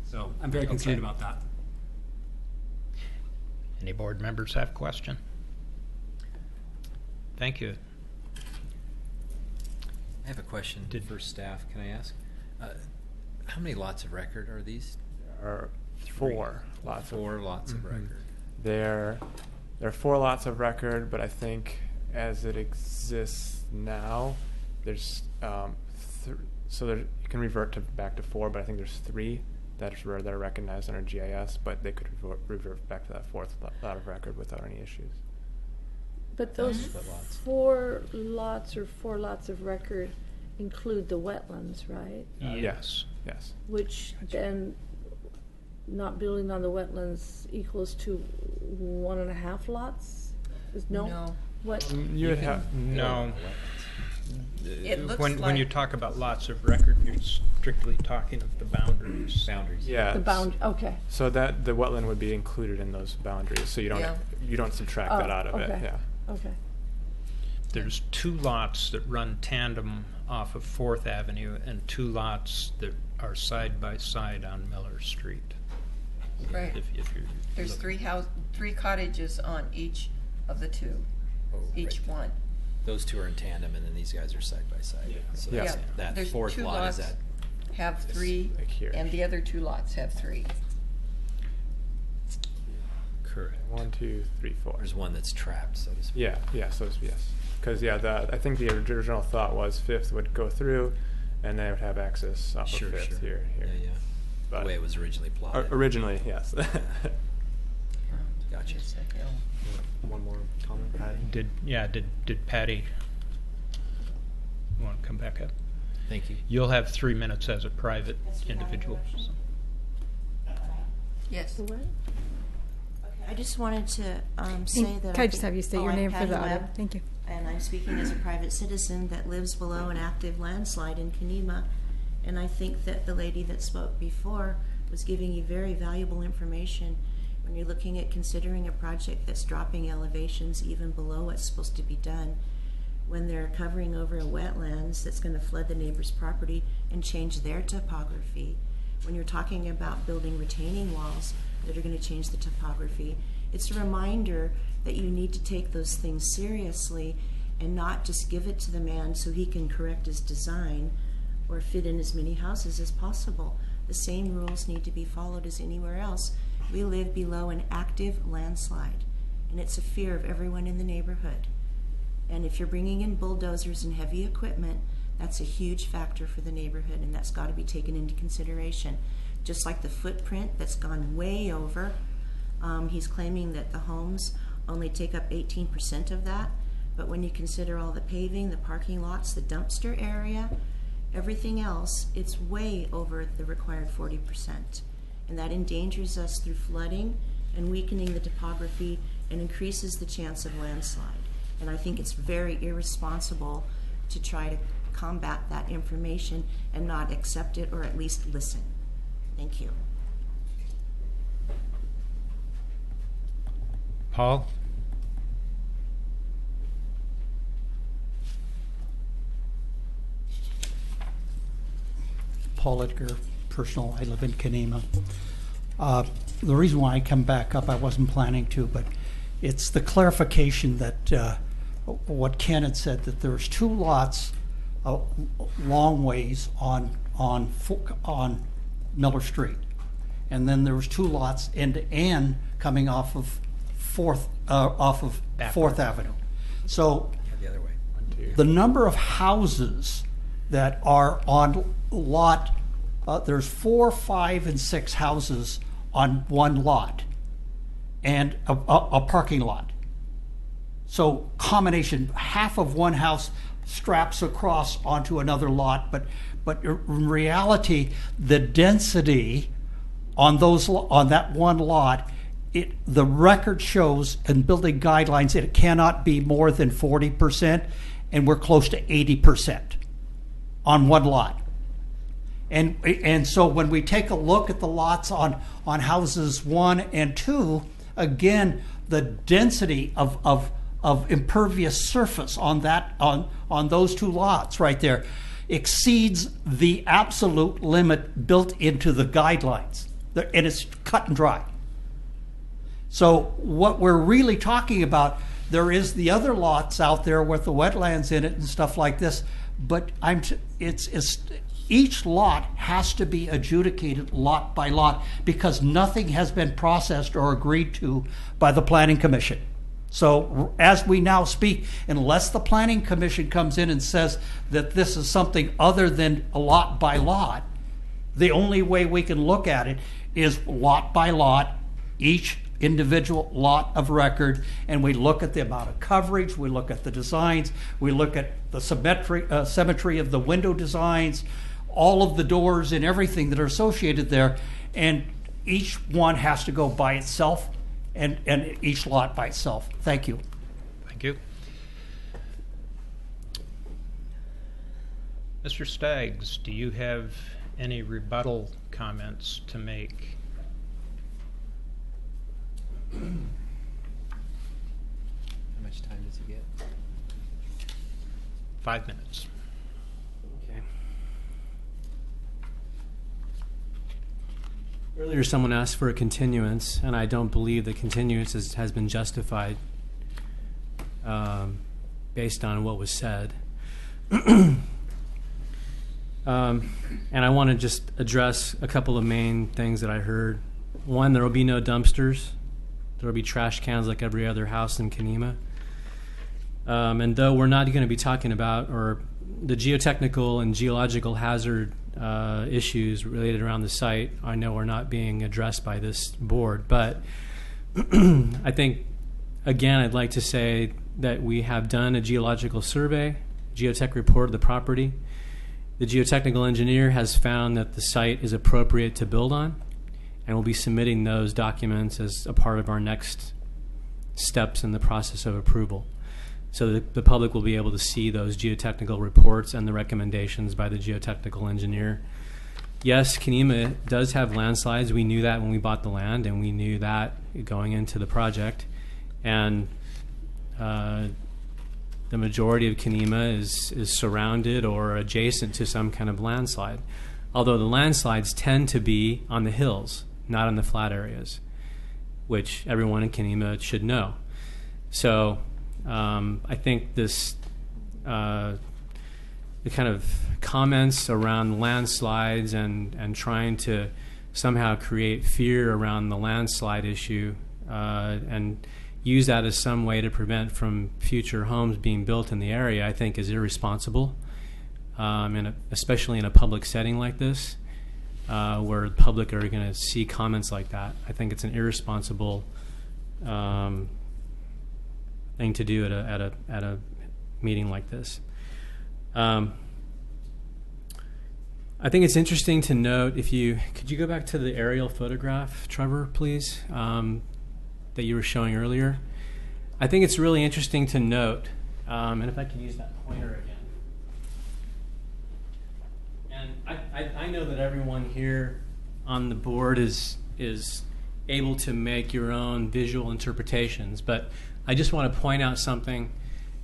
So I'm very concerned Okay. about that. Any board members have question? Thank you. I have a question for staff. Can I ask? How many lots of record are these? There are four lots of Four lots of record. There are 4 lots of record, but I think as it exists now, there's you can revert back to 4, but I think there's 3 that are recognized under GIS, but they could revert back to that 4th lot of record without any issues. But those Split lots. 4 lots or 4 lots of record include the wetlands, right? Yes. Which then, not building on the wetlands equals to 1.5 lots? No. What? You would have No. It looks When like- you talk about lots of record, you're strictly talking of the boundaries. Yeah. Okay. So that the wetland would be included in those boundaries. So you don't Yeah. subtract Oh, that out of it. okay. Yeah. Okay. There's 2 lots that run tandem off of 4th Avenue and 2 lots that are side by side on Miller Street. Right. If you're There's looking. 3 cottages on each of the 2, each right. one. Those 2 are in tandem, and then these guys are side by side. So Yeah. that's, that There's 4th 2 lot lots is that. have 3, like here. and the other 2 lots have 3. Correct. 1, 2, 3, 4. There's one that's trapped, so to speak. Yeah. So yes, because I think the original thought was 5th would go through, and they would have access off Sure, of 5th sure. here. Yeah. But The way it was originally plotted. originally, yes. Gotcha. One more comment, Patty? Did Patty want to come back up? Thank you. You'll have 3 minutes as a private individual. so. Yes. What? I just wanted to say that. Can I just have you state your I'm name for Patty the audio? Webb, Thank you. And I'm speaking as a private citizen that lives below an active landslide in Kenema. And I think that the lady that spoke before was giving you very valuable information when you're looking at considering a project that's dropping elevations even below what's supposed to be done, when they're covering over wetlands that's going to flood the neighbor's property and change their topography. When you're talking about building retaining walls that are going to change the topography, it's a reminder that you need to take those things seriously and not just give it to the man so he can correct his design or fit in as many houses as possible. The same rules need to be followed as anywhere else. We live below an active landslide, and it's a fear of everyone in the neighborhood. And if you're bringing in bulldozers and heavy equipment, that's a huge factor for the neighborhood, and that's got to be taken into consideration. Just like the footprint that's gone way over, he's claiming that the homes only take up 18% of that, but when you consider all the paving, the parking lots, the dumpster area, everything else, it's way over the required 40%. And that endangers us through flooding and weakening the topography and increases the chance of landslide. And I think it's very irresponsible to try to combat that information and not accept it or at least listen. Thank you. Paul? Paul Edgar, personal. I live in Kenema. The reason why I come back up, I wasn't planning to, but it's the clarification that what Ken had said, that there's 2 lots long ways on Miller Street, and then there was 2 lots end to end coming off of Fourth Avenue. So The other way. the number of houses that are on lot, there's 4, 5, and 6 houses on one lot, and a parking lot. So combination, half of one house straps across onto another lot, but in reality, the density on that one lot the record shows in building guidelines it cannot be more than 40%, and we're close to 80% on one lot. And so when we take a look at the lots on houses 1 and 2, again, the density of impervious surface on those 2 lots right there exceeds the absolute limit built into the guidelines, and it's cut and dry. So what we're really talking about, there is the other lots out there with the wetlands in it and stuff like this, but it's each lot has to be adjudicated lot by lot because nothing has been processed or agreed to by the Planning Commission. So as we now speak, unless the Planning Commission comes in and says that this is something other than a lot by lot, the only way we can look at it is lot by lot, each individual lot of record, and we look at the amount of coverage, we look at the designs, we look at the symmetry of the window designs, all of the doors and everything that are associated there, and each one has to go by itself and each lot by itself. Thank you. Thank you. Mr. Staggs, do you have any rebuttal comments to make? How much time does he get? 5 minutes. Okay. Earlier, someone asked for a continuance, and I don't believe the continuance has been justified based on what was said. And I want to just address a couple of main things that I heard. One, there will be no dumpsters. There will be trash cans like every other house in Kenema. And though we're not going to be talking about or the geotechnical and geological hazard issues related around the site, I know are not being addressed by this board. But I think, again, I'd like to say that we have done a geological survey, geotech report of the property. The geotechnical engineer has found that the site is appropriate to build on, and we'll be submitting those documents as a part of our next steps in the process of approval. So the public will be able to see those geotechnical reports and the recommendations by the geotechnical engineer. Yes, Kenema does have landslides. We knew that when we bought the land, and we knew that going into the project. And the majority of Kenema is surrounded or adjacent to some kind of landslide, although the landslides tend to be on the hills, not on the flat areas, which everyone in Kenema should know. So I think this the kind of comments around landslides and trying to somehow create fear around the landslide issue and use that as some way to prevent from future homes being built in the area, I think is irresponsible, especially in a public setting like this, where the public are going to see comments like that. I think it's an irresponsible thing to do at a meeting like this. I think it's interesting to note, could you go back to the aerial photograph, Trevor, please, that you were showing earlier? I think it's really interesting to note, and if I could use that pointer again. And I know that everyone here on the board is able to make your own visual interpretations, but I just want to point out something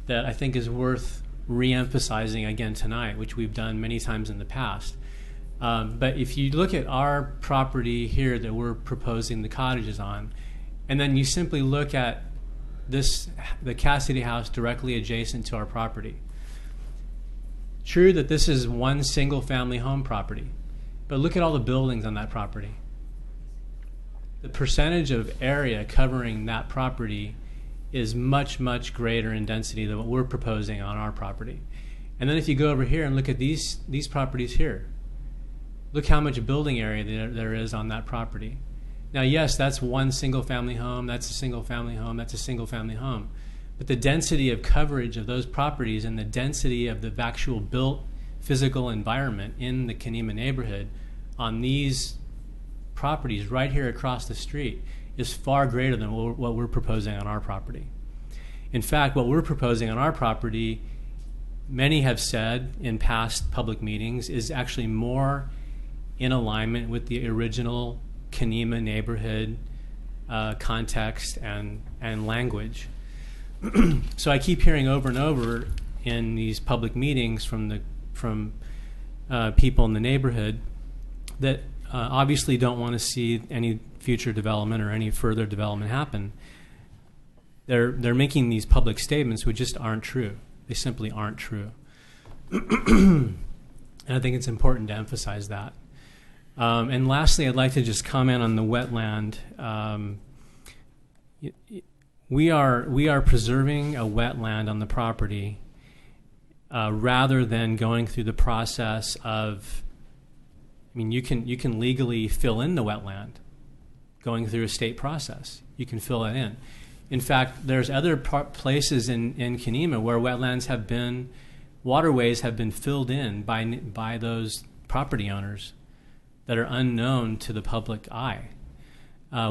that I think is worth re-emphasizing again tonight, which we've done many times in the past. But if you look at our property here that we're proposing the cottages on, and then you simply look at the Cassidy house directly adjacent to our property. True that this is one single family home property, but look at all the buildings on that property. The percentage of area covering that property is much, much greater in density than what we're proposing on our property. And then if you go over here and look at these properties here, look how much building area there is on that property. Now, yes, that's one single-family home, that's a single-family home, that's a single-family home. But the density of coverage of those properties and the density of the actual built physical environment in the Kenema neighborhood on these properties right here across the street is far greater than what we're proposing on our property. In fact, what we're proposing on our property, many have said in past public meetings, is actually more in alignment with the original Kenema neighborhood context and language. So I keep hearing over and over in these public meetings from people in the neighborhood that obviously don't want to see any future development or any further development happen. They're making these public statements which just aren't true. They simply aren't true. And I think it's important to emphasize that. And lastly, I'd like to just comment on the wetland. We are preserving a wetland on the property rather than going through the process of. I mean, you can legally fill in the wetland, going through a state process. You can fill it in. In fact, there's other places in Kenema where wetlands have been, waterways have been filled in by those property owners that are unknown to the public eye.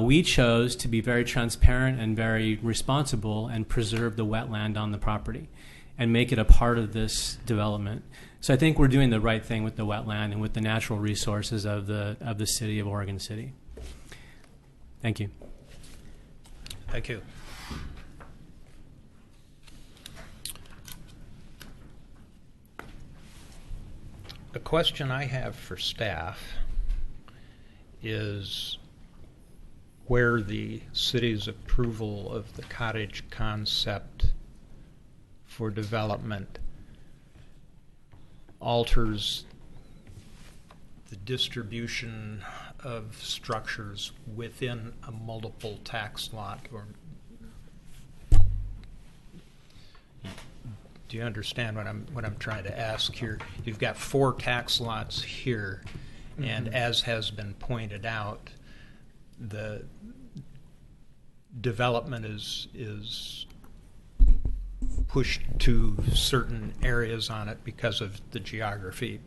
We chose to be very transparent and very responsible and preserve the wetland on the property and make it a part of this development. So I think we're doing the right thing with the wetland and with the natural resources of the city of Oregon City. Thank you. Thank you. A question I have for staff is where the city's approval of the cottage concept for development alters the distribution of structures within a multiple tax lot, or do you understand what I'm trying to ask here? You've got 4 tax lots here, and as has been pointed out, the development is pushed to certain areas on it because of the geography.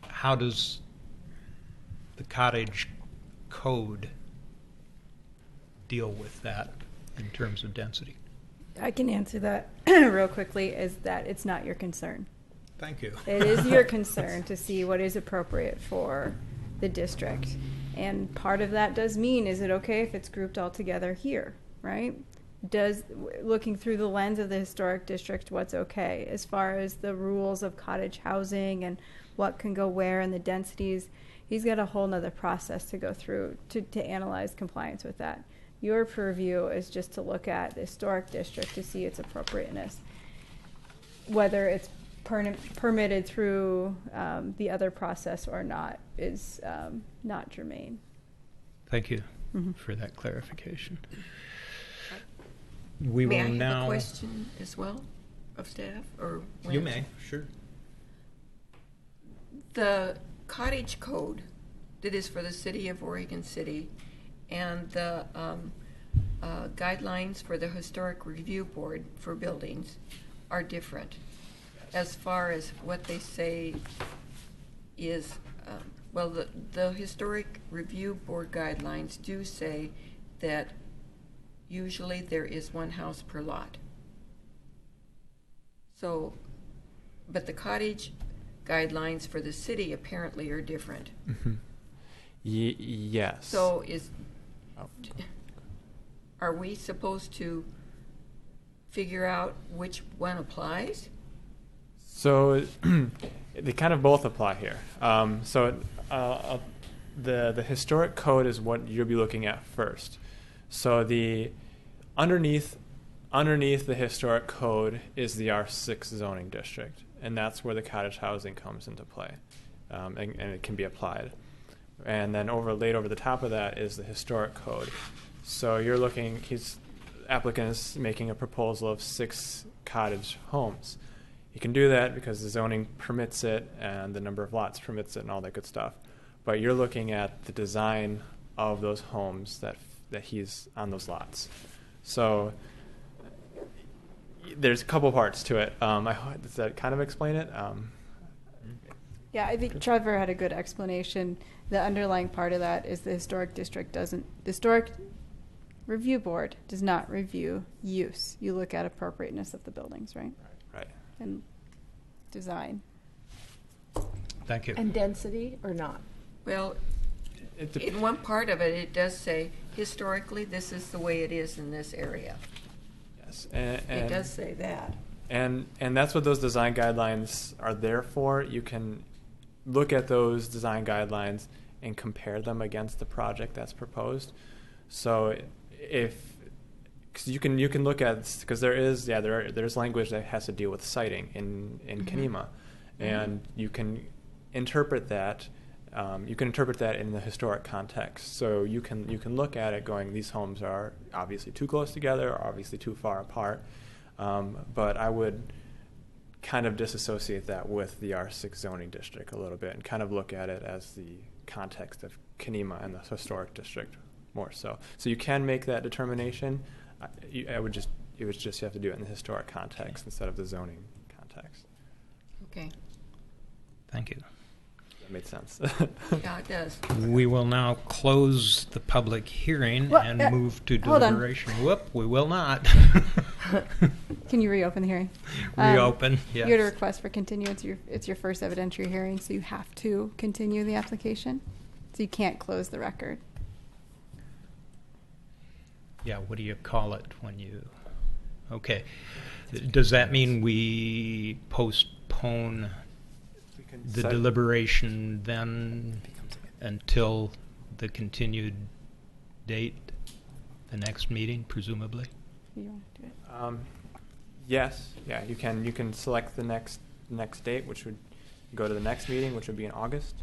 How does the cottage code deal with that in terms of density? I can answer that real quickly, is that it's not your concern. Thank you. It is your concern to see what is appropriate for the district. And part of that does mean, is it okay if it's grouped all together here, right? Looking through the lens of the historic district, what's okay as far as the rules of cottage housing and what can go where and the densities. He's got a whole nother process to go through to analyze compliance with that. Your purview is just to look at the historic district to see its appropriateness. Whether it's permitted through the other process or not is not germane. Thank you for that clarification. May I have a question as well of staff? Or you may, sure. The cottage code that is for the city of Oregon City and the guidelines for the Historic Review Board for buildings are different as far as what they say is, the Historic Review Board guidelines do say that usually there is 1 house per lot. So, but the cottage guidelines for the city apparently are different. Yes. So are we supposed to figure out which one applies? So they kind of both apply here. The historic code is what you'll be looking at first. So the underneath the historic code is the R6 zoning district, and that's where the cottage housing comes into play, and it can be applied. And then overlaid over the top of that is the historic code. So you're looking, applicant is making a proposal of 6 cottage homes. You can do that because the zoning permits it and the number of lots permits it and all that good stuff. But you're looking at the design of those homes that he's on those lots. So there's a couple parts to it. Does that kind of explain it? Yeah, I think Trevor had a good explanation. The underlying part of that is the historic district the historic review board does not review use. You look at appropriateness of the buildings, right? Right. And design. Thank you. And density or not? Well, in one part of it, it does say, historically, this is the way it is in this area. Yes. It does say that. And that's what those design guidelines are there for. You can look at those design guidelines and compare them against the project that's proposed. So cause you can look at, because there's language that has to deal with siting in Kenema, and you can interpret that. You can interpret that in the historic context. So you can look at it going, these homes are obviously too close together, or obviously too far apart. But I would kind of disassociate that with the R6 zoning district a little bit, and kind of look at it as the context of Kenema and the historic district more so. So you can make that determination. You have to do it in the historic context instead of the zoning context. Okay. Thank you. That made sense. Yeah, it does. We will now close the public hearing Well, and move to hold on. deliberation. Whoop, we will not. Can you reopen the hearing? Reopen, yes. You had a request for continuance. It's your first evidentiary hearing, so you have to continue the application. So you can't close the record. Yeah, what do you call it when you... Okay. Does that mean we postpone the deliberation then until the continued date, the next meeting, presumably? You want to do it? Yes. Yeah, you can select the next date, which would go to the next meeting, which would be in August.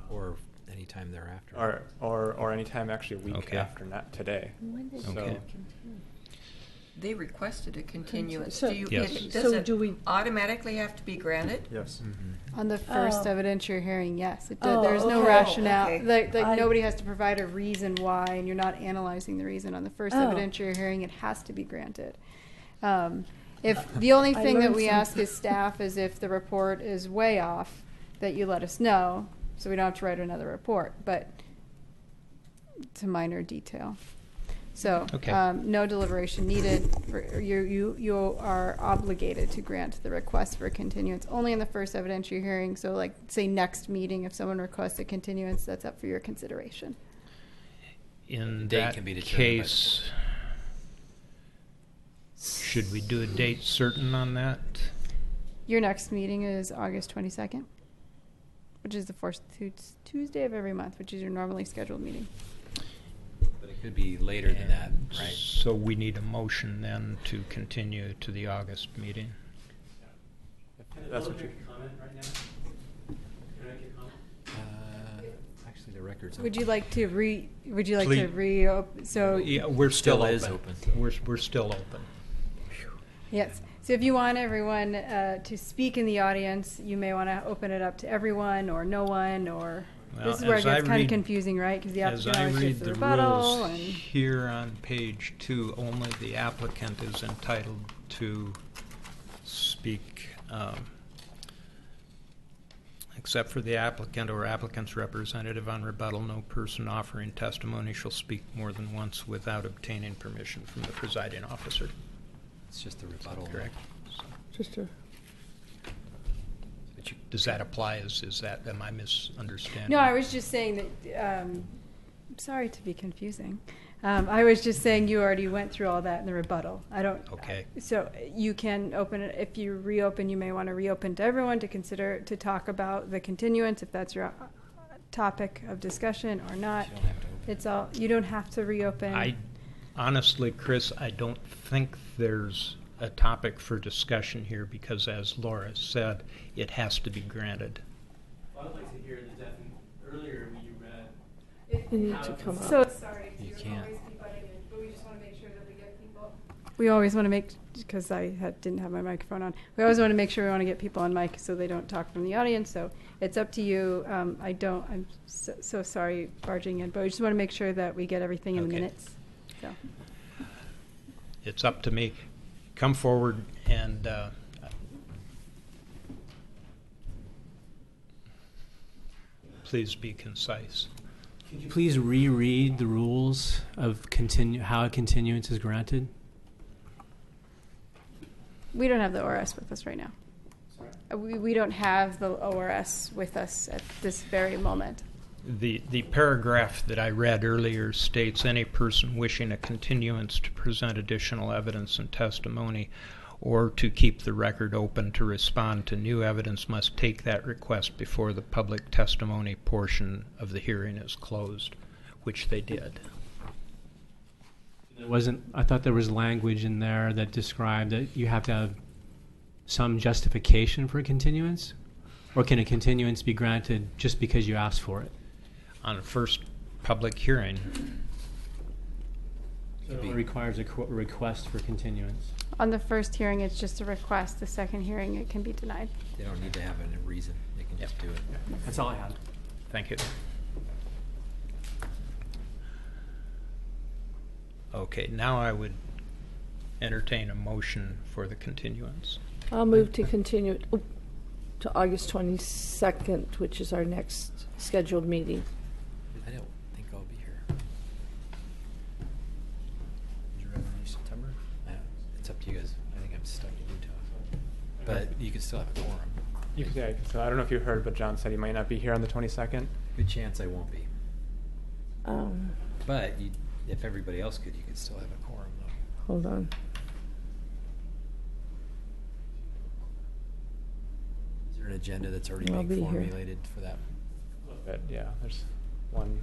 Or any time thereafter. Or any time actually a week Okay. after not today. When did So- Okay. They requested a continuance. So- Yes. Does So it do we- automatically have to be granted? Yes. On the first Oh. evidentiary hearing, yes. Oh, There's no okay. rationale. Okay. Like I- nobody has to provide a reason why, and you're not analyzing the reason. On the first Oh. evidentiary hearing, it has to be granted. If the only I thing that learned we ask something. as staff is if the report is way off, that you let us know, so we don't have to write another report. But it's a minor detail. So, Okay. no deliberation needed. You are obligated to grant the request for continuance only in the first evidentiary hearing. So, like, say next meeting, if someone requests a continuance, that's up for your consideration. In Date that can be determined by the case, should we do a date certain on that? Your next meeting is August 22nd, which is the fourth Tuesday of every month, which is your normally scheduled meeting. But it could be later than that, right? So we need a motion then to continue to the August meeting. That's what you. Comment right now? Can I make a comment? Actually, the record's Would you like to Please. reopen? So Yeah, we're still Still open. is open. We're still open. yes. So if you want everyone to speak in the audience, you may want to open it up to everyone or no one, or Well, this is where it as I gets kind of read- confusing, right? Because the As applicant I always read gets the the rebuttal. rules And here on page 2, only the applicant is entitled to speak. Except for the applicant or applicant's representative on rebuttal, no person offering testimony shall speak more than once without obtaining permission from the presiding officer. It's just the rebuttal. Correct. Just a... Does that apply? Am I misunderstanding? no, I was just saying that. Sorry to be confusing. I was just saying you already went through all that in the rebuttal. I don't. Okay. So you can open it. If you reopen, you may want to reopen to everyone to consider to talk about the continuance, if that's your topic of discussion or not. You don't have to open. It's all. You don't have to reopen. Honestly, Chris, I don't think there's a topic for discussion here because, as Laura said, it has to be granted. Well, I'd like to hear the earlier you read. You need to come up. So sorry. You can't. But we just want to make sure that we get people. We always want to make, because I didn't have my microphone on. We always want to make sure we want to get people on mic so they don't talk from the audience. So it's up to you. I'm so sorry barging in, but we just want to make sure that we get everything in the Okay. minutes. So. It's up to me. Come forward and please be concise. Could you please reread the rules of how a continuance is granted? We don't have the ORS with us right now. We don't have the ORS with us at this very moment. The paragraph that I read earlier states any person wishing a continuance to present additional evidence and testimony or to keep the record open to respond to new evidence must take that request before the public testimony portion of the hearing is closed, which they did. I thought there was language in there that described that you have to have some justification for a continuance? Or can a continuance be granted just because you asked for it? On a first public hearing. So it requires a request for continuance. On the first hearing, it's just a request. The second hearing, it can be denied. They don't need to have a reason. They can just do it. That's all I had. Thank you. Okay, now I would entertain a motion for the continuance. I'll move to continue it to August 22nd, which is our next scheduled meeting. I don't think I'll be here. Would you rather do September? It's up to you guys. I think I'm stuck in Utah. But you could still have a quorum. Yeah, so I don't know if you heard, but John said he might not be here on the 22nd. Good chance I won't be. Um, But if everybody else could, you could still have a quorum, though. hold on. Is there an agenda that's already I'll being be here. formulated for that? But yeah, there's one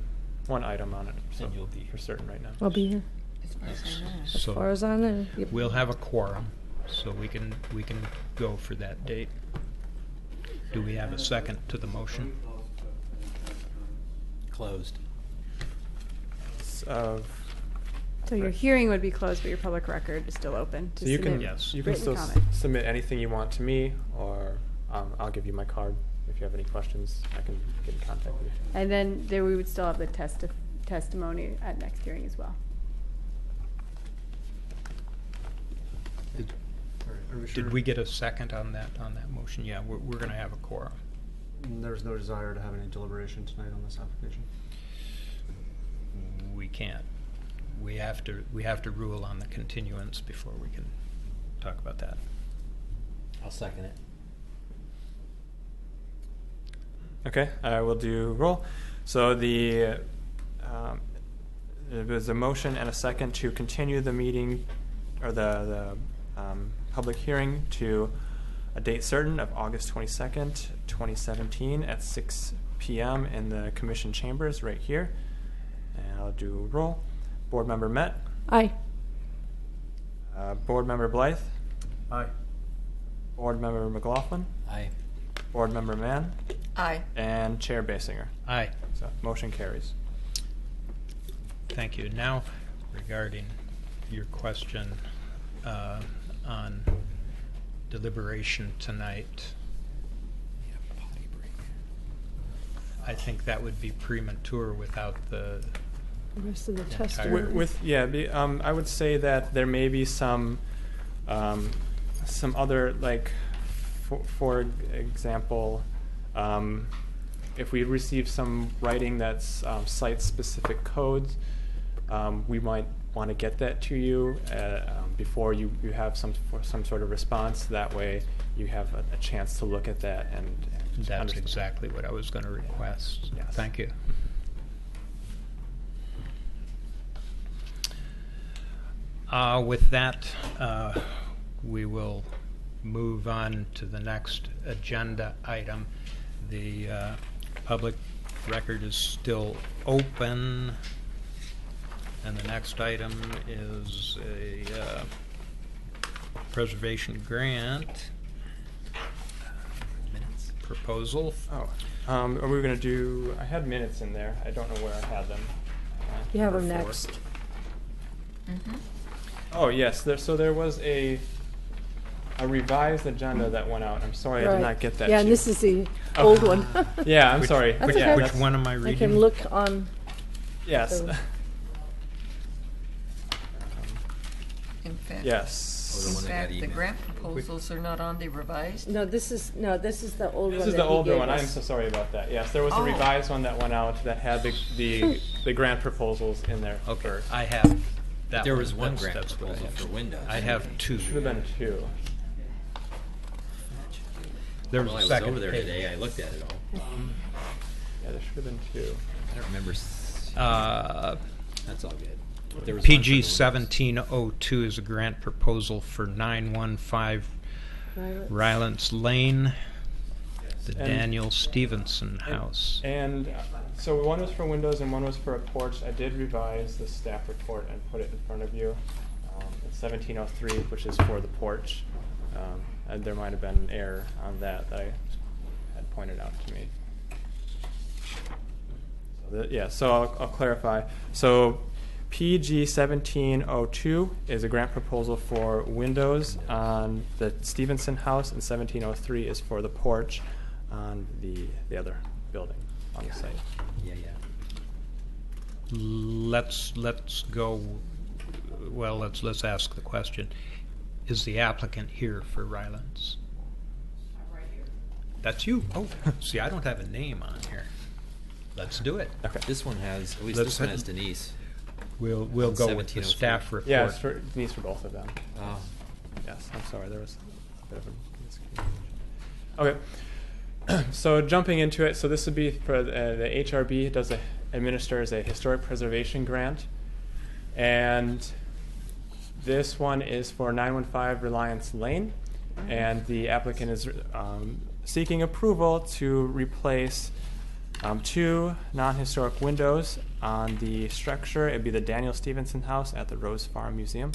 item on it. So And you'll be for certain right now. I'll be here. As far as I know. As far as I know. Yep. We'll have a quorum, so we can go for that date. Do we have a second to the motion? Closed. Of So your hearing would be closed, but your public record is still open to so you can submit Yes. you can written still comment. submit anything you want to me, or I'll give you my card. If you have any questions, I can get in contact with you. And then there we would still have the testimony at next hearing as well. Did we get a second on that motion? Yeah, we're going to have a quorum. There's no desire to have any deliberation tonight on this application. We can't. We have to rule on the continuance before we can talk about that. I'll second it. Okay, I will do roll. So there was a motion and a second to continue the meeting or the public hearing to a date certain of August 22nd, 2017 at 6 p.m. in the commission chambers right here. And I'll do roll. Board member Met. Aye. Board member Blythe. Aye. Board member McLaughlin. Aye. Board member Mann. Aye. And Chair Basinger. Aye. So motion carries. Thank you. Now, regarding your question on deliberation tonight, Potty break. I think that would be premature without the The rest of the Entire- testimony. I would say that there may be some other, like, for example, if we receive some writing that's cites specific codes, we might want to get that to you before you have some sort of response. That way, you have a chance to look at that and That's understand. exactly what I was going to request. Yes. Thank you. With that, we will move on to the next agenda item. The public record is still open, and the next item is a preservation grant Minutes. proposal. Oh, are we going to do? I had minutes in there. I don't know where I had them. You have them Before. next. Mm-hmm. Oh yes, there was a revised agenda that went out. I'm sorry I Right. did not get that. Yeah, to and you. this is the Oh. old one. Yeah, I'm Which- sorry. That's Which, okay. which one am I I reading? can look on. Yes. So- In fact. Yes. Oh, the In one that got fact, the emailed. grant proposals are not on the revised. No, this is the old This one. is that the he older gave one. us. I'm so sorry about that. Yes, there was a Oh. revised one that went out that had the grant proposals in there. Okay, first. I have that. There was one That's- grant that's what I proposal have. for Windows. I have two. Should have been two. There was Well, a I was second over there page. today. I looked at it all. Yeah, there should have been two. I don't remember. That's all good. There was one for PG Windows. 1702 is a grant proposal for 915 Rylance Lane, the And- Daniel Stevenson house. And so one was for windows and one was for a porch. I did revise the staff report and put it in front of you. It's 1703, which is for the porch. And there might have been an error on that I had pointed out to me. So I'll clarify. So PG 1702 is a grant proposal for windows on the Stevenson house, and 1703 is for the porch on the other building on the site. Yeah. Let's go. Well, let's ask the question: is the applicant here for Rylance? I'm right here. That's you. Oh, see, I don't have a name on here. Let's do it. Okay. This one has, at least Let's this one hit- has Denise. We'll go with the 1703. staff report. Yeah, it's for Denise for both of them. Oh. Yes, I'm sorry, there was a bit of a miscommunication. Okay, so jumping into it, so this would be for the HRB administers a historic preservation grant, and this one is for 915 Reliance Lane, and the applicant is seeking approval to replace two non-historic windows on the structure. It'd be the Daniel Stevenson house at the Rose Farm Museum.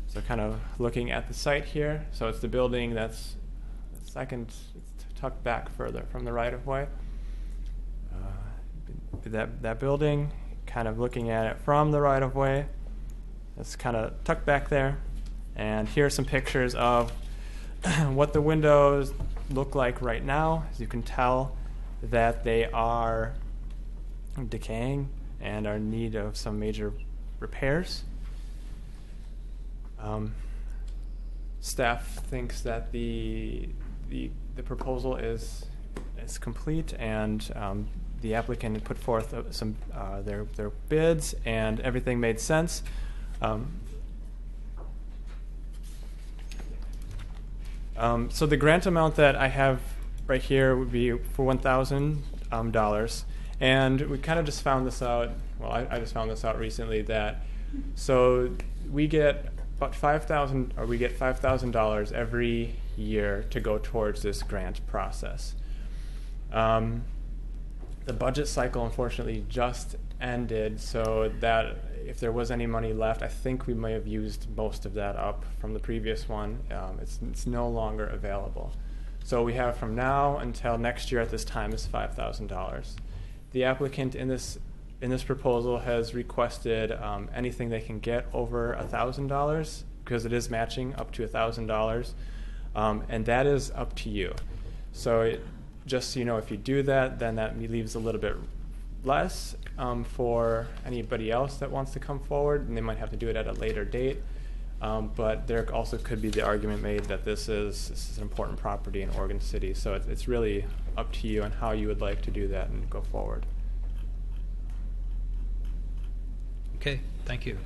So kind of looking at the site here. So it's the building that's second, it's tucked back further from the right-of-way. That building, kind of looking at it from the right-of-way, it's kind of tucked back there. And here are some pictures of what the windows look like right now. As you can tell, that they are decaying and are in need of some major repairs. Staff thinks that the proposal is complete, and the applicant put forth some their bids, and everything made sense. So the grant amount that I have right here would be for $1,000, and we kind of just found this out. Well, I just found this out recently that so we get about $5,000 every year to go towards this grant process. The budget cycle unfortunately just ended, so that if there was any money left, I think we may have used most of that up from the previous one. It's no longer available. So we have from now until next year at this time is $5,000. The applicant in this proposal has requested anything they can get over $1,000, because it is matching up to $1,000, and that is up to you. So just so you know, if you do that, then that leaves a little bit less for anybody else that wants to come forward, and they might have to do it at a later date. But there also could be the argument made that this is an important property in Oregon City, so it's really up to you on how you would like to do that and go forward. Okay, thank you.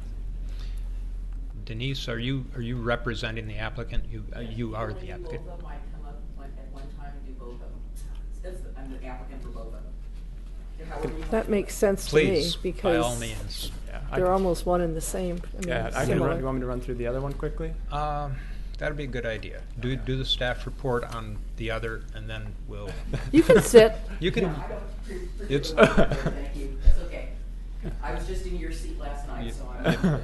Denise, are you representing the applicant? You are the applicant. Both of them might come up like at one time and do both of them. I'm the applicant for both of them. That makes sense Please, to me by all because means. they're almost one and the same. I mean, Yeah, I can similar. run. You want me to run through the other one quickly? That'd be a good idea. Do the staff report on the other, and then we'll. You can sit. You can. No, I don't It's. Thank you. That's okay. I was just in your seat last night, so I'm.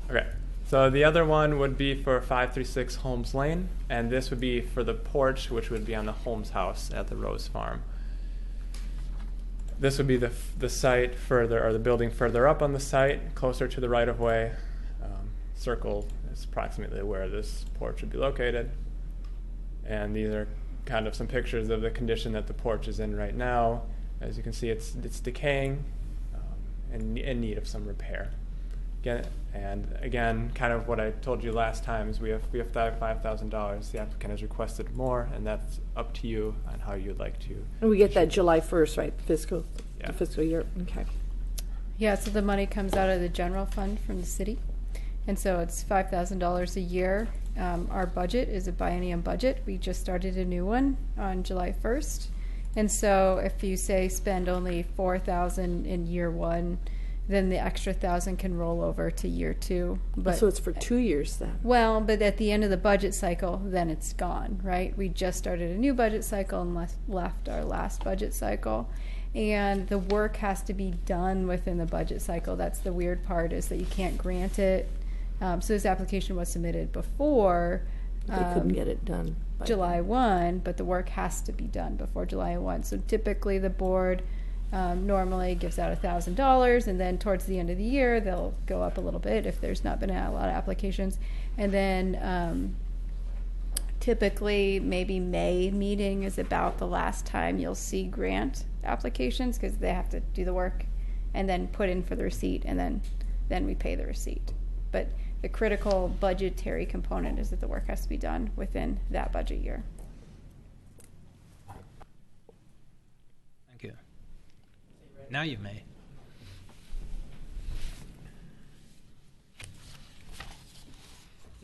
Okay, so the other one would be for 536 Holmes Lane, and this would be for the porch, which would be on the Holmes house at the Rose Farm. This would be the site further, or the building further up on the site, closer to the right-of-way. Circle is approximately where this porch would be located. And these are kind of some pictures of the condition that the porch is in right now. As you can see, it's decaying and in need of some repair. And again, kind of what I told you last time is we have that $5,000. The applicant has requested more, and that's up to you on how you'd like to. And we get that July 1st, right? The Yeah. fiscal year. Okay. Yeah, so the money comes out of the general fund from the city. And so it's $5,000 a year. Our budget is a biennium budget. We just started a new one on July 1st. And so if you say spend only $4,000 in year one, then the extra $1,000 can roll over to year two. But so it's for 2 years then. well, but at the end of the budget cycle, then it's gone, right? We just started a new budget cycle and left our last budget cycle. And the work has to be done within the budget cycle. That's the weird part, is that you can't grant it. So this application was submitted before They couldn't get it done by July 1, but the work has to be done before July 1. So typically the board normally gives out $1,000, and then towards the end of the year they'll go up a little bit if there's not been a lot of applications. And then typically maybe May meeting is about the last time you'll see grant applications, because they have to do the work and then put in for the receipt, and then we pay the receipt. But the critical budgetary component is that the work has to be done within that budget year. Thank you. Now you may.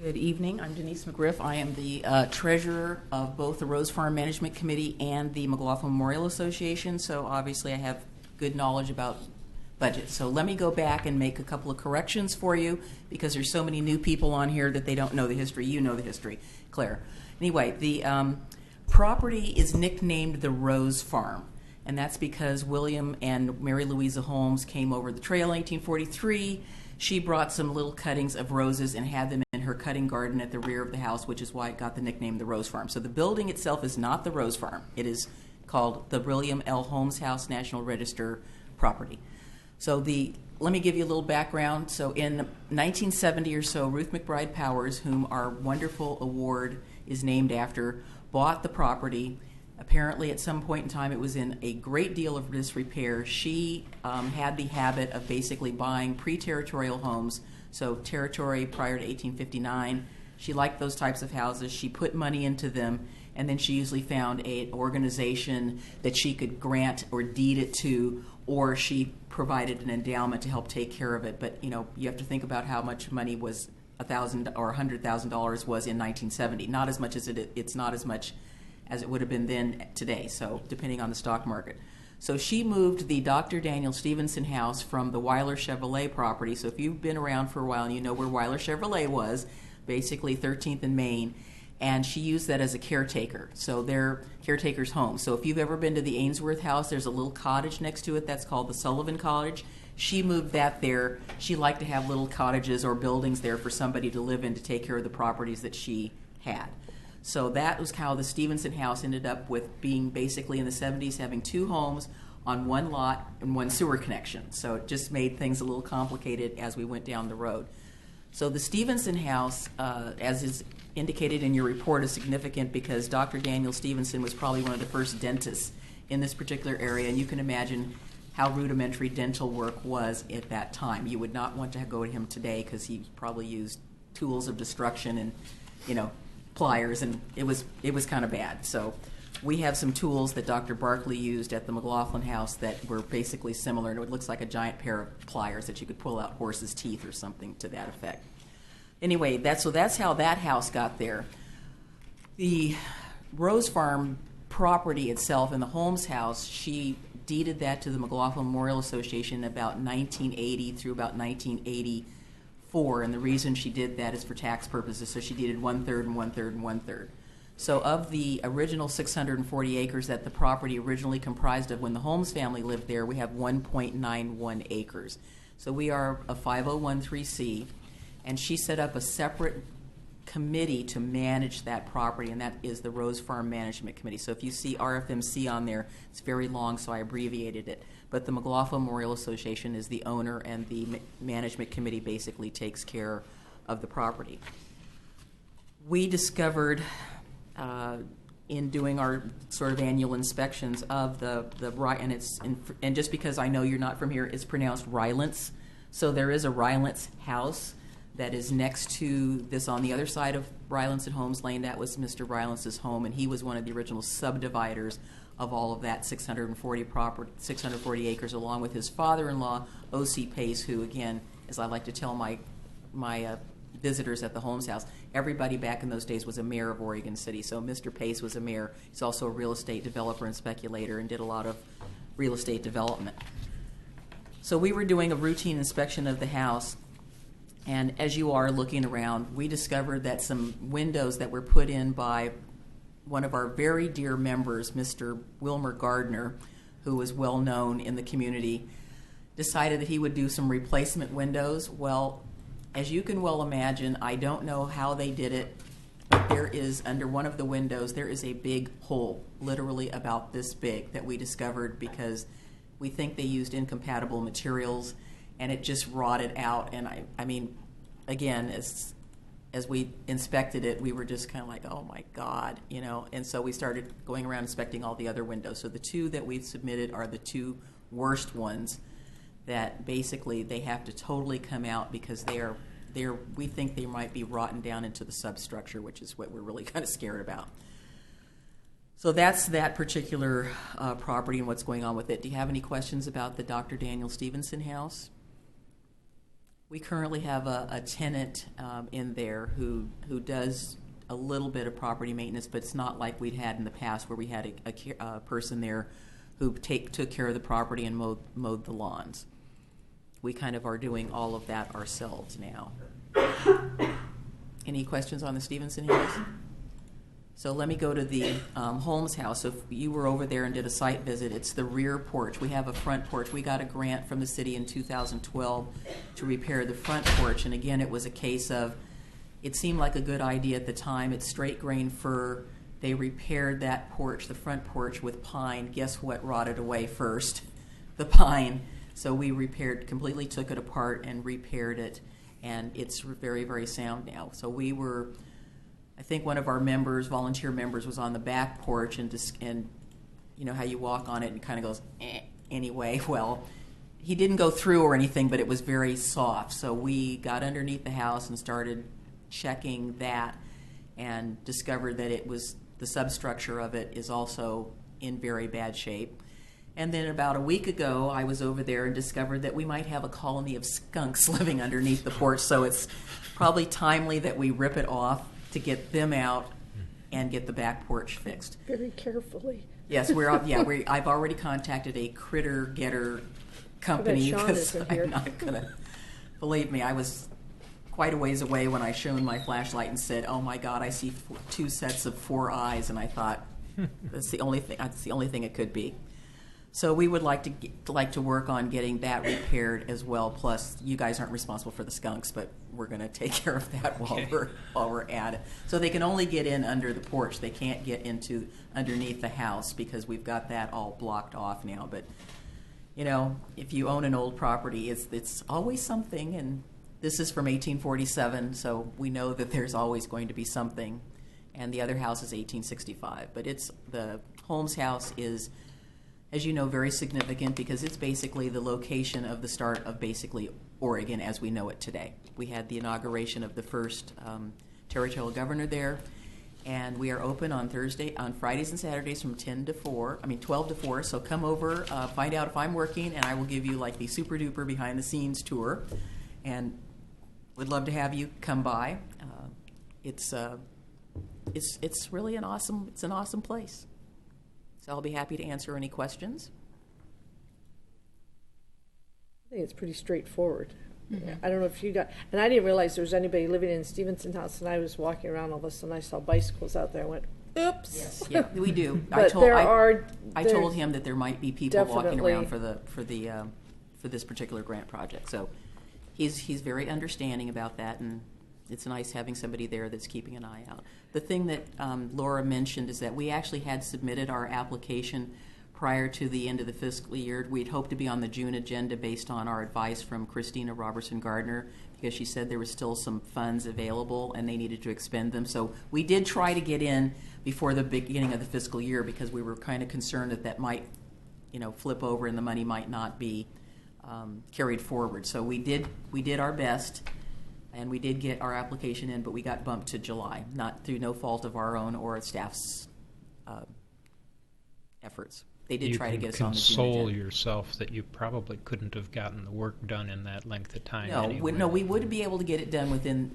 Good evening. I'm Denise McGriff. I am the treasurer of both the Rose Farm Management Committee and the McLaughlin Memorial Association, so obviously I have good knowledge about budget. So let me go back and make a couple of corrections for you, because there's so many new people on here that they don't know the history. You know the history, Claire. Anyway, the property is nicknamed the Rose Farm, and that's because William and Mary Louisa Holmes came over the trail in 1843. She brought some little cuttings of roses and had them in her cutting garden at the rear of the house, which is why it got the nickname the Rose Farm. So the building itself is not the Rose Farm. It is called the William L. Holmes House, National Register property. So let me give you a little background. So in 1970 or so, Ruth McBride Powers, whom our wonderful award is named after, bought the property. Apparently, at some point in time, it was in a great deal of disrepair. She had the habit of basically buying pre-territorial homes, so territory prior to 1859. She liked those types of houses. She put money into them, and then she usually found an organization that she could grant or deed it to, or she provided an endowment to help take care of it. But you have to think about how much money was $1,000 or $100,000 was in 1970. Not as much as it's not as much as it would have been then today, so depending on the stock market. So she moved the Dr. Daniel Stevenson house from the Weiler Chevrolet property. So if you've been around for a while and you know where Weiler Chevrolet was, basically 13th and Main, and she used that as a caretaker. So they're caretaker's home. So if you've ever been to the Ainsworth house, there's a little cottage next to it that's called the Sullivan Cottage. She moved that there. She liked to have little cottages or buildings there for somebody to live in to take care of the properties that she had. So that was how the Stevenson house ended up with being basically in the 70s having two homes on one lot and one sewer connection. So it just made things a little complicated as we went down the road. So the Stevenson house, as is indicated in your report, is significant because Dr. Daniel Stevenson was probably one of the first dentists in this particular area, and you can imagine how rudimentary dental work was at that time. You would not want to go to him today because he probably used tools of destruction and, pliers, and it was kind of bad. So we have some tools that Dr. Barkley used at the McLaughlin house that were basically similar, and it looks like a giant pair of pliers that you could pull out horses' teeth or something to that effect. Anyway, that's how that house got there. The Rose Farm property itself and the Holmes house, she deeded that to the McLaughlin Memorial Association about 1980 through about 1984, and the reason she did that is for tax purposes, so she deeded 1/3 and 1/3 and 1/3. So of the original 640 acres that the property originally comprised of when the Holmes family lived there, we have 1.91 acres. So we are a 501(c), and she set up a separate committee to manage that property, and that is the Rose Farm Management Committee. So if you see RFMC on there, it's very long, so I abbreviated it. But the McLaughlin Memorial Association is the owner, and the management committee basically takes care of the property. We discovered in doing our sort of annual inspections of and just because I know you're not from here, it's pronounced Rylance. So there is a Rylance house that is next to this on the other side of Rylance and Holmes Lane. That was Mr. Rylance's home, and he was one of the original subdividers of all of that 640 acres, along with his father-in-law, O.C. Pace, who, again, as I like to tell my visitors at the Holmes House, everybody back in those days was a mayor of Oregon City. So Mr. Pace was a mayor. He's also a real estate developer and speculator and did a lot of real estate development. So we were doing a routine inspection of the house, and as you are looking around, we discovered that some windows that were put in by one of our very dear members, Mr. Wilmer Gardner, who was well known in the community, decided that he would do some replacement windows. Well, as you can well imagine, I don't know how they did it, but there is, under one of the windows, there is a big hole, literally about this big, that we discovered because we think they used incompatible materials, and it just rotted out. And I mean, again, as we inspected it, we were just kind of like, oh my God, you know. And so we started going around inspecting all the other windows. So the two that we've submitted are the two worst ones that basically they have to totally come out because we think they might be rotten down into the substructure, which is what we're really kind of scared about. So that's that particular property and what's going on with it. Do you have any questions about the Dr. Daniel Stevenson house? We currently have a tenant in there who does a little bit of property maintenance, but it's not like we'd had in the past where we had a person there who took care of the property and mowed the lawns. We kind of are doing all of that ourselves now. Any questions on the Stevenson house? So let me go to the Holmes house. So if you were over there and did a site visit, it's the rear porch. We have a front porch. We got a grant from the city in 2012 to repair the front porch. And again, it was a case of, it seemed like a good idea at the time. It's straight grain fir. They repaired that porch, the front porch, with pine. Guess what rotted away first? The pine. So we completely took it apart and repaired it. And it's very, very sound now. So I think one of our volunteer members, was on the back porch, and you know how you walk on it and kind of goes, anyway. Well, he didn't go through or anything, but it was very soft. So we got underneath the house and started checking that and discovered that the substructure of it is also in very bad shape. And then about a week ago, I was over there and discovered that we might have a colony of skunks living underneath the porch. So it's probably timely that we rip it off to get them out and get the back porch fixed. Very carefully. Yes, I've already contacted a critter getter company because I'm not going to, believe me, I was quite a ways away when I shone my flashlight and said, oh my God, I see two sets of 4 eyes, and I thought, that's the only thing it could be. So we would like to work on getting that repaired as well. Plus, you guys aren't responsible for the skunks, but we're going to take care of that while we're at it. So they can only get in under the porch. They can't get underneath the house because we've got that all blocked off now. But you know, if you own an old property, it's always something. And this is from 1847, so we know that there's always going to be something. And the other house is 1865, but the Holmes house is, as you know, very significant because it's basically the location of the start of basically Oregon as we know it today. We had the inauguration of the first territorial governor there, and we are open on Fridays and Saturdays from 12 to 4. So come over, find out if I'm working, and I will give you like the super duper behind the scenes tour, and would love to have you come by. It's really an awesome place. So I'll be happy to answer any questions. I think it's pretty straightforward. Mm-hmm. I don't know if you got, and I didn't realize there was anybody living in Stevenson house, and I was walking around all of a sudden I saw bicycles out there. I went, oops. Yes, yeah, we do. I told him that there might be people walking around for this particular grant project. So he's very understanding about that, and it's nice having somebody there that's keeping an eye out. The thing that Laura mentioned is that we actually had submitted our application prior to the end of the fiscal year. We'd hoped to be on the June agenda based on our advice from Christina Robertson Gardner, because she said there was still some funds available and they needed to expend them. So we did try to get in before the beginning of the fiscal year because we were kind of concerned that might, flip over and the money might not be carried forward. So we did our best, and we did get our application in, but we got bumped to July, not through no fault of our own or staff's efforts. They did try to get us on the June agenda. You can console yourself that you probably couldn't have gotten the work done in that length of time. No, anyway. we would be able to get it done within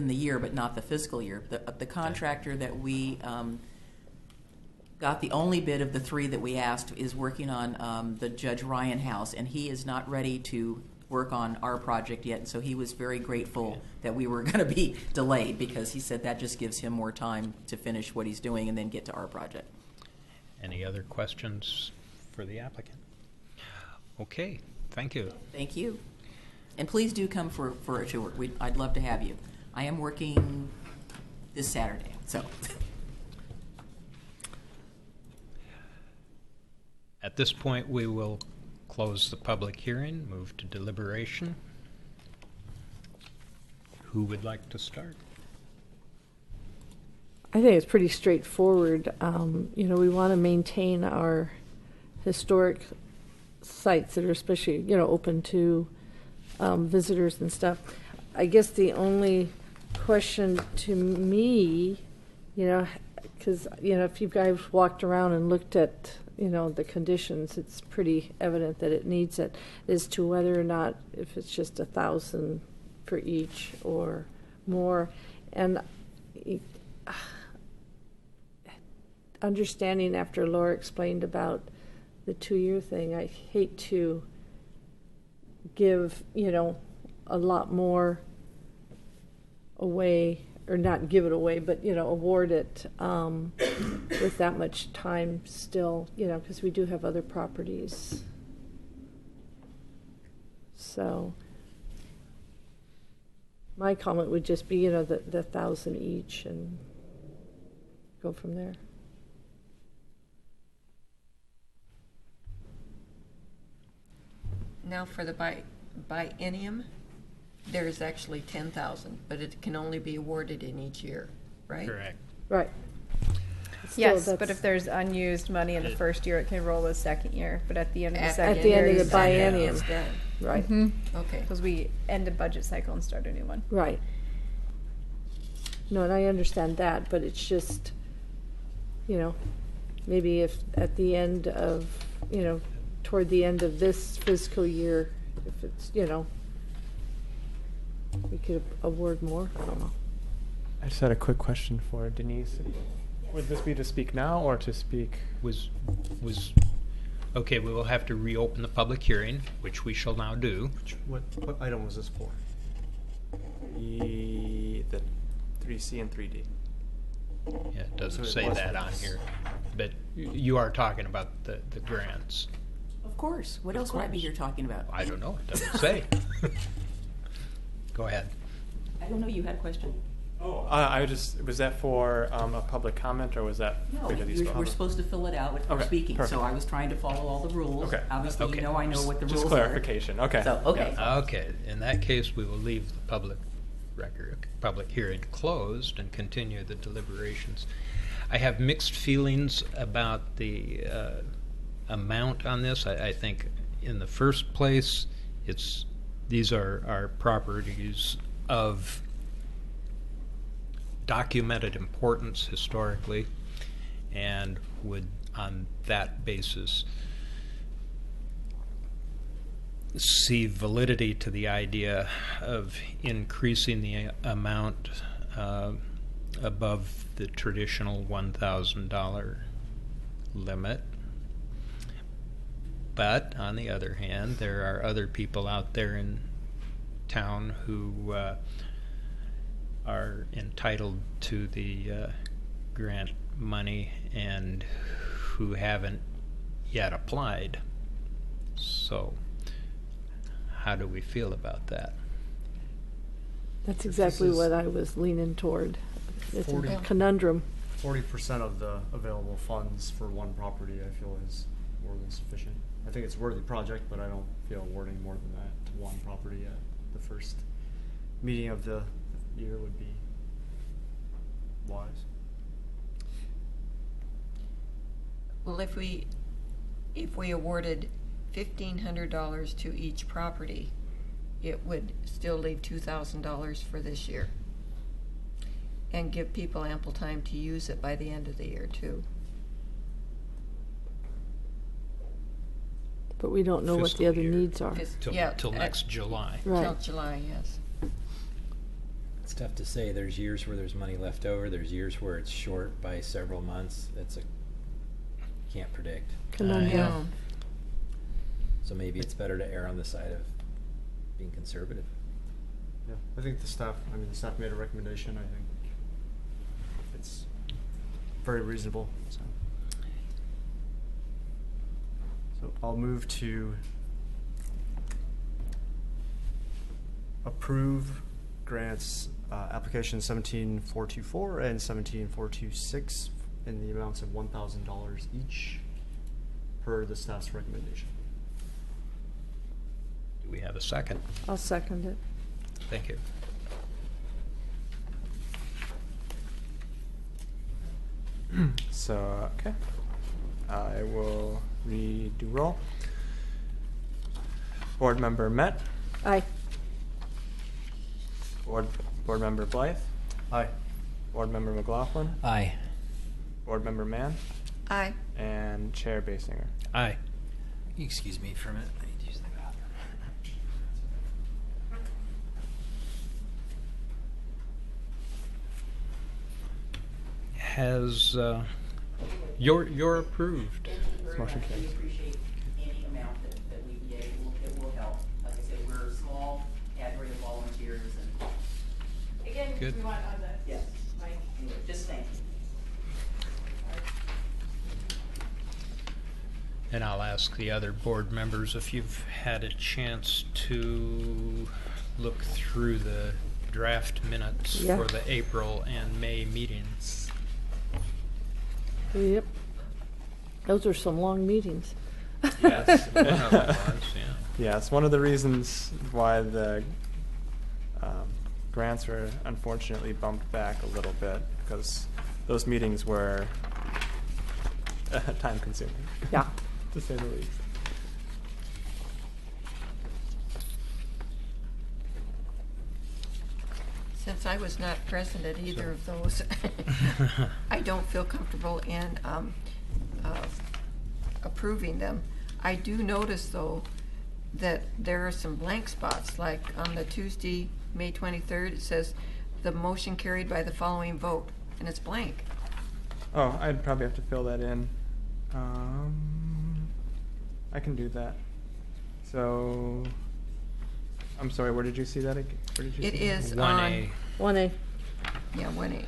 the year, but not the fiscal year. The contractor that we got the only bid of the three that we asked is working on the Judge Ryan house, and he is not ready to work on our project yet. And so he was very grateful that we were going to be delayed, because he said that just gives him more time to finish what he's doing and then get to our project. Any other questions for the applicant? Okay, thank you. Thank you. And please do come for a tour. I'd love to have you. I am working this Saturday, so. At this point, we will close the public hearing, move to deliberation. Who would like to start? I think it's pretty straightforward. We want to maintain our historic sites that are especially, open to visitors and stuff. I guess the only question to me, because, if you guys walked around and looked at, the conditions, it's pretty evident that it needs it, as to whether or not, if it's just 1,000 for each or more. And understanding after Laura explained about the 2-year thing, I hate to give, a lot more away, or not give it away, but, award it with that much time still, because we do have other properties. So my comment would just be, the 1,000 each, and go from there. Now for the biennium, there is actually 10,000, but it can only be awarded in each year, right? Correct. Right. Yes, Still, but if there's unused money in the first year, it can roll the second year. But at the end of the At second At the year, end of the it's done. biennium. It's done. Right. Okay. Because we end a budget cycle and start a new one. Right. No, and I understand that, but it's just, maybe if at the end of, toward the end of this fiscal year, if it's, we could award more. I don't know. I just had a quick question for Denise. Would this be to speak now or to speak? Okay, we will have to reopen the public hearing, which we shall now do. What item was this for? The 3C and 3D. Yeah, it doesn't So it say was that for on this. here, but you are talking about the grants. Of course. What else would I be here talking about? I don't know. It doesn't say. Go ahead. I don't know. You had a question. Was that for a public comment, or was that? No, because you spoke? we're supposed to fill it out with Okay, speaking. perfect. So I was trying to follow all the rules. Okay. Obviously, Okay. I know what the rules Just clarification. are. Okay. So, okay. Okay, in that case, we will leave the public hearing closed and continue the deliberations. I have mixed feelings about the amount on this. I think in the first place, these are properties of documented importance historically, and would on that basis see validity to the idea of increasing the amount above the traditional $1,000 limit. But on the other hand, there are other people out there in town who are entitled to the grant money and who haven't yet applied. So how do we feel about that? That's exactly This is what I was leaning toward. It's 40. a conundrum. 40% of the available funds for one property, I feel, is more than sufficient. I think it's a worthy project, but I don't feel awarding more than that to one property at the first meeting of the year would be wise. Well, if we awarded $1,500 to each property, it would still leave $2,000 for this year. And give people ample time to use it by the end of the year, too. But we don't know what the Fiscal other year. needs are. Till next July. Right. Till July, yes. It's tough to say. There's years where there's money left over. There's years where it's short by several months. Can't predict. Come on, Yeah. yeah. So maybe it's better to err on the side of being conservative. Yeah, I think the staff made a recommendation. I think it's very reasonable. So I'll move to approve grants application 17424 and 17426 in the amounts of $1,000 each per the staff's recommendation. Do we have a second? I'll second it. Thank you. So, okay. I will redo roll. Board Member Met. Aye. Board Member Blythe. Aye. Board Member McLaughlin. Aye. Board Member Mann. Aye. And Chair Basinger. Aye. Excuse me for a minute. I need to use the bathroom. Has you're approved. Motion We carries. appreciate any amount that we get. It will help. Like I said, we're a small cadre of volunteers and. Again, Good. we want on the. Yes, Mike, just thank you. And I'll ask the other board members if you've had a chance to look through the draft minutes Yeah. for the April and May meetings. Yep. Those are some long meetings. Yes, one of them was, yeah. Yeah, it's one of the reasons why the grants were unfortunately bumped back a little bit, because those meetings were time consuming. Yeah. To say the least. Since I was not present at either of those, I don't feel comfortable in approving them. I do notice, though, that there are some blank spots, like on the Tuesday, May 23rd, it says, "The motion carried by the following vote," and it's blank. Oh, I'd probably have to fill that in. I can do that. So, I'm sorry, where did you see that again? Where did you It see that? is 1A. 1A. Yeah, 1A.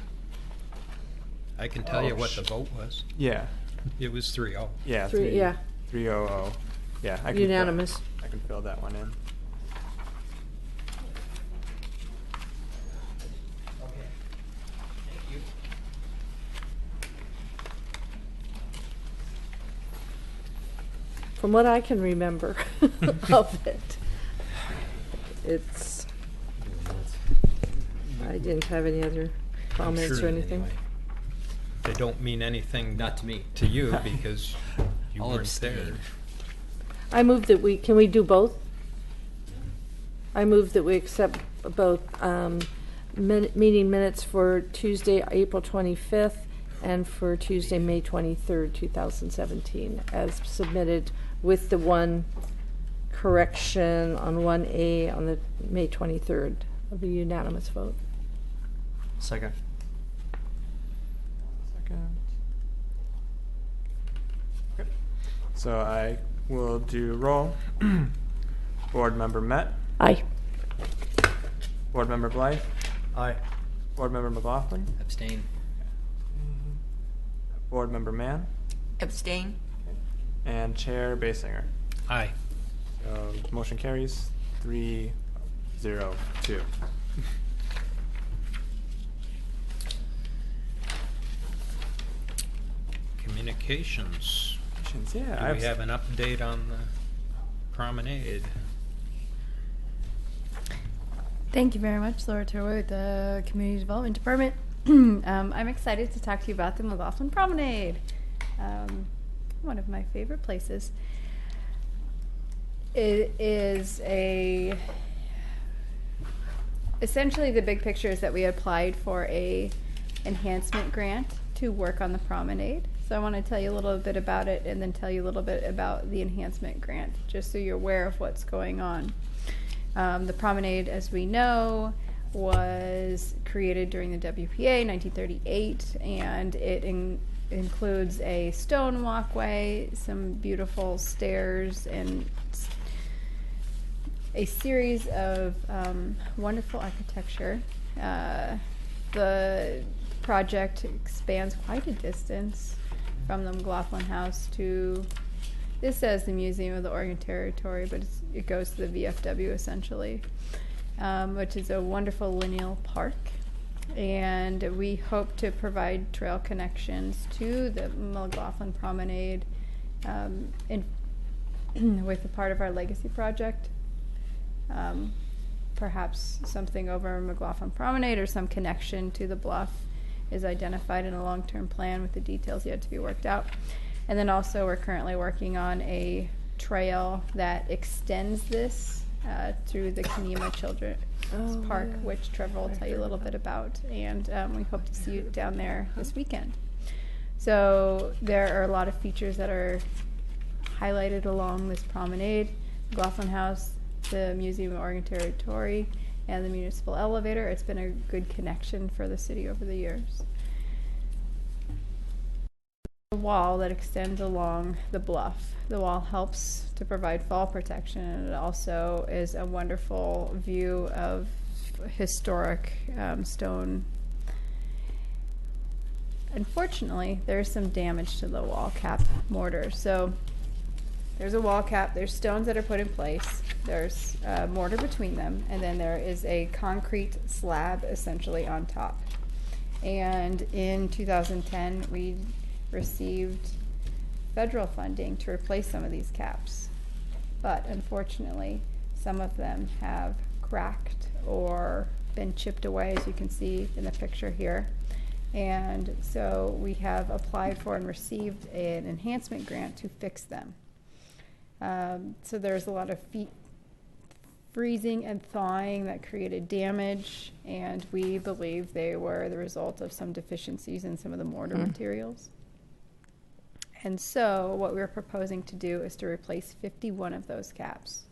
I can tell you what the vote was. Yeah. It was 3-0. Yeah, Yeah. 300. Yeah, I can Unanimous. I can fill that one in. From what I can remember of it, it's. I didn't have any other comments sure or anything. Anyway. They don't mean anything Not to me. to you because you I'll weren't abstain. there. I move that can we do both? I move that we accept both meeting minutes for Tuesday, April 25th, and for Tuesday, May 23rd, 2017, as submitted with the one correction on 1A on the May 23rd of a unanimous vote. Second. Okay. So I will do roll. Board Member Met. Aye. Board Member Blythe. Aye. Board Member McLaughlin. Abstain. Board Member Mann. Abstain? And Chair Basinger. Aye. So motion carries 3-0-2. Communications. Yeah, Do we have an update on the promenade? Thank you very much, Laura Turway with the Community Development Department. I'm excited to talk to you about the McLaughlin Promenade, one of my favorite places. It is essentially the big picture is that we applied for a enhancement grant to work on the promenade. So I want to tell you a little bit about it and then tell you a little bit about the enhancement grant, just so you're aware of what's going on. The promenade, as we know, was created during the WPA, 1938, and it includes a stone walkway, some beautiful stairs, and a series of wonderful architecture. The project expands quite a distance from the McLaughlin House to, this says the Museum of the Oregon Territory, but it goes to the VFW essentially, which is a wonderful lineal park. And we hope to provide trail connections to the McLaughlin Promenade with a part of our legacy project. Perhaps something over McLaughlin Promenade or some connection to the bluff is identified in a long-term plan with the details yet to be worked out. And then also we're currently working on a trail that extends this through the Kenema Children's Park, which Trevor will tell you a little bit about. And we hope to see you down there this weekend. So there are a lot of features that are highlighted along this promenade. McLaughlin House, the Museum of Oregon Territory, and the municipal elevator. It's been a good connection for the city over the years. The wall that extends along the bluff. The wall helps to provide fall protection, and it also is a wonderful view of historic stone. Unfortunately, there's some damage to the wall cap mortar. So there's a wall cap, there's stones that are put in place, there's mortar between them, and then there is a concrete slab essentially on top. And in 2010, we received federal funding to replace some of these caps. But unfortunately, some of them have cracked or been chipped away, as you can see in the picture here. And so we have applied for and received an enhancement grant to fix them. So there's a lot of feet freezing and thawing that created damage, and we believe they were the result of some deficiencies in some of the mortar materials. And so what we're proposing to do is to replace 51 of those caps.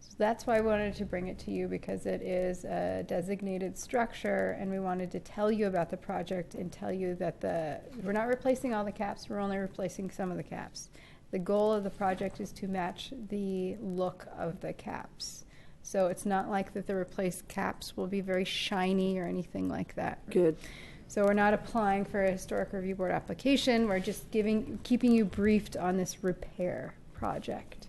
So that's why I wanted to bring it to you, because it is a designated structure, and we wanted to tell you about the project and tell you that we're not replacing all the caps, we're only replacing some of the caps. The goal of the project is to match the look of the caps. So it's not like that the replaced caps will be very shiny or anything like that. Good. So we're not applying for a Historic Review Board application. We're just keeping you briefed on this repair project.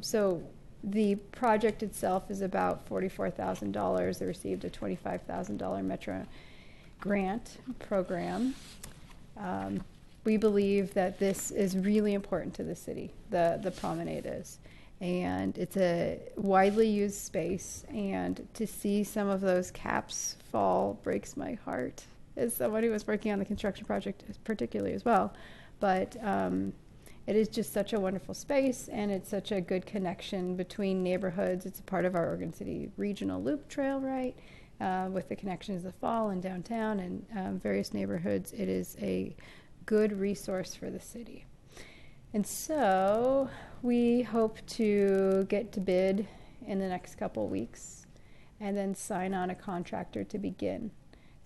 So the project itself is about $44,000. They received a $25,000 Metro grant program. We believe that this is really important to the city, the promenade is. And it's a widely used space, and to see some of those caps fall breaks my heart as someone who was working on the construction project particularly as well. But it is just such a wonderful space, and it's such a good connection between neighborhoods. It's a part of our Oregon City Regional Loop Trail, right, with the connections of the fall and downtown and various neighborhoods. It is a good resource for the city. And so we hope to get to bid in the next couple weeks and then sign on a contractor to begin.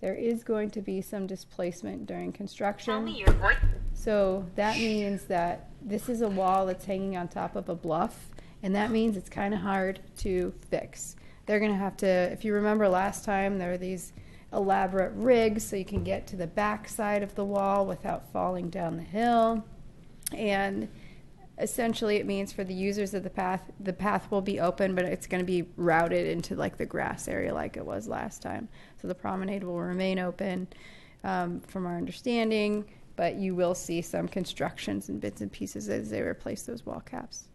There is going to be some displacement during construction. Tell me your voice. So that means that this is a wall that's hanging on top of a bluff, and that means it's kind of hard to fix. They're going to have to, if you remember last time, there were these elaborate rigs so you can get to the back side of the wall without falling down the hill. And essentially it means for the users of the path will be open, but it's going to be routed into like the grass area like it was last time. So the promenade will remain open from our understanding, but you will see some constructions and bits and pieces as they replace those wall caps.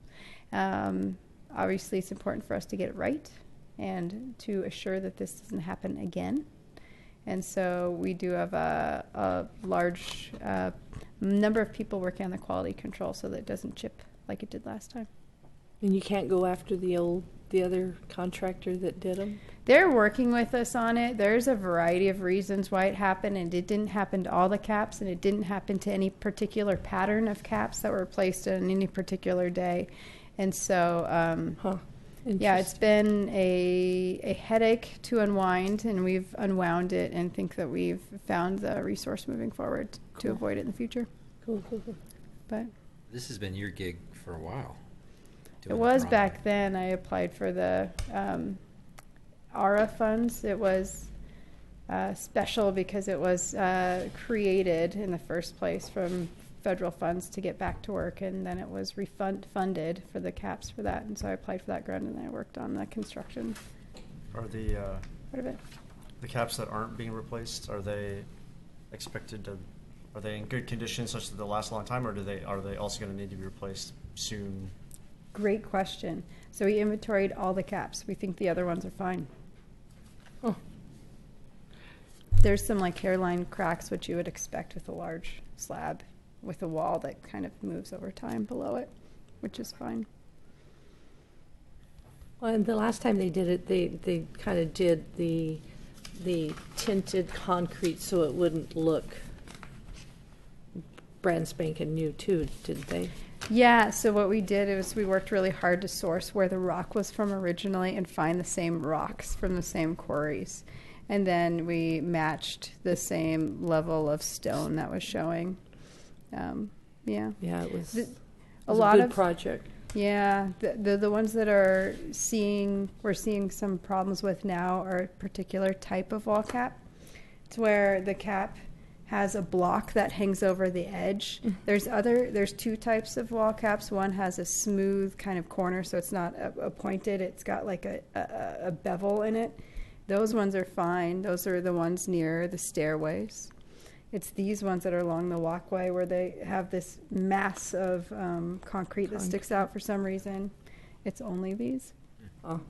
Obviously it's important for us to get it right and to assure that this doesn't happen again. And so we do have a large number of people working on the quality control so that it doesn't chip like it did last time. And you can't go after the other contractor that did them? They're working with us on it. There's a variety of reasons why it happened, and it didn't happen to all the caps, and it didn't happen to any particular pattern of caps that were placed on any particular day. And so, yeah, it's been a headache to unwind, and we've unwound it and think that we've found the resource moving forward to avoid it in the future. Cool. But This has been your gig for a while. it was back then. I applied for the ARA funds. It was special because it was created in the first place from federal funds to get back to work, and then it was funded for the caps for that. And so I applied for that grant, and then I worked on the construction Are the part of it. the caps that aren't being replaced, are they expected to? Are they in good condition such that they'll last a long time, or are they also going to need to be replaced soon? Great question. So we inventoried all the caps. We think the other ones are fine. Oh. There's some like hairline cracks, which you would expect with a large slab with a wall that kind of moves over time below it, which is fine. Well, and the last time they did it, they kind of did the tinted concrete so it wouldn't look brand spanking new too, didn't they? Yeah, so what we did is we worked really hard to source where the rock was from originally and find the same rocks from the same quarries. And then we matched the same level of stone that was showing. Yeah, it was a lot good of project. Yeah, the ones that we're seeing some problems with now are a particular type of wall cap. It's where the cap has a block that hangs over the edge. There's two types of wall caps. One has a smooth kind of corner, so it's not a pointed. It's got like a bevel in it. Those ones are fine. Those are the ones near the stairways. It's these ones that are along the walkway where they have this mass of concrete that sticks out for some reason. It's only these. Oh,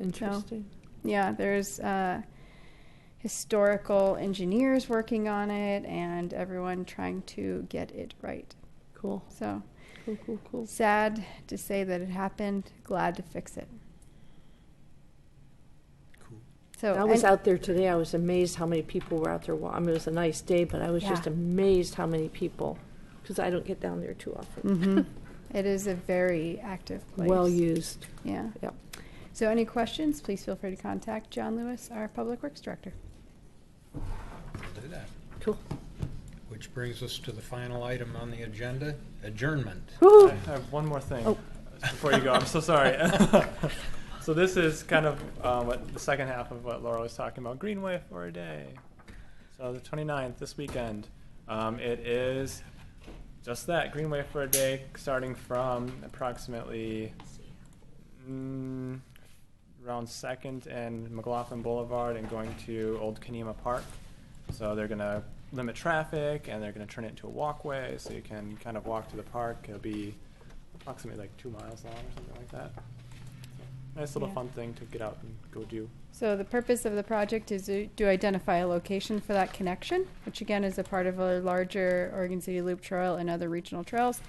interesting. So, yeah, there's historical engineers working on it and everyone trying to get it right. Cool. So, cool. Sad to say that it happened. Glad to fix it. So I was out there today. I was amazed how many people were out there. I mean, it was a nice day, but I was just amazed how many people, because I don't get down there too often. Mm-hmm. It is a very active place. Well used. Yeah. Yep. So any questions, please feel free to contact John Lewis, our Public Works Director. We'll do that. Cool. Which brings us to the final item on the agenda, adjournment. I have one more thing before you go. I'm so sorry. So this is kind of what the second half of what Laura was talking about, Greenway for a day. So the 29th, this weekend, it is just that, Greenway for a day, starting from approximately around 2nd and McLaughlin Boulevard and going to Old Kenema Park. So they're going to limit traffic and they're going to turn it into a walkway so you can kind of walk to the park. It'll be approximately like 2 miles long or something like that. Nice little fun thing to get out and go do. So the purpose of the project is to identify a location for that connection, which again is a part of a larger Oregon City Loop Trail and other regional trails,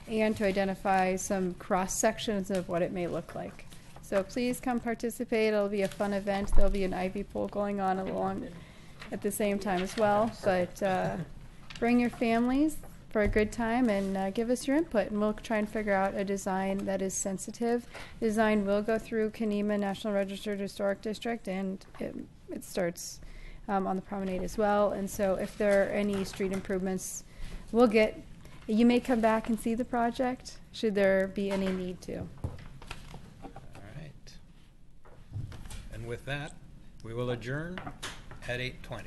and to identify some cross sections of what it may look like. So please come participate. It'll be a fun event. There'll be an Ivy pool going on along at the same time as well. But bring your families for a good time and give us your input, and we'll try and figure out a design that is sensitive. Design will go through Kenema National Registered Historic District, and it starts on the promenade as well. And so if there are any street improvements, you may come back and see the project should there be any need to. All right. And with that, we will adjourn at 8:20.